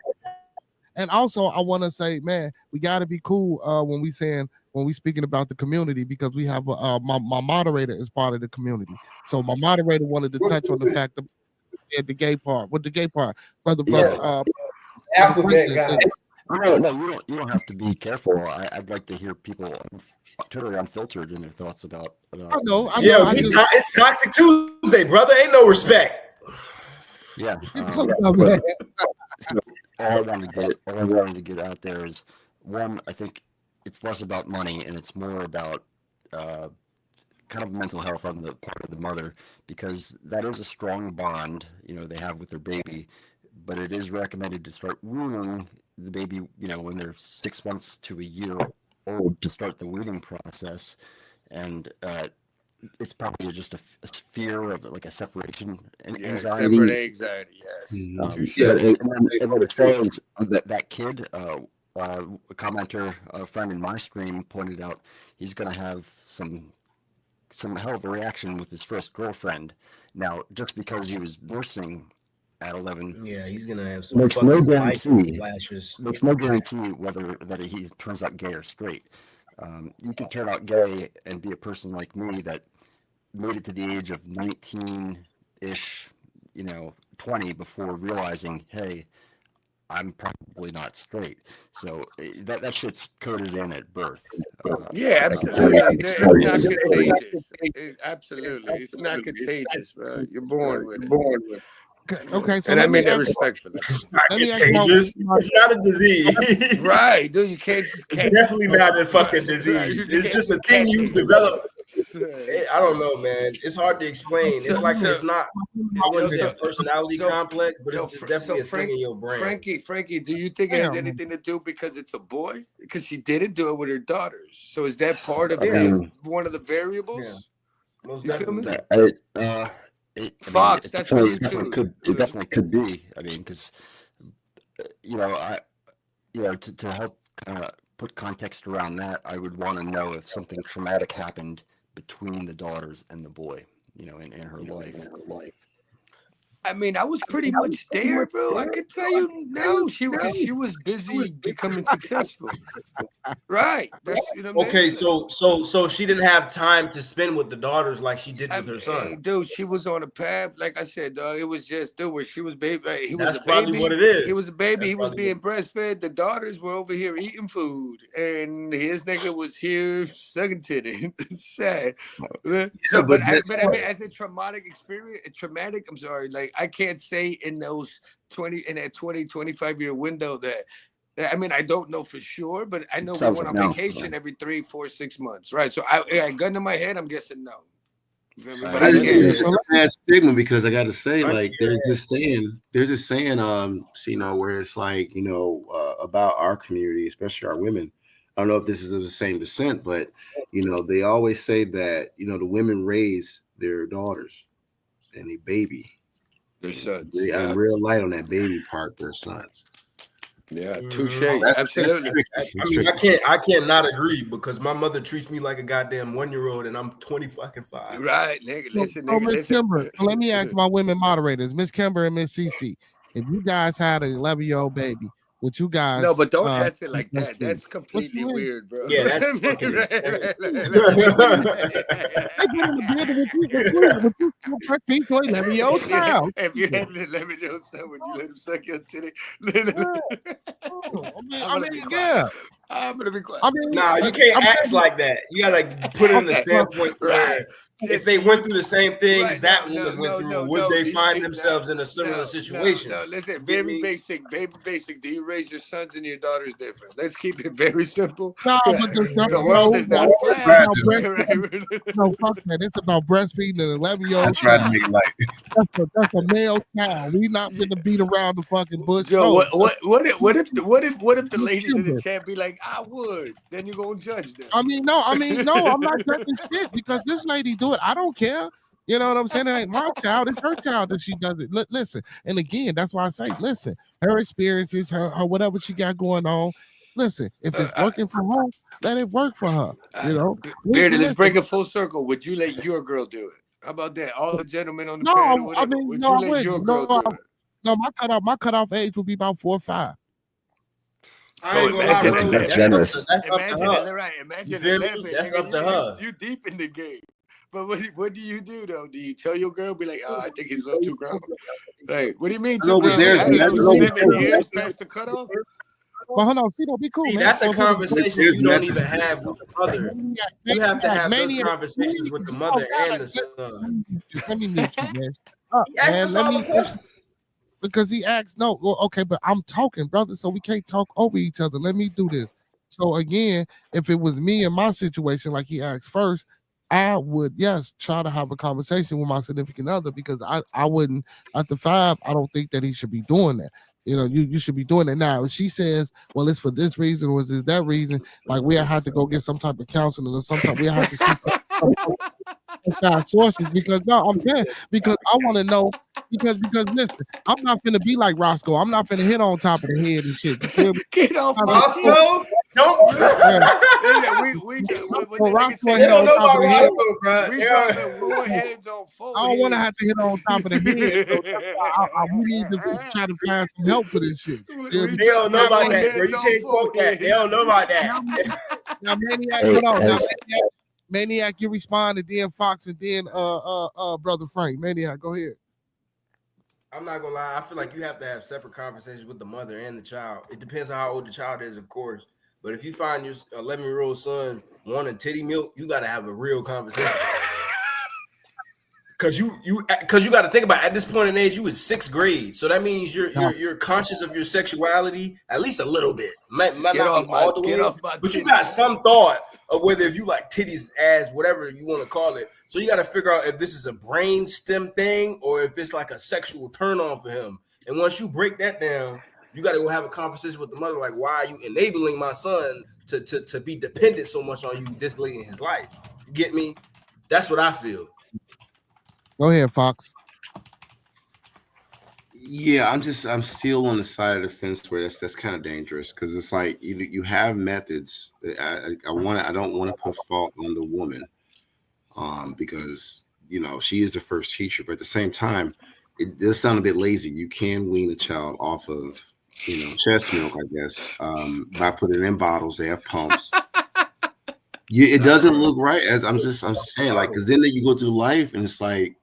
And also, I want to say, man, we got to be cool when we speaking about the community, because we have my moderator is part of the community. So my moderator wanted to touch on the fact of the gay part. What the gay part, brother? Alphabet guy. No, you don't have to be careful. I'd like to hear people totally unfiltered in their thoughts about. I know. It's Toxic Tuesday, brother. Ain't no respect. Yeah. So all I wanted to get out there is, one, I think it's less about money and it's more about kind of mental health on the part of the mother, because that is a strong bond they have with their baby. But it is recommended to start weaning the baby when they're 6 months to a year old, to start the weaning process. And it's probably just a fear of like a separation and anxiety. Separate anxiety, yes. And as far as that kid, a commenter, a friend in my stream pointed out, he's going to have some hell of a reaction with his first girlfriend. Now, just because he was nursing at 11. Yeah, he's gonna have some Makes no fucking guarantee. flashes. Makes no guarantee whether that he turns out gay or straight. You can turn out gay and be a person like me that made it to the age of 19-ish, 20 before realizing, hey, I'm probably not straight. So that shit's coded in at birth. Yeah, absolutely. It's not contagious. Absolutely. It's not contagious, bro. You're born with it. Okay, so and I mean that respectfully. It's not contagious. It's not a disease. Right, dude. You can't definitely not a fucking disease. It's just a thing you develop. I don't know, man. It's hard to explain. It's like it's not. I wouldn't say a personality complex, but it's definitely a thing in your brain. Frankie, do you think it has anything to do because it's a boy? Because she didn't do it with her daughters. So is that part of one of the variables? Yeah. Most you feel me? Fox, that's what you do. It definitely could be. I mean, because to help put context around that, I would want to know if something traumatic happened between the daughters and the boy, in her life. I mean, I was pretty much there, bro. I could tell you now she was busy becoming successful. Right. That's, okay, so she didn't have time to spend with the daughters like she did with her son. Dude, she was on a path. Like I said, dog, it was just where she was baby. He was That's a baby. probably what it is. He was a baby. He was being breastfed. The daughters were over here eating food, and his nigga was here sucking titty. Sad. So, but I mean, as a traumatic experience, I'm sorry, like I can't say in that 25-year window that. I mean, I don't know for sure, but I know we went on vacation every 3, 4, 6 months, right? So I gun to my head, I'm guessing no. But it's a bad stigma because I got to say, like, there's this saying, where it's like, about our community, especially our women. I don't know if this is of the same descent, but they always say that the women raise their daughters and they baby their sons. I'm real light on that baby part, their sons. Yeah, touche. Absolutely. I can't not agree because my mother treats me like a goddamn 1-year-old and I'm 25. Right, nigga. Listen, Miss Kimber, so let me ask my women moderators, Miss Kimber and Miss Cece, if you guys had an 11-year-old baby, would you guys? No, but don't ask it like that. That's completely weird, bro. Yeah, that's fucking breastfeed to 11-year-old child. If you had an 11-year-old son, would you let him suck your titty? I'm gonna be quiet. Nah, you can't act like that. You gotta put it in the standpoint where if they went through the same things that woman went through, would they find themselves in a similar situation? No, listen, very basic. Do you raise your sons and your daughters different? Let's keep it very simple. No, but the world is not flat. No, fuck that. It's about breastfeeding an 11-year-old. I tried to make it light. That's a male child. We not gonna beat around the fucking bush. Yo, what if the ladies in the chat be like, I would? Then you're gonna judge them. I mean, no, I'm not judging shit because this lady do it. I don't care. You know what I'm saying? It ain't my child. It's her child that she does it. Listen, and again, that's why I say, listen, her experiences, her whatever she got going on. Listen, if it's working for her, let it work for her. Bearded, let's bring it full circle. Would you let your girl do it? How about that? All the gentlemen on the panel, would you let your girl do it? No, my cutoff age would be about 4 or 5. I ain't gonna lie, bro. That's generous. That's up to her. Right, imagine 11. That's up to her. You deep in the game. But what do you do though? Do you tell your girl, be like, oh, I think he's a little too grown? Like, what do you mean? No, but there's 7 years past the cutoff? Well, hold on, see, don't be cool. See, man. that's a conversation you don't even have with the mother. You have to have those conversations with the mother and the son. Let me mute you, man. Ask us all the questions. Because he asked, no, well, okay, but I'm talking, brother, so we can't talk over each other. Let me do this. So again, if it was me in my situation, like he asked first, I would, yes, try to have a conversation with my significant other because I wouldn't, after 5, I don't think that he should be doing that. You should be doing it now. If she says, well, it's for this reason or is that reason, like we have to go get some type of counseling or something. We have to see some sources because I'm saying, because I want to know, because listen, I'm not finna be like Roscoe. I'm not finna hit on top of the head and shit. Get off Roscoe? Don't. We dropping warheads on foreheads. I don't want to have to hit on top of the head. So we need to try to find some help for this shit. They don't know about that, bro. You can't quote that. They don't know about that. Now, Maniac, hold on. Now, Maniac, you respond, and then Fox, and then Brother Frank. Maniac, go ahead. I'm not gonna lie. I feel like you have to have separate conversations with the mother and the child. It depends on how old the child is, of course. But if you find your 11-year-old son wanting titty milk, you got to have a real conversation. Because you got to think about it, at this point in age, you in 6th grade, so that means you're conscious of your sexuality at least a little bit. Might not be all the way, but you got some thought of whether if you like titties, ass, whatever you want to call it. So you got to figure out if this is a brain stem thing or if it's like a sexual turn on for him. And once you break that down, you got to go have a conversation with the mother, like, why are you enabling my son to be dependent so much on you this late in his life? You get me? That's what I feel. Go ahead, Fox. Yeah, I'm still on the side of the fence where that's kind of dangerous because it's like you have methods. I don't want to put fault on the woman, because she is the first teacher, but at the same time, it does sound a bit lazy. You can wean the child off of chest milk, I guess, by putting it in bottles. They have pumps. It doesn't look right. As I'm saying, like, because then you go through life and it's like,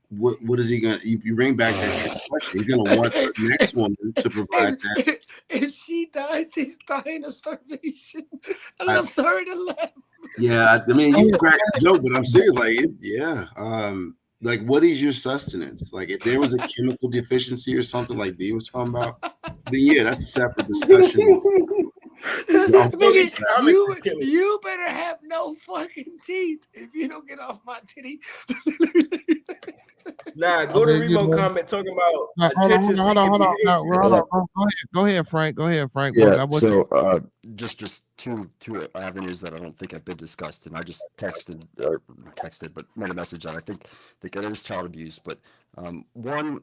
what is he gonna? You bring back that question. You're gonna want the next woman to provide that. If she dies, he's dying of starvation. I'm sorry to laugh. Yeah, I mean, you crack the joke, but I'm serious. Like, like, what is your sustenance? Like, if there was a chemical deficiency or something like D was talking about, then that's a separate discussion. You better have no fucking teeth if you don't get off my titty. Nah, go to Remo comment talking about attention. Hold on. Go ahead, Frank. Yeah. So just two avenues that I don't think have been discussed, and I just texted, but made a message that I think it is child abuse. But one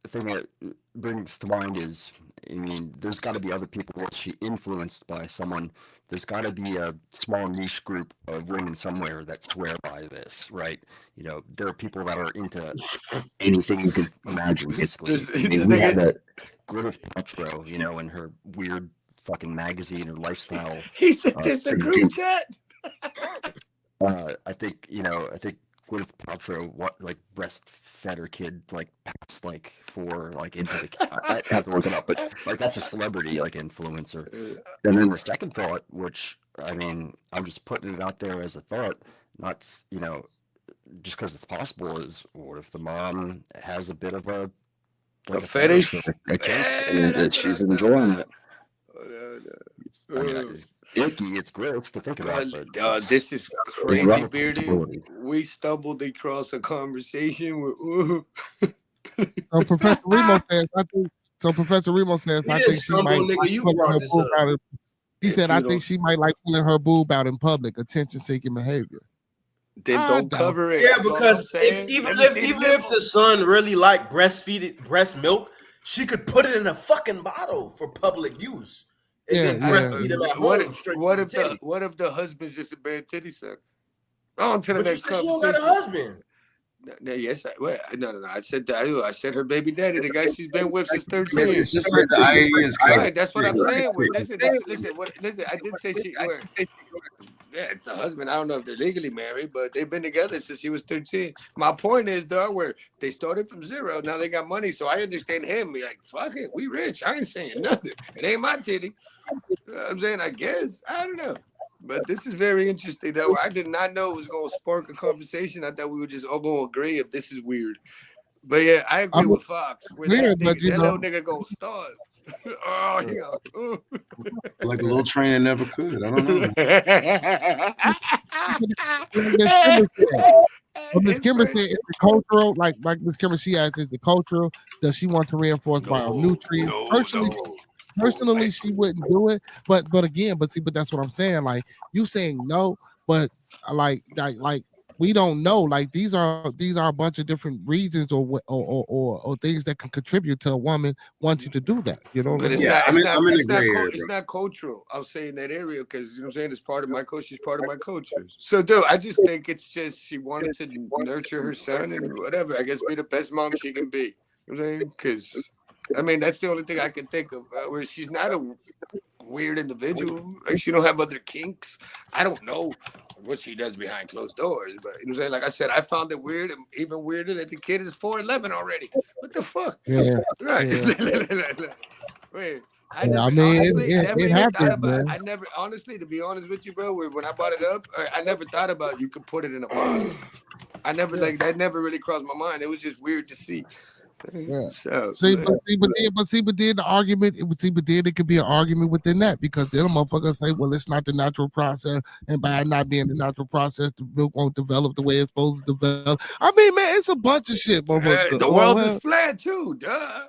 thing that brings to mind is, I mean, there's got to be other people. Was she influenced by someone? There's got to be a small niche group of women somewhere that swear by this, right? There are people that are into anything you can imagine, basically. We had that Gwyneth Paltrow, and her weird fucking magazine or lifestyle. He said there's a group chat. I think Gwyneth Paltrow breastfed her kid past 4 into the. I have to look it up, but that's a celebrity influencer. And then the second thought, which I mean, I'm just putting it out there as a thought, not just because it's possible, is what if the mom has a bit of a fetish, and she's enjoying it. It's icky. It's gross to think about. But this is crazy, Bearded. We stumbled across a conversation with. So Professor Remo says, I think she might. He said, I think she might like pulling her boob out in public, attention-seeking behavior. Then don't cover it. Yeah, because even if the son really liked breast milk, she could put it in a fucking bottle for public use. And then breastfeed him at home. What if the husband's just a bad titty sucker? On to the next conversation. She don't got a husband. No, yes, no. I said that. I said her baby daddy, the guy she's been with since 13. It's just like the IA's right, that's what I'm saying. Listen. I did say she. It's a husband. I don't know if they're legally married, but they've been together since she was 13. My point is, though, where they started from zero, now they got money, so I understand him. Be like, fuck it, we rich. I ain't saying nothing. It ain't my titty. I'm saying, I guess. I don't know. But this is very interesting, though. I did not know it was going to spark a conversation. I thought we were just all going to agree if this is weird. But yeah, I agree with Fox. That little nigga going to starve. Like a little train that never could. I don't know. Miss Kimber said, is the cultural, like Miss Kimber, she asked, is the cultural, does she want to reinforce bionutrients? Personally, she wouldn't do it, but that's what I'm saying. Like, you saying no, but like we don't know. Like these are a bunch of different reasons or things that can contribute to a woman wanting to do that. You know what But I it's mean? not, I'm it's in, not, I'm in it's the not, gray co- area, it's bro. not cultural. I'll say in that area because you know what I'm saying. It's part of my culture. She's part of my culture. So, dude, I just think it's just she wanted to nurture her son and whatever. I guess be the best mom she can be. You know what I'm saying? Because I mean, that's the only thing I can think of where she's not a weird individual. Like she don't have other kinks. I don't know what she does behind closed doors, but you know what I'm saying? Like I said, I found it weird and even weirder that the kid is 4'11" already. What the fuck? Yeah. Right. Yeah. Wait. I Yeah, never, I mean, honestly, it never even happens, thought about. man. I never, honestly, to be honest with you, bro, when I brought it up, I never thought about you could put it in a box. I never like that. Never really crossed my mind. It was just weird to see. Yeah. So, But then the argument, but then it could be an argument within that because then a motherfucker say, well, it's not the natural process, and by it not being the natural process, the milk won't develop the way it's supposed to develop. I mean, man, it's a bunch of shit, motherfucker. the world is flat too, duh.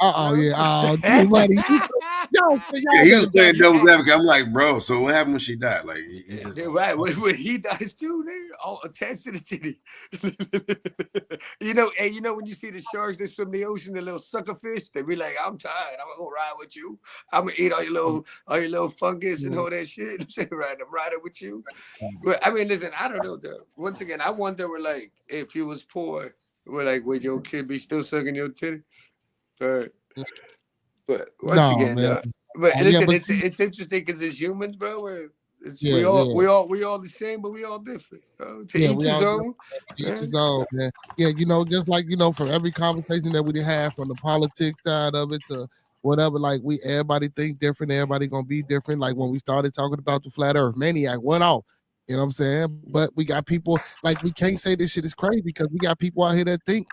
Yeah, too funny. Yeah, he was playing devil's advocate. I'm like, bro, so what happened when she died? Like, he just right. When he dies too, they all attached to the titty. you know, when you see the sharks that swim the ocean, the little sucker fish, they be like, I'm tired. I'm gonna ride with you. I'm gonna eat all your little fungus and all that shit. Right, I'm riding with you. But I mean, listen, I don't know though. Once again, I wonder, like, if you was poor, would your kid be still sucking your titty? But once again, but listen, it's interesting because it's humans, bro. We all the same, but we all different. To each his own. Each his own, man. Yeah, just like from every conversation that we have, from the politics side of it to whatever, like everybody think different, everybody gonna be different. Like when we started talking about the flat earth, Maniac went off. You know what I'm saying? But we got people like we can't say this shit is crazy because we got people out here that think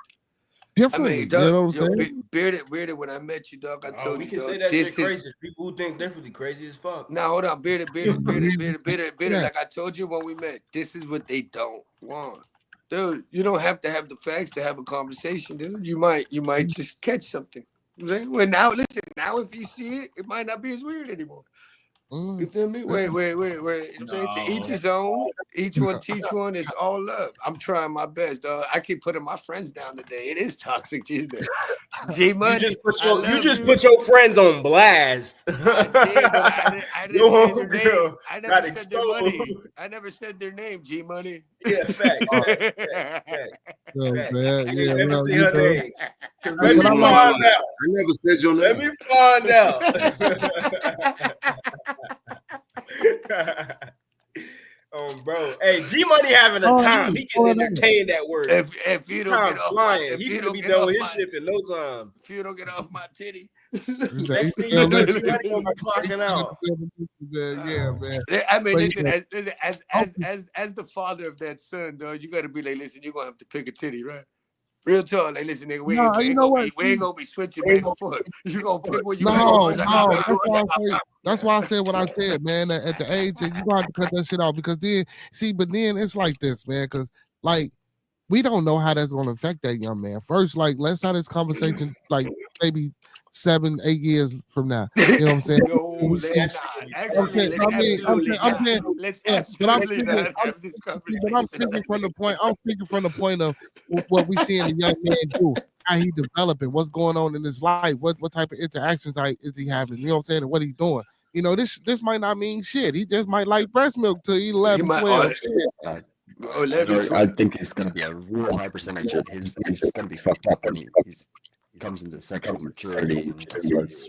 differently. I mean, dog, you know what I'm saying? Bearded, when I met you, dog, I told we you, can dog, say that shit crazy. People who think differently crazy as fuck. Now, hold on, Bearded. Like I told you when we met, this is what they don't want. Dude, you don't have to have the facts to have a conversation, dude. You might just catch something. You know what I'm saying? Well, now, listen, now if you see it, it might not be as weird anymore. You feel me? Wait. No. To each his own. Each one teach one. It's all love. I'm trying my best, dog. I keep putting my friends down today. It is Toxic Tuesday. G Money. You just put your friends on blast. I did, but I didn't say their name. I never said their money. I never said their name. G Money. Yeah, fact. Never say her name. Let me find out. I never said your name. Let me find out. Bro. Hey, G Money having a time. He can entertain that word. If you don't get off flying, he gonna be done with his shit in no time. If you don't get off my titty. Next thing you know, G Money gonna be clocking out. Yeah, man. I mean, listen, as the father of that son, dog, you gotta be like, listen, you're gonna have to pick a titty, right? Real talk, like, listen, nigga, we ain't gonna be switching back and forth. You gonna pick what you want. That's why I said what I said, man. At the age, you gonna have to cut that shit out because then it's like this, man. Because like we don't know how that's gonna affect that young man. First, like let's have this conversation, like maybe 7-8 years from now. You know what I'm saying? No, they're not. Actually, I'm speaking from the point of what we see in a young man do, how he developing, what's going on in his life, what type of interactions is he having, you know what I'm saying, and what he's doing. You know, this might not mean shit. He just might like breast milk till he's 11, 12. I think it's going to be a real high percentage of he's going to be fucked up when he comes into sexual maturity.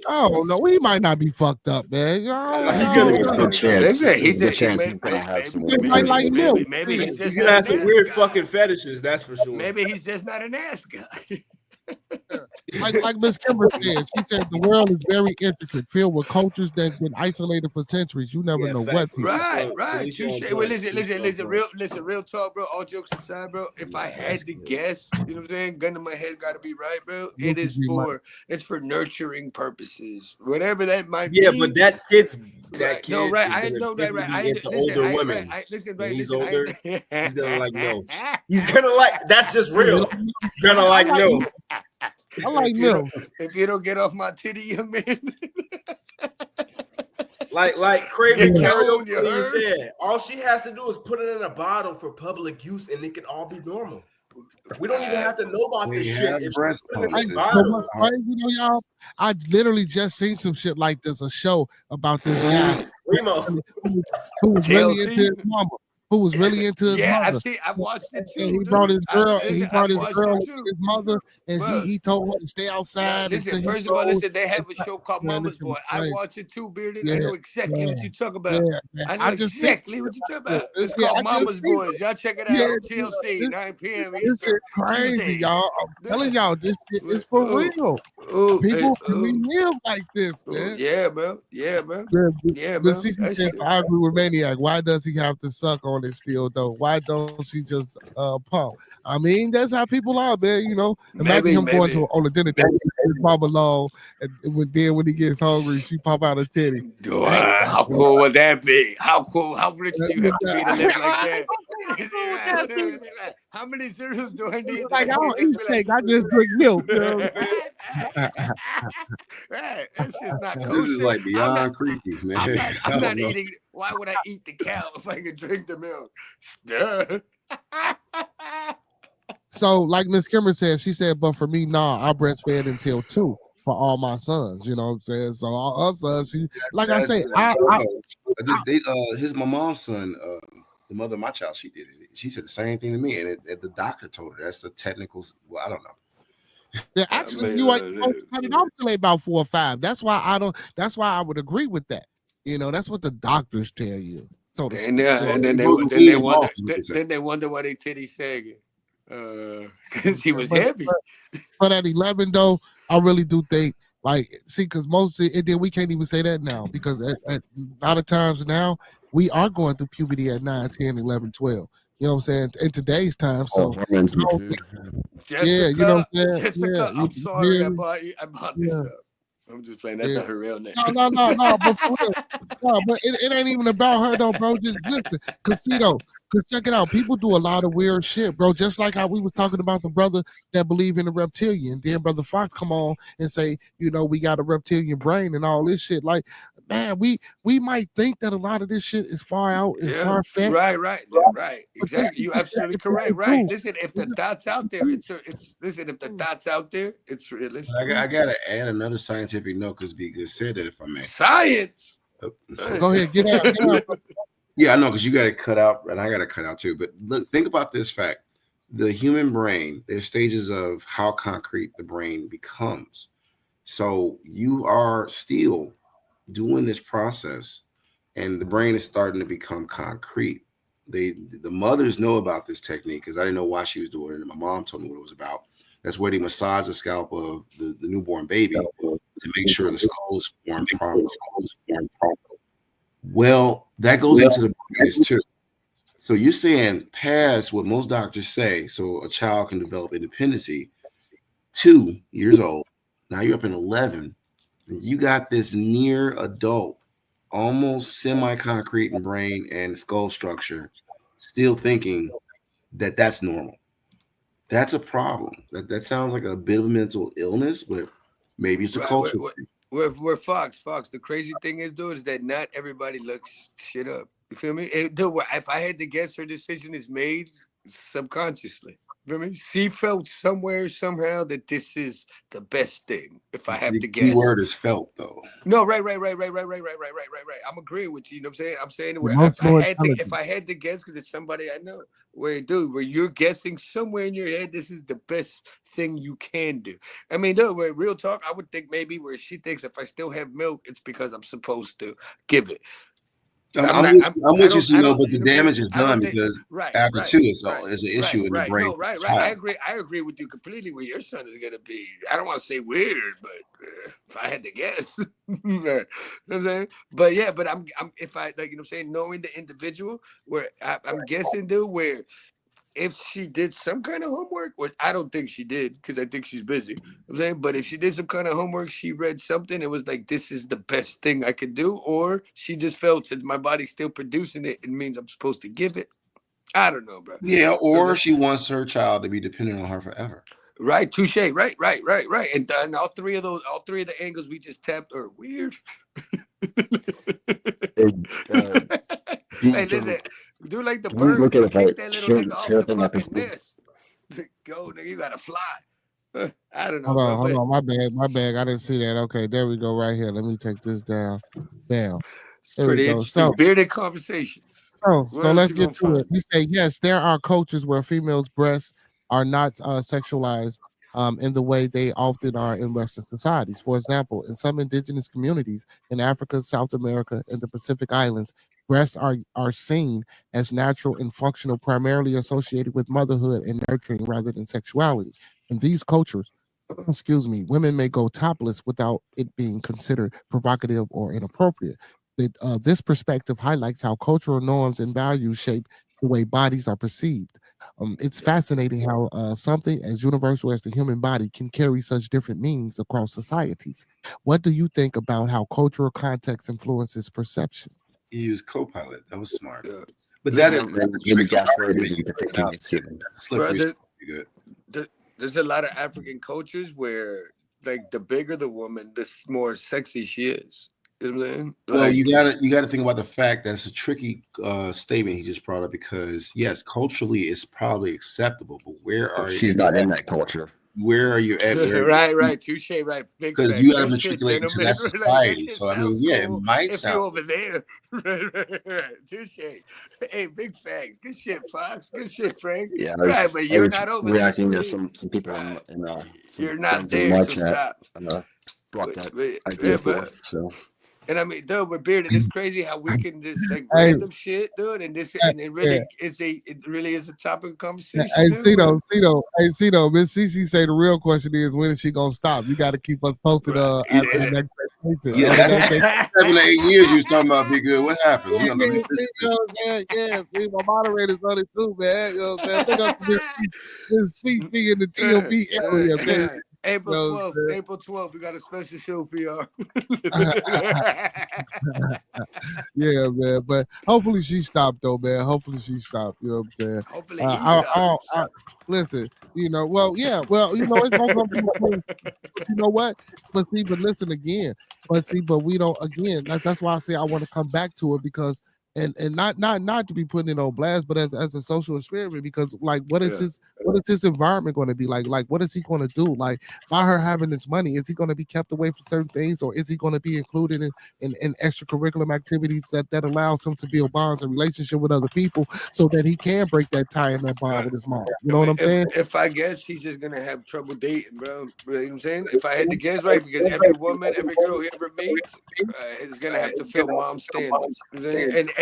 Oh no, he might not be fucked up, man. He's gonna get a good chance. He's gonna have some. Maybe he's just he's gonna have some weird fucking fetishes. That's for sure. Maybe he's just not an ass guy. like Miss Kimber said, she said the world is very intricate, filled with cultures that have been isolated for centuries. You never know what people. Right. Well, listen, real talk, bro. All jokes aside, bro. If I had to guess, you know what I'm saying? Gun to my head, gotta be right, bro. It's for nurturing purposes, whatever that might be. Yeah, but that kid. No, right. I know that, right. Into older women. Listen, he's older. He's gonna like milk. He's gonna like. That's just real. He's gonna like milk. I like milk. If you don't get off my titty, young man. Like Craven Cone, you karaoke you heard? said, all she has to do is put it in a bottle for public use, and it can all be normal. We don't even have to know about We this have shit. If breast she put it in pumps this and So bottle, what's crazy, y'all? I literally just seen some shit like this, a show about this guy Remo. who was really into TLC? his mama, who was really into his Yeah, mother. I've watched it And too, he brought dude. his girl, I've watched it and too. his mother, and Bro, he told her to stay outside listen, until he first of all, goes. listen, they have a show called Man, Mama's this was Boy. I crazy. watch it too, Bearded. Yeah, I know exactly what yeah, you talk yeah, about. man. I know I just seen exactly what you talk about. this. It's Yeah, called I just Mama's seen Boys. Y'all check it Yeah, out on this, TLC, 9 p.m. this Eastern, shit crazy, Tuesdays. y'all. I'm telling y'all, this shit is for Oh, real. oh, People really live like this, man. yeah, man. Yeah, man. Yeah, But man. see, That says, shit. I agree with Maniac. Why does he have to suck on it still, though? Why don't she just pump? I mean, that's how people are, man. You know, imagine him going to on a dinner date with his mama alone, and when he gets hungry, she pop out a titty. Wow, how cool would that be? How cool? How rich do you have to be to live like that? How many cereals do I need? Like, I don't eat steak. I just drink milk. You know what Right, it's just not This kosher. is like beyond creepy, man. I'm not eating. Why would I eat the cow if I could drink the milk? So, like Miss Kimber said, she said, but for me, nah, I breastfed until 2 for all my sons. You know what I'm saying? So all our sons, I say, my mom's son, the mother of my child, she did it. She said the same thing to me, and the doctor told her that's the technical. Well, I don't know. Yeah, actually, you ain't supposed to cut it off till they about 4 or 5. That's why I would agree with that. You know, that's what the doctors tell you. So then they wonder why they titty sagging. Because he was heavy. But at 11, though, I really do think, because and then we can't even say that now, because at a lot of times now, we are going through puberty at 9, 10, 11, 12. You know what I'm saying? In today's time. So, Jessica, yeah, you know what I'm saying? Jessica, Yeah, I'm sorry I brought this up. I'm just playing. That's not her real name. No, but for real. No, but it ain't even about her, though, bro. Just listen. Because check it out. People do a lot of weird shit, bro. Just like how we was talking about the brother that believe in the reptilian. Then Brother Fox come on and say, we got a reptilian brain and all this shit. Like, man, we might think that a lot of this shit is far out and far fetched. Right. Exactly. You're absolutely correct. Right. Listen, if the dots out there, if the dots out there, it's realistic. I gotta add another scientific note because said that, if I may. Science. Go ahead, get out. Yeah, I know, because you got to cut out, and I got to cut out too. But look, think about this fact: the human brain. There's stages of how concrete the brain becomes. So you are still doing this process, and the brain is starting to become concrete. The mothers know about this technique because I didn't know why she was doing it, and my mom told me what it was about. That's where they massage the scalp of the newborn baby to make sure the skull is formed properly. Well, that goes into the brain too. So you're saying past what most doctors say, so a child can develop independency, 2 years old. Now you're up in 11. And you got this near adult, almost semi-concrete in brain and skull structure, still thinking that that's normal. That's a problem. That sounds like a bit of a mental illness, but maybe it's a culture. We're Fox. The crazy thing is, dude, is that not everybody looks shit up. You feel me? Dude, if I had to guess, her decision is made subconsciously. You feel me? She felt somewhere, somehow that this is the best thing. If I have to guess. The key word is felt, though. No, right. I'm agreeing with you. You know what I'm saying? If I had to guess, because it's somebody I know. Where you're guessing somewhere in your head, this is the best thing you can do. I mean, look, real talk, I would think maybe where she thinks if I still have milk, it's because I'm supposed to give it. I'm with you, but the damage is done because after 2, it's an issue in the brain. No, right. I agree with you completely. Where your son is gonna be, I don't want to say weird, but if I had to guess, you know what I'm saying? But yeah, but I'm if I like, you know what I'm saying, knowing the individual, where I'm guessing, dude, where if she did some kind of homework, which I don't think she did because I think she's busy. You know what I'm saying, but if she did some kind of homework, she read something, it was like, this is the best thing I could do, or she just felt since my body's still producing it, it means I'm supposed to give it. I don't know, bro. Yeah, or she wants her child to be dependent on her forever. Right, touche. Right. And all three of the angles we just tapped are weird. Hey, listen, do like the Can we bird. look at Kick it that like little nigga off the thing fucking episode? nest. Go, nigga, you gotta fly. I don't know, Hold on, bro. hold on. My bad. I didn't see that. Okay, there we go. Right here. Let me take this down. Bam. It's There we pretty go. interesting. So, Bearded conversations. so What else let's you get gonna to it. You say yes, there are cultures where females' breasts are not sexualized in the way they often are in Western societies. For example, in some indigenous communities in Africa, South America, and the Pacific Islands, breasts are seen as natural and functional, primarily associated with motherhood and nurturing rather than sexuality. In these cultures, excuse me, women may go topless without it being considered provocative or inappropriate. This perspective highlights how cultural norms and values shape the way bodies are perceived. It's fascinating how something as universal as the human body can carry such different meanings across societies. What do you think about how cultural context influences perception? You use Copilot. That was smart. Yeah. But Listen, that's Maybe gaslighted into thinking it's human. Bro, slippery. Good. there's a lot of African cultures where, like, the bigger the woman, the more sexy she is. You know what I'm saying? Well, Like, you gotta think about the fact that it's a tricky statement he just brought up, because yes, culturally it's probably acceptable, but where are She's not in that culture. Where are you at? right, touche, right. Because you got to matriculate into that society. Like, so I mean, yeah, cool it might if sound you over there. Right. Touche. Hey, big facts. Good shit, Fox. Good shit, Frank. Yeah, Right, but you're not over there. reacting to some people Right. in some You're not friends in there, my so chat, stop. brought that But, idea forth. So. And I mean, dude, with Bearded, it's crazy how we can just like Hey. random shit, dude, and it really is a topic of conversation. Hey, dude. Cito, Miss Cece say the real question is, when is she gonna stop? You got to keep us posted after the next presentation. Yeah, Okay? that's 7 to 8 years you was talking about. Be good. What happened? Yeah, see, my moderators on it too, man. You know what I'm saying? Big up to Miss CC in the TOP area, man. April 12th, we got a special show for y'all. Yeah, man. But hopefully she stopped, though, man. Hopefully she stopped. You know what I'm saying? Hopefully he listen, you know, it's gonna come to a point. But you know what? But listen again. But we don't again. That's why I say I want to come back to it, because and not to be putting it on blast, but as a social experiment, because like what is his environment going to be like? Like, what is he going to do? Like, by her having this money, is he going to be kept away from certain things, or is he going to be included in extracurricular activities that allows him to build bonds and relationship with other people, so that he can break that tie and that bond with his mom? You know what I'm saying? If I guess, he's just gonna have trouble dating, bro. You know what I'm saying? If I had to guess, right, because every woman, every girl he ever meets is gonna have to fill mom's standards,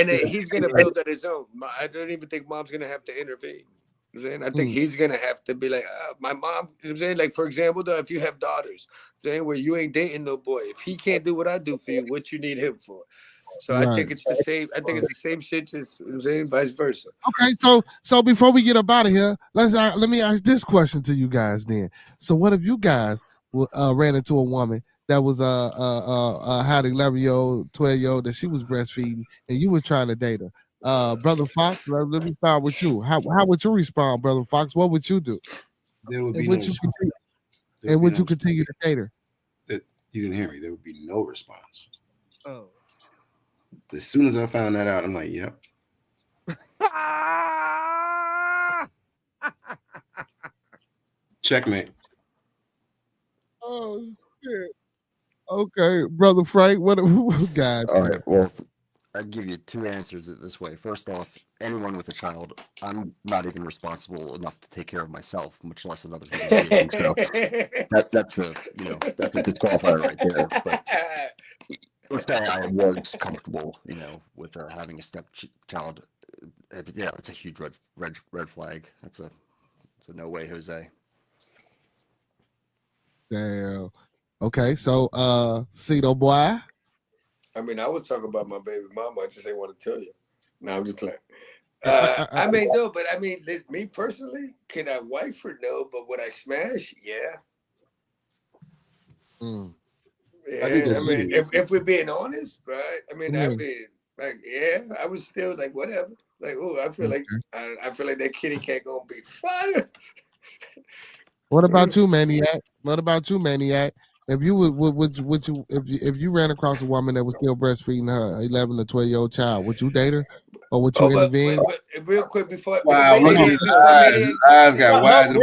and he's gonna build that his own. I don't even think mom's gonna have to intervene. You know what I'm saying? I think he's gonna have to be like, my mom. You know what I'm saying? Like, for example, though, if you have daughters, saying where you ain't dating no boy, if he can't do what I do for you, what you need him for? So I think it's the same. I think it's the same shit, just, you know what I'm saying, vice versa. Okay, so before we get up out of here, let me ask this question to you guys then. So what if you guys ran into a woman that was had 11-year-old, 12-year-old that she was breastfeeding, and you were trying to date her? Brother Fox, let me start with you. How would you respond, Brother Fox? What would you do? There would be would you continue to date her? You didn't hear me. There would be no response. Oh. As soon as I found that out, I'm like, yep. Checkmate. Oh shit. Okay, Brother Frank, what God? All right, well, I'd give you two answers this way. First off, anyone with a child, I'm not even responsible enough to take care of myself, much less another human being. So that's a disqualifier right there. But let's say I was comfortable, with having a stepchild. Yeah, that's a huge red flag. It's a no way, Jose. Damn. Okay, so Cito boy. I mean, I would talk about my baby mama. I just ain't want to tell you. No, I'm just playing. I mean, no, but I mean, me personally, can I wife her? No, but would I smash? Yeah. Yeah, I mean, if we're being honest, right? I mean, I mean, like, yeah, I was still like, whatever. Like, oh, I feel like that kitty cat gonna be fire. What about you, Maniac? If you if you ran across a woman that was still breastfeeding her 11 to 12-year-old child, would you date her or would you intervene? But real quick before Wow, look at his eyes. His eyes got wide.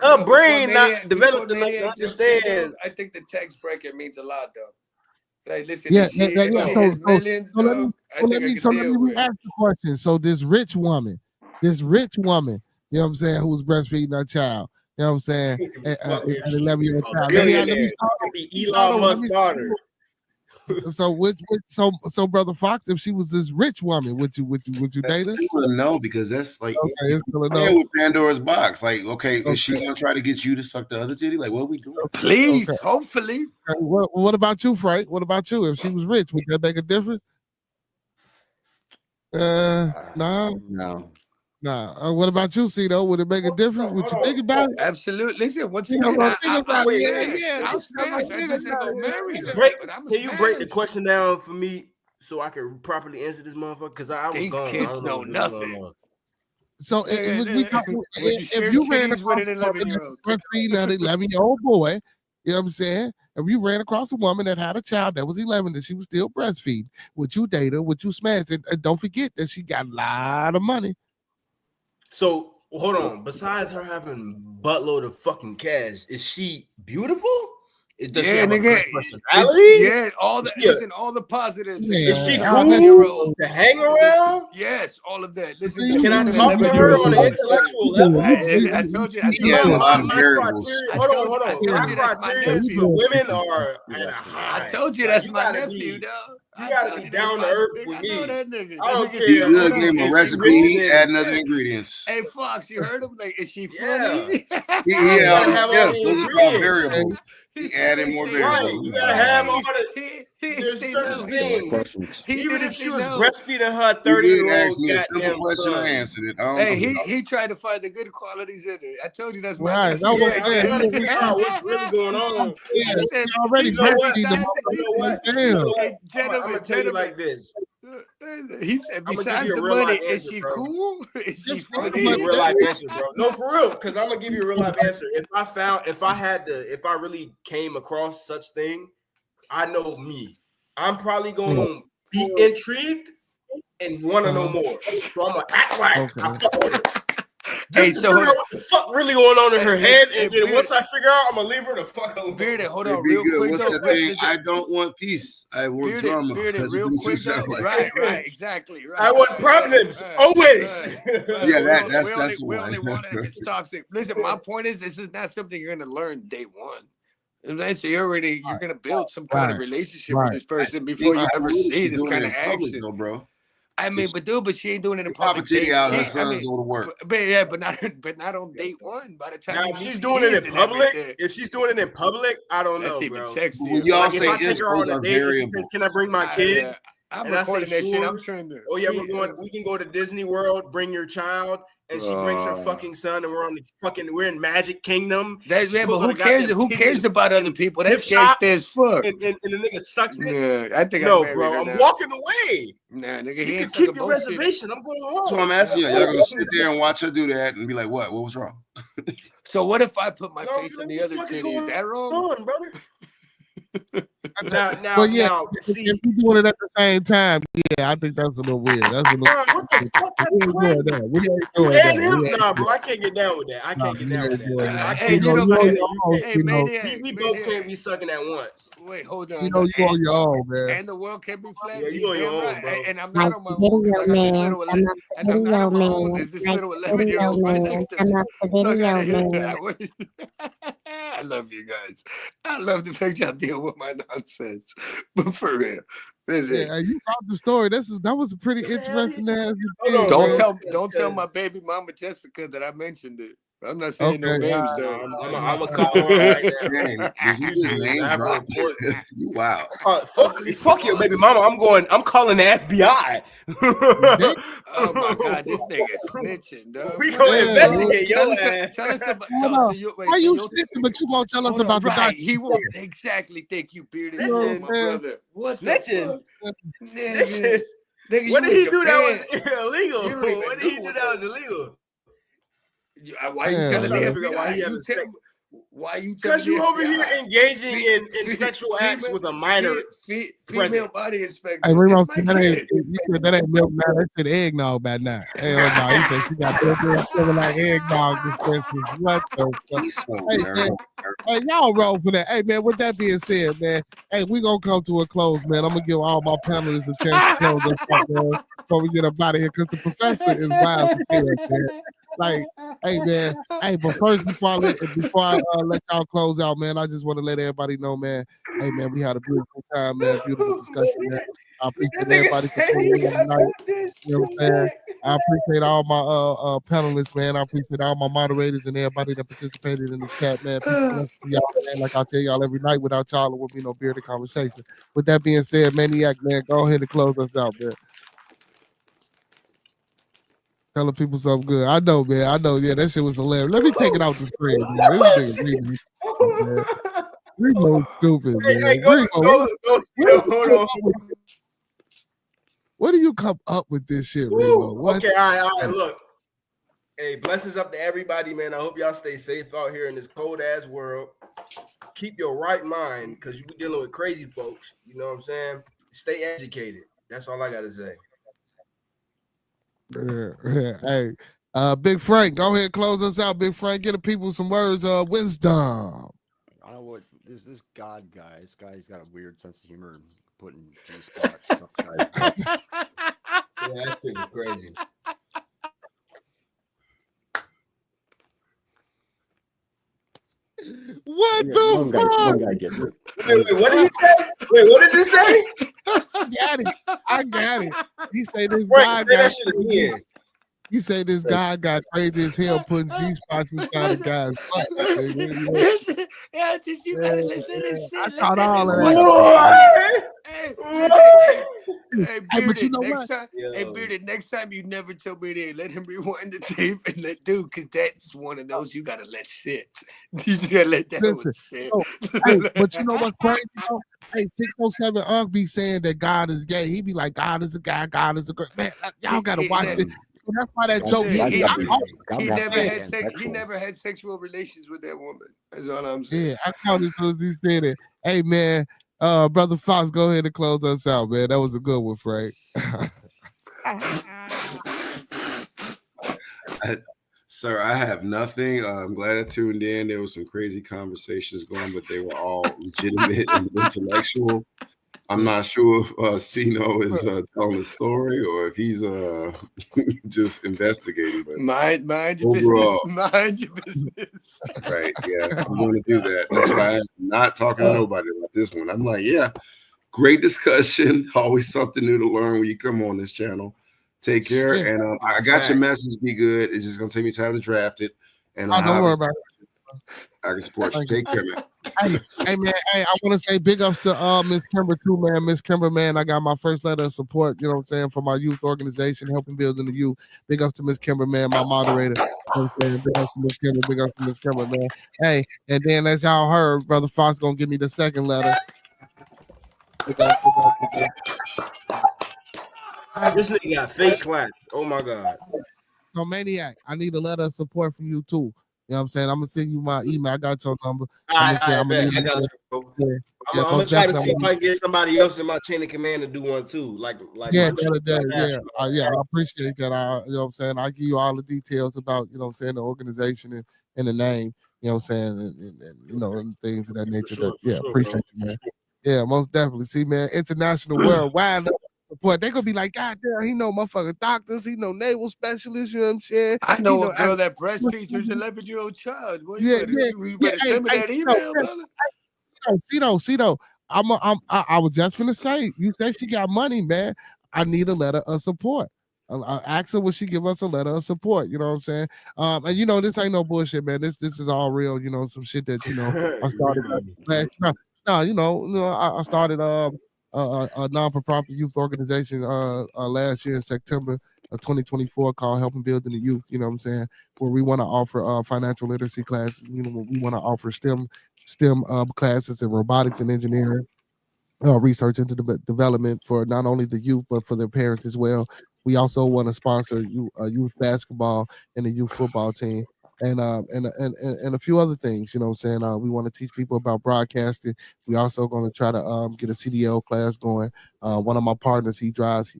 Her brain not developed enough to understand. I think the text breaker means a lot, though. Like, listen, Yeah, if she has millions, so let me ask the question. So this rich woman, you know what I'm saying, who's breastfeeding her child, you know what I'm saying, an 11-year-old child. Let me start. Elon Musk's daughter. So brother Fox, if she was this rich woman, would you date her? No, because that's like it's still a no. With Pandora's box. Like, okay, is she gonna try to get you to suck the other titty? Like, what are we doing? Please, hopefully. What about you, Frank? What about you? If she was rich, would that make a difference? No. What about you, Cito? Would it make a difference? Would you think about it? Absolutely. Listen, once again, I'll smash. I just said don't marry her. Can you break the question down for me so I can properly answer this motherfucker? Because I was These gone. kids know nothing. So if you ran across an 11-year-old boy, you know what I'm saying? If you ran across a woman that had a child that was 11 and she was still breastfeeding, would you date her? Would you smash it? And don't forget that she got a lot of money. So hold on. Besides her having buttload of fucking cash, is she beautiful? Does she have a good personality? All the positives. Is she cool to hang around? Yes, all of that. Listen, can I talk to her on an intellectual level? I told you. Hold on. My criteria for women are at a high. I told you that's my nephew, though. You gotta be down to earth with me. That nigga. I don't care. He good, give him a recipe, add other ingredients. Hey, Fox, you heard him? Like, is she funny? Those are all variables. He added more variables. Right. You gotta have all the. There's certain things. Even if she was breastfeeding her 30-year-old goddamn question, I answered it. He tried to find the good qualities in it. I told you that's my right. That was what's really going on. Yeah, already breastfeeding the I'm gonna tell you like this. He said, besides the money, is she cool? Is she funny? I'm gonna give you a real life answer, bro. No, for real, because I'm gonna give you a real life answer. If I really came across such thing, I know me. I'm probably gonna be intrigued and want to know more. So I'm gonna act like I fuck with her. Just to figure out what the fuck really going on in her head, and then once I figure out, I'm gonna leave her the fuck alone. Bearded, hold on, real quick. What's the thing? I don't want peace. I want drama. Bearded, real quick. Right, exactly. Right. I want problems always. That's we only want it if it's toxic. Listen, my point is, this is not something you're gonna learn day one. So you're gonna build some kind of relationship with this person before you ever see this kind of action, bro. I mean, but she ain't doing it in public. Out her sons go to work. But not on date one. By the time now, if she's doing it in public, I don't know, bro. When y'all say those are variables. Can I bring my kids? I'm recording that shit. I'm trying to. Oh yeah, we can go to Disney World. Bring your child. And she brings her fucking son, and we're in Magic Kingdom. But who cares? Who cares about other people? That's gangsta as fuck. And the nigga sucks it. Yeah, I think no, bro. I'm walking away. Nah, nigga, you can keep your reservation. I'm going home. So I'm asking you, y'all gonna sit there and watch her do that and be like, what? What was wrong? So what if I put my face in the other titty? Is that wrong, brother? Now, if you're doing it at the same time, I think that's a little weird. That's a little. What the fuck? That's crazy. We ain't doing that. Nah, bro, I can't get down with that. I can't get down with that. We both can't be sucking at once. Wait, hold on. You on your own, man. And the world can't be flat. Yeah, you on your own, bro. And I'm not on my own. I'm not on my own. There's this little 11-year-old right next to me. I love you guys. I love the fact y'all deal with my nonsense. But for real. You brought the story. That was a pretty interesting ass. Don't tell my baby mama Jessica that I mentioned it. I'm not saying no names though. I'm gonna call her right now. Wow. Fuck your baby mama. I'm calling the FBI. Oh my god, this nigga snitching, dog. We gonna investigate your ass. Tell us about. Why you snitching? But you won't tell us about the doctor. He won't exactly think you bearded, my brother. What's snitching? Nigga, what did he do that was illegal? What did he do that was illegal? Why you telling me? Why you? Because you over here engaging in sexual acts with a minor female body inspector. Hey, Remo, you said that ain't milk now. That shit eggnog by now. Hell no. He said she got feeling like eggnog dispensers. What the fuck? He's so Hey, nervous. man. Hey, y'all roll for that. Hey, man, with that being said, man, hey, we gonna come to a close, man. I'm gonna give all my panelists a chance to close us up, man, before we get up out of here, because the professor is wild as hell, man. Like, hey, man. Hey, but first, before I let y'all close out, man, I just want to let everybody know, man. Hey, man, we had a beautiful time, man. Beautiful discussion, man. I appreciate everybody for tuning in tonight. You know what I'm saying? I appreciate all my panelists, man. I appreciate all my moderators and everybody that participated in the chat, man. Peace and blessings to y'all, man. Like I tell y'all every night, without y'all, there would be no bearded conversation. With that being said, Maniac, man, go ahead and close us out, man. Telling people something good. I know, man. I know. Yeah, that shit was hilarious. Let me take it off the screen, man. This nigga Remo's stupid, man. Hey, go, hold on. Where do you come up with this shit, Remo? Okay, all right, look. Hey, blessings up to everybody, man. I hope y'all stay safe out here in this cold-ass world. Keep your right mind, because you be dealing with crazy folks. You know what I'm saying? Stay educated. That's all I got to say. Hey, Big Frank, go ahead and close us out. Big Frank, get the people some words of wisdom. I know what this God guy. This guy's got a weird sense of humor and putting G-spots. Yeah, that shit is crazy. What the fuck? One guy gets it. Wait, what did he say? Wait, what did you say? I got it. He say this Frank, guy say that shit again. He say this guy got crazy as hell putting G-spots inside the guy's butt. Yeah, just you gotta listen to this shit. I caught all of that. Hey, Bearded, but you know next what? time, hey, Bearded, next time you never tell me that, let him rewind the tape and let do, because that's one of those you gotta let sit. You just gotta let that one sit. Hey, but you know what's crazy though? Hey, 607 Unk be saying that God is gay. He be like, God is a guy, God is a girl. Man, y'all gotta watch this. That's why that joke he never had sexual relations with that woman. That's all I'm saying. Yeah, I caught it as soon as he said it. Hey man, Brother Fox, go ahead and close us out, man. That was a good one, Frank. Sir, I have nothing. I'm glad I tuned in. There was some crazy conversations going, but they were all legitimate and intellectual. I'm not sure if Sino is telling a story or if he's just investigating. But mind your overall, business. Mind your business. Right? Yeah, I'm going to do that. That's why I'm not talking to nobody about this one. I'm like, yeah, great discussion. Always something new to learn when you come on this channel. Take care, and I got your message. Be good. It's just gonna take me time to draft it, and don't worry about it. I can support you. Take care, man. Hey man, hey, I want to say big ups to Miss Kimber too, man. Miss Kimber, man, I got my first letter of support, you know what I'm saying, for my youth organization, helping building the youth. Big ups to Miss Kimber, man, my moderator. You know what I'm saying? Big ups to Miss Kimber, big ups to Miss Kimber, man. Hey, and then as y'all heard, Brother Fox gonna give me the second letter. This nigga got fake claps. Oh my God. So Maniac, I need a letter of support from you too. You know what I'm saying? I'm gonna send you my email. I got your number. I got you. I'm gonna try to see if I can get somebody else in my chain of command to do one too. I appreciate that. You know what I'm saying? I give you all the details about, you know what I'm saying, the organization and the name, you know what I'm saying, and you know, and things of that nature. Appreciate you, man. Yeah, most definitely. See, man, international worldwide support. They gonna be like, God damn, he know motherfucking doctors, he know naval specialists, you know what I'm saying? I know a girl that breastfeeds her 11-year-old child. You better send me that email, brother. See, I was just gonna say, you said she got money, man. I need a letter of support. Ask her, will she give us a letter of support? You know what I'm saying? And you know, this ain't no bullshit, man. This is all real. You know, some shit that, you know, I started. I started a non-for-profit youth organization last year in September of 2024 called Helping Building the Youth. You know what I'm saying? Where we want to offer financial literacy classes. You know, we want to offer STEM classes in robotics and engineering, research into the development for not only the youth but for their parents as well. We also want to sponsor youth basketball and the youth football team. and a few other things. You know what I'm saying? We want to teach people about broadcasting. We also going to try to get a CDL class going. One of my partners, he drives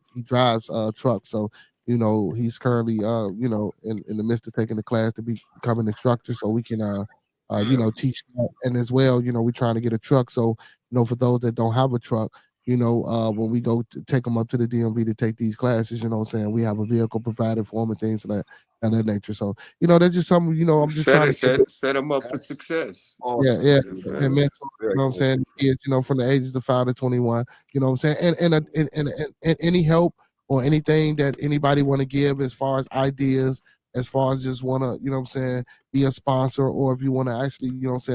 trucks, so he's currently in the midst of taking the class to become an instructor, so we can teach that. And as well, we're trying to get a truck, so for those that don't have a truck, when we go to take them up to the DMV to take these classes, we have a vehicle provided for them and things of that nature. So, that's just something, I'm just trying to set them up for success. Awesome. Yeah. And mentor, what I'm saying? Kids, from the ages of 5 to 21, what I'm saying? And any help or anything that anybody want to give as far as ideas, as far as just want to, be a sponsor, or if you want to actually,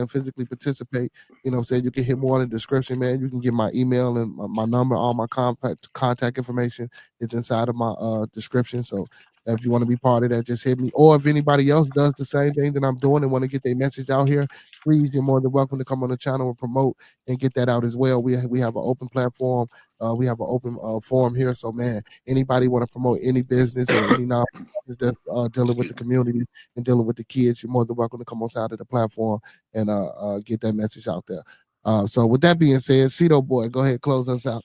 physically participate, you can hit more in the description, man. You can get my email and my number, all my contact information is inside of my description. So if you want to be part of that, just hit me. Or if anybody else does the same thing that I'm doing and want to get their message out here, please, you're more than welcome to come on the channel and promote and get that out as well. We have an open platform. We have an open forum here. So, man, anybody want to promote any business or any non-business that's dealing with the community and dealing with the kids, you're more than welcome to come on side of the platform and get that message out there. So with that being said, Cito boy, go ahead, close us out.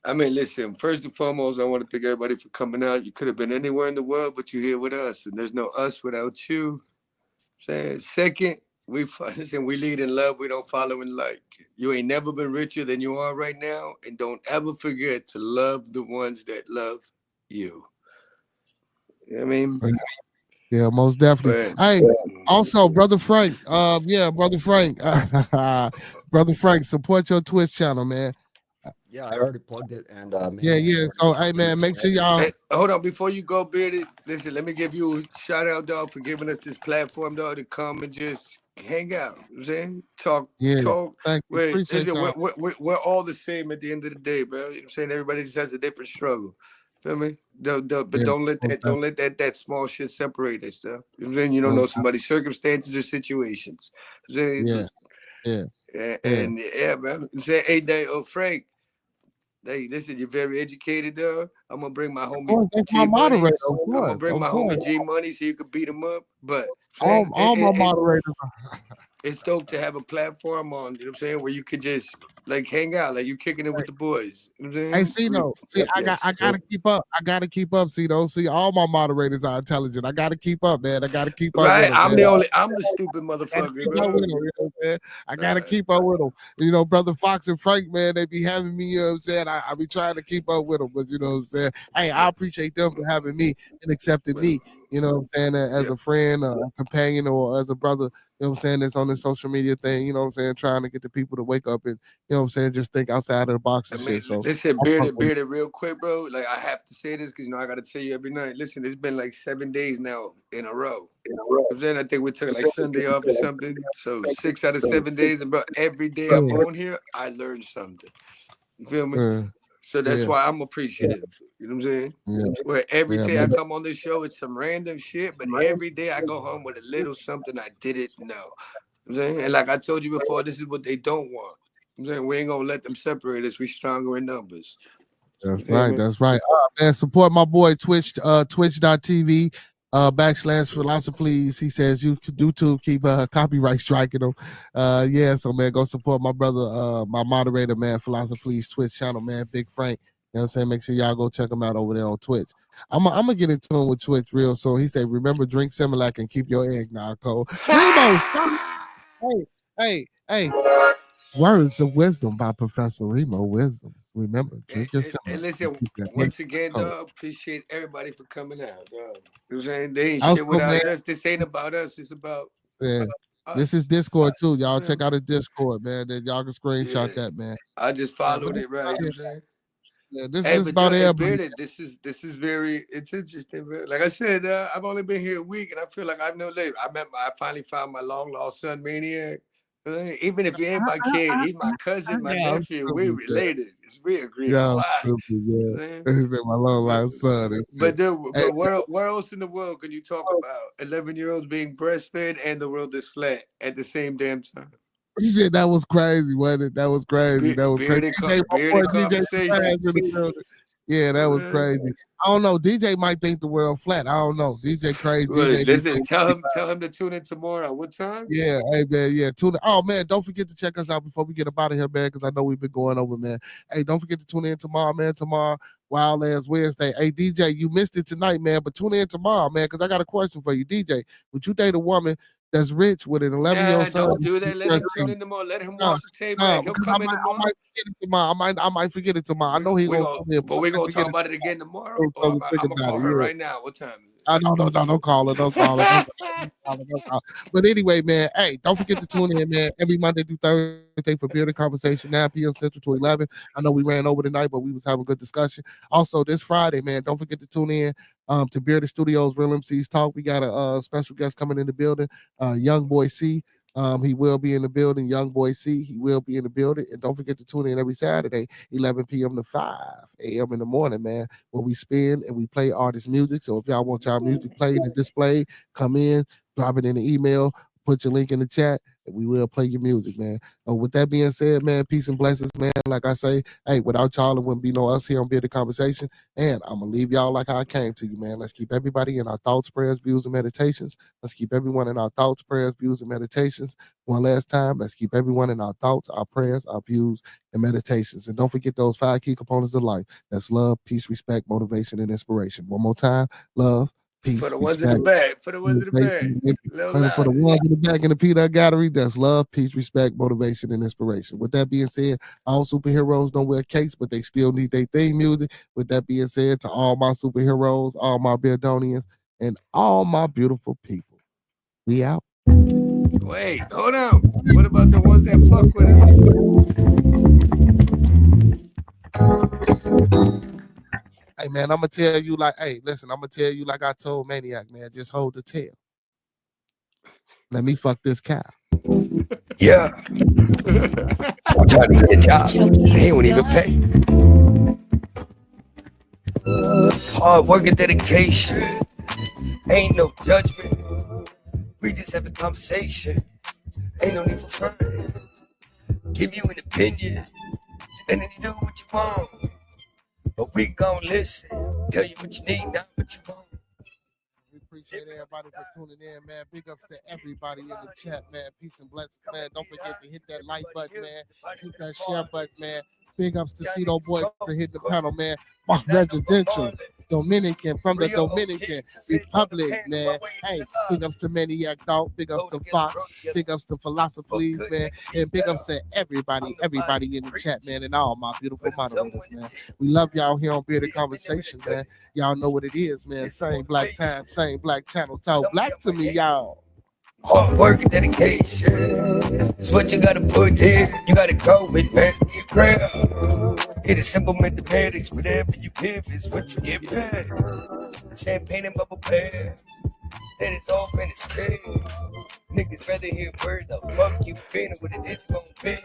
I mean, listen, first and foremost, I want to thank everybody for coming out. You could have been anywhere in the world, but you're here with us, and there's no us without you. Second, we lead in love. We don't follow in like. You ain't never been richer than you are right now, and don't ever forget to love the ones that love you. You know what I mean? Yeah, most definitely. Hey, also, Brother Frank. Brother Frank. Brother Frank, support your Twitch channel, man. Yeah, I already plugged it. And So, hey, man, make sure y'all. Hey, hold on, before you go, Bearded. Listen, let me give you a shout out, dog, for giving us this platform, dog, to come and just hang out. You know what I'm saying? Talk. Thank you. Appreciate that. We're all the same at the end of the day, bro. You know what I'm saying? Everybody just has a different struggle. Feel me? But don't let that small shit separate us, though. You know what I'm saying? You don't know somebody's circumstances or situations. You know what I'm saying? Yeah, man. I'm saying, hey, Frank. Hey, listen, you're very educated, though. I'm gonna bring my homie G Money. I'm gonna bring my homie G Money so you can beat him up. But all my moderators. It's dope to have a platform on, you know what I'm saying, where you could just like hang out, like you kicking it with the boys. You know what I'm saying? Hey, I gotta keep up. I gotta keep up, Cito. See, all my moderators are intelligent. I gotta keep up, man. I gotta keep up. Right, I'm the stupid motherfucker. I gotta keep up with them. Brother Fox and Frank, man, they be having me, you know what I'm saying? I be trying to keep up with them, but you know what I'm saying? Hey, I appreciate them for having me and accepting me, you know what I'm saying, as a friend, a companion, or as a brother. You know what I'm saying? That's on this social media thing, you know what I'm saying? Trying to get the people to wake up and, you know what I'm saying, just think outside of the box and shit. So listen, Bearded, real quick, bro. Like, I have to say this because, I got to tell you every night. Listen, it's been like 7 days now in a row. You know what I'm saying? I think we took like Sunday off or something. So 6 out of 7 days. And, bro, every day I'm on here, I learned something. You feel me? So that's why I'm appreciative. You know what I'm saying? Where every day I come on this show, it's some random shit, but every day I go home with a little something I didn't know. You know what I'm saying? And like I told you before, this is what they don't want. You know what I'm saying? We ain't gonna let them separate us. We stronger in numbers. That's right. That's right. Man, support my boy twitch.tv /philosophies. He says YouTube keep copyright striking them. So man, go support my brother, my moderator, man, Philosophies Twitch channel, man, Big Frank. You know what I'm saying? Make sure y'all go check him out over there on Twitch. I'm gonna get in tune with Twitch real soon. He said, remember, drink Similac and keep your eggnog cold. Remo, stop. Hey. Words of wisdom by Professor Remo Wisdom. Remember, drink your Similac. And listen, once again, dog, appreciate everybody for coming out. You know what I'm saying? They ain't shit without us. This ain't about us. It's about this is Discord too. Y'all check out his Discord, man. Then y'all can screenshot that, man. I just followed it, right? You know what I'm saying? Yeah, this is about everybody. This is it's interesting, man. Like I said, I've only been here a week, and I feel like I've no label. I finally found my long lost son, Maniac. Even if he ain't my kid, he's my cousin, my nephew. We related. We agree. He's my long lost son. But where else in the world can you talk about 11-year-olds being breastfed and the world is flat at the same damn time? Shit, that was crazy, wasn't it? That was crazy. That was crazy. Yeah, that was crazy. I don't know. DJ might think the world flat. I don't know. DJ crazy. DJ listen, tell him to tune in tomorrow. What time? Yeah, hey man, yeah. Tune in. Oh man, don't forget to check us out before we get up out of here, man, because I know we've been going over, man. Hey, don't forget to tune in tomorrow, man. Tomorrow, Wild Ass Wednesday. Hey, DJ, you missed it tonight, man, but tune in tomorrow, man, because I got a question for you. DJ, would you date a woman that's rich with an 11-year-old son? Don't do that. Let him tune in tomorrow. Let him watch the tape. He'll come in tomorrow. I might forget it tomorrow. I know he's gonna come in. But we're gonna talk about it again tomorrow. I'm gonna call her right now. What time is it? No, don't call her. Don't call her. But anyway, man, hey, don't forget to tune in, man, every Monday through Thursday for Bearded Conversation, 9 p.m. Central to 11. I know we ran over tonight, but we was having a good discussion. Also, this Friday, man, don't forget to tune in to Bearded Studios, Real MCs Talk. We got a special guest coming in the building, Young Boy C. He will be in the building. Young Boy C, he will be in the building. And don't forget to tune in every Saturday, 11 p.m. to 5 a.m. in the morning, man, where we spin and we play artist music. So if y'all want y'all music played and displayed, come in, drop it in the email, put your link in the chat, and we will play your music, man. With that being said, man, peace and blessings, man. Like I say, hey, without y'all, it wouldn't be no us here on Bearded Conversation. And I'm going to leave y'all like how I came to you, man. Let's keep everybody in our thoughts, prayers, views, and meditations. Let's keep everyone in our thoughts, prayers, views, and meditations. One last time, let's keep everyone in our thoughts, our prayers, our views, and meditations. And don't forget those 5 key components of life. That's love, peace, respect, motivation, and inspiration. One more time, love, peace, for the ones respect, in the back, for the ones in the back, and for the ones in the back in the Peanut Gallery, that's love, peace, respect, motivation, and inspiration. With that being said, all superheroes don't wear capes, but they still need their theme music. With that being said, to all my superheroes, all my Beardonians, and all my beautiful people, we out. Wait, hold on. What about the ones that fuck with us? Hey man, I'm gonna tell you like, hey, listen, I'm gonna tell you like I told Maniac, man, just hold the tail. Let me fuck this cow. Yeah. I'm trying to get a job. They won't even pay. Hard work and dedication. Ain't no judgment. We just have a conversation. Ain't no need for fun. Give you an opinion. And then you do what you want. But we gon' listen, tell you what you need, not what you want. We appreciate everybody for tuning in, man. Big ups to everybody in the chat, man. Peace and blessings, man. Don't forget to hit that like button, man. Hit that share button, man. Big ups to Cito Boy for hitting the panel, man. My residential Dominican from the Dominican Republic, man. Hey, big ups to Maniac Dog, big ups to Fox, big ups to Philosophies, man, and big ups to everybody in the chat, man, and all my beautiful moderators, man. We love y'all here on Bearded Conversation, man. Y'all know what it is, man. Same black time, same black channel. Talk black to me, y'all. Hard work and dedication. It's what you gotta put in. You gotta go with master your craft. It is simple mathematics. Whatever you give is what you get back. Champagne and bubble bath. That is all fantasy. Niggas rather hear where the fuck you been and what it is you gon' be.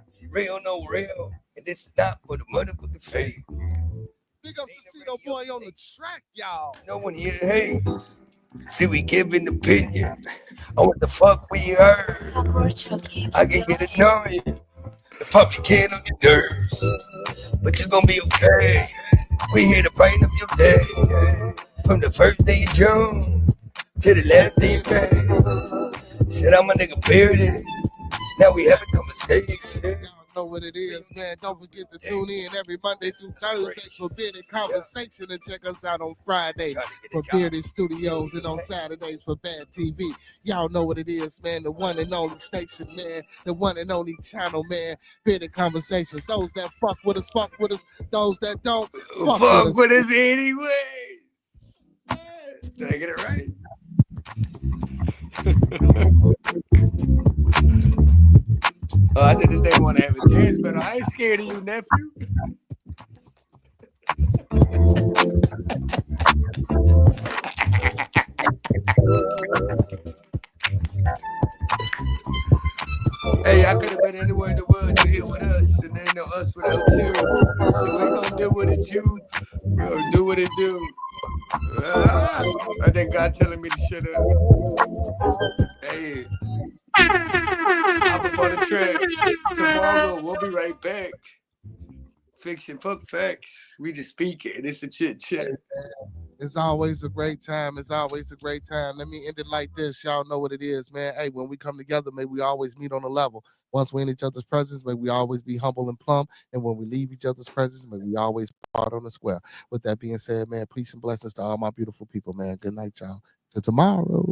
See, real, no real. And this is not for the motherfucking fake. Big up to Cito Boy on the track, y'all. No one here hates. See, we give an opinion on what the fuck we heard. I can get it annoying. The public can on your nerves. But you're gonna be okay. We here to brighten up your day. From the first day of June to the last day of May. Shit, I'm a nigga bearded. Now we have a conversation. Know what it is, man. Don't forget to tune in every Monday through Thursday for Bearded Conversation and check us out on Friday for Bearded Studios and on Saturdays for Bad TV. Y'all know what it is, man. The one and only station, man. The one and only channel, man. Bearded Conversations. Those that fuck with us, fuck with us. Those that don't, fuck with us anyway. Did I get it right? I did this day want to have a dance, but I ain't scared of you, nephew. Hey, I could have been anywhere in the world. You here with us, and ain't no us without you. So we gonna do what it do. We gonna do what it do. I think God telling me to shut up. Hey. I'm up on the track. Tomorrow, we'll be right back. fiction. Fuck facts. We just speak it. It's a chit chat. It's always a great time. It's always a great time. Let me end it like this. Y'all know what it is, man. Hey, when we come together, may we always meet on a level. Once we're in each other's presence, may we always be humble and plumb. And when we leave each other's presence, may we always part on the square. With that being said, man, peace and blessings to all my beautiful people, man. Good night, y'all. Till tomorrow.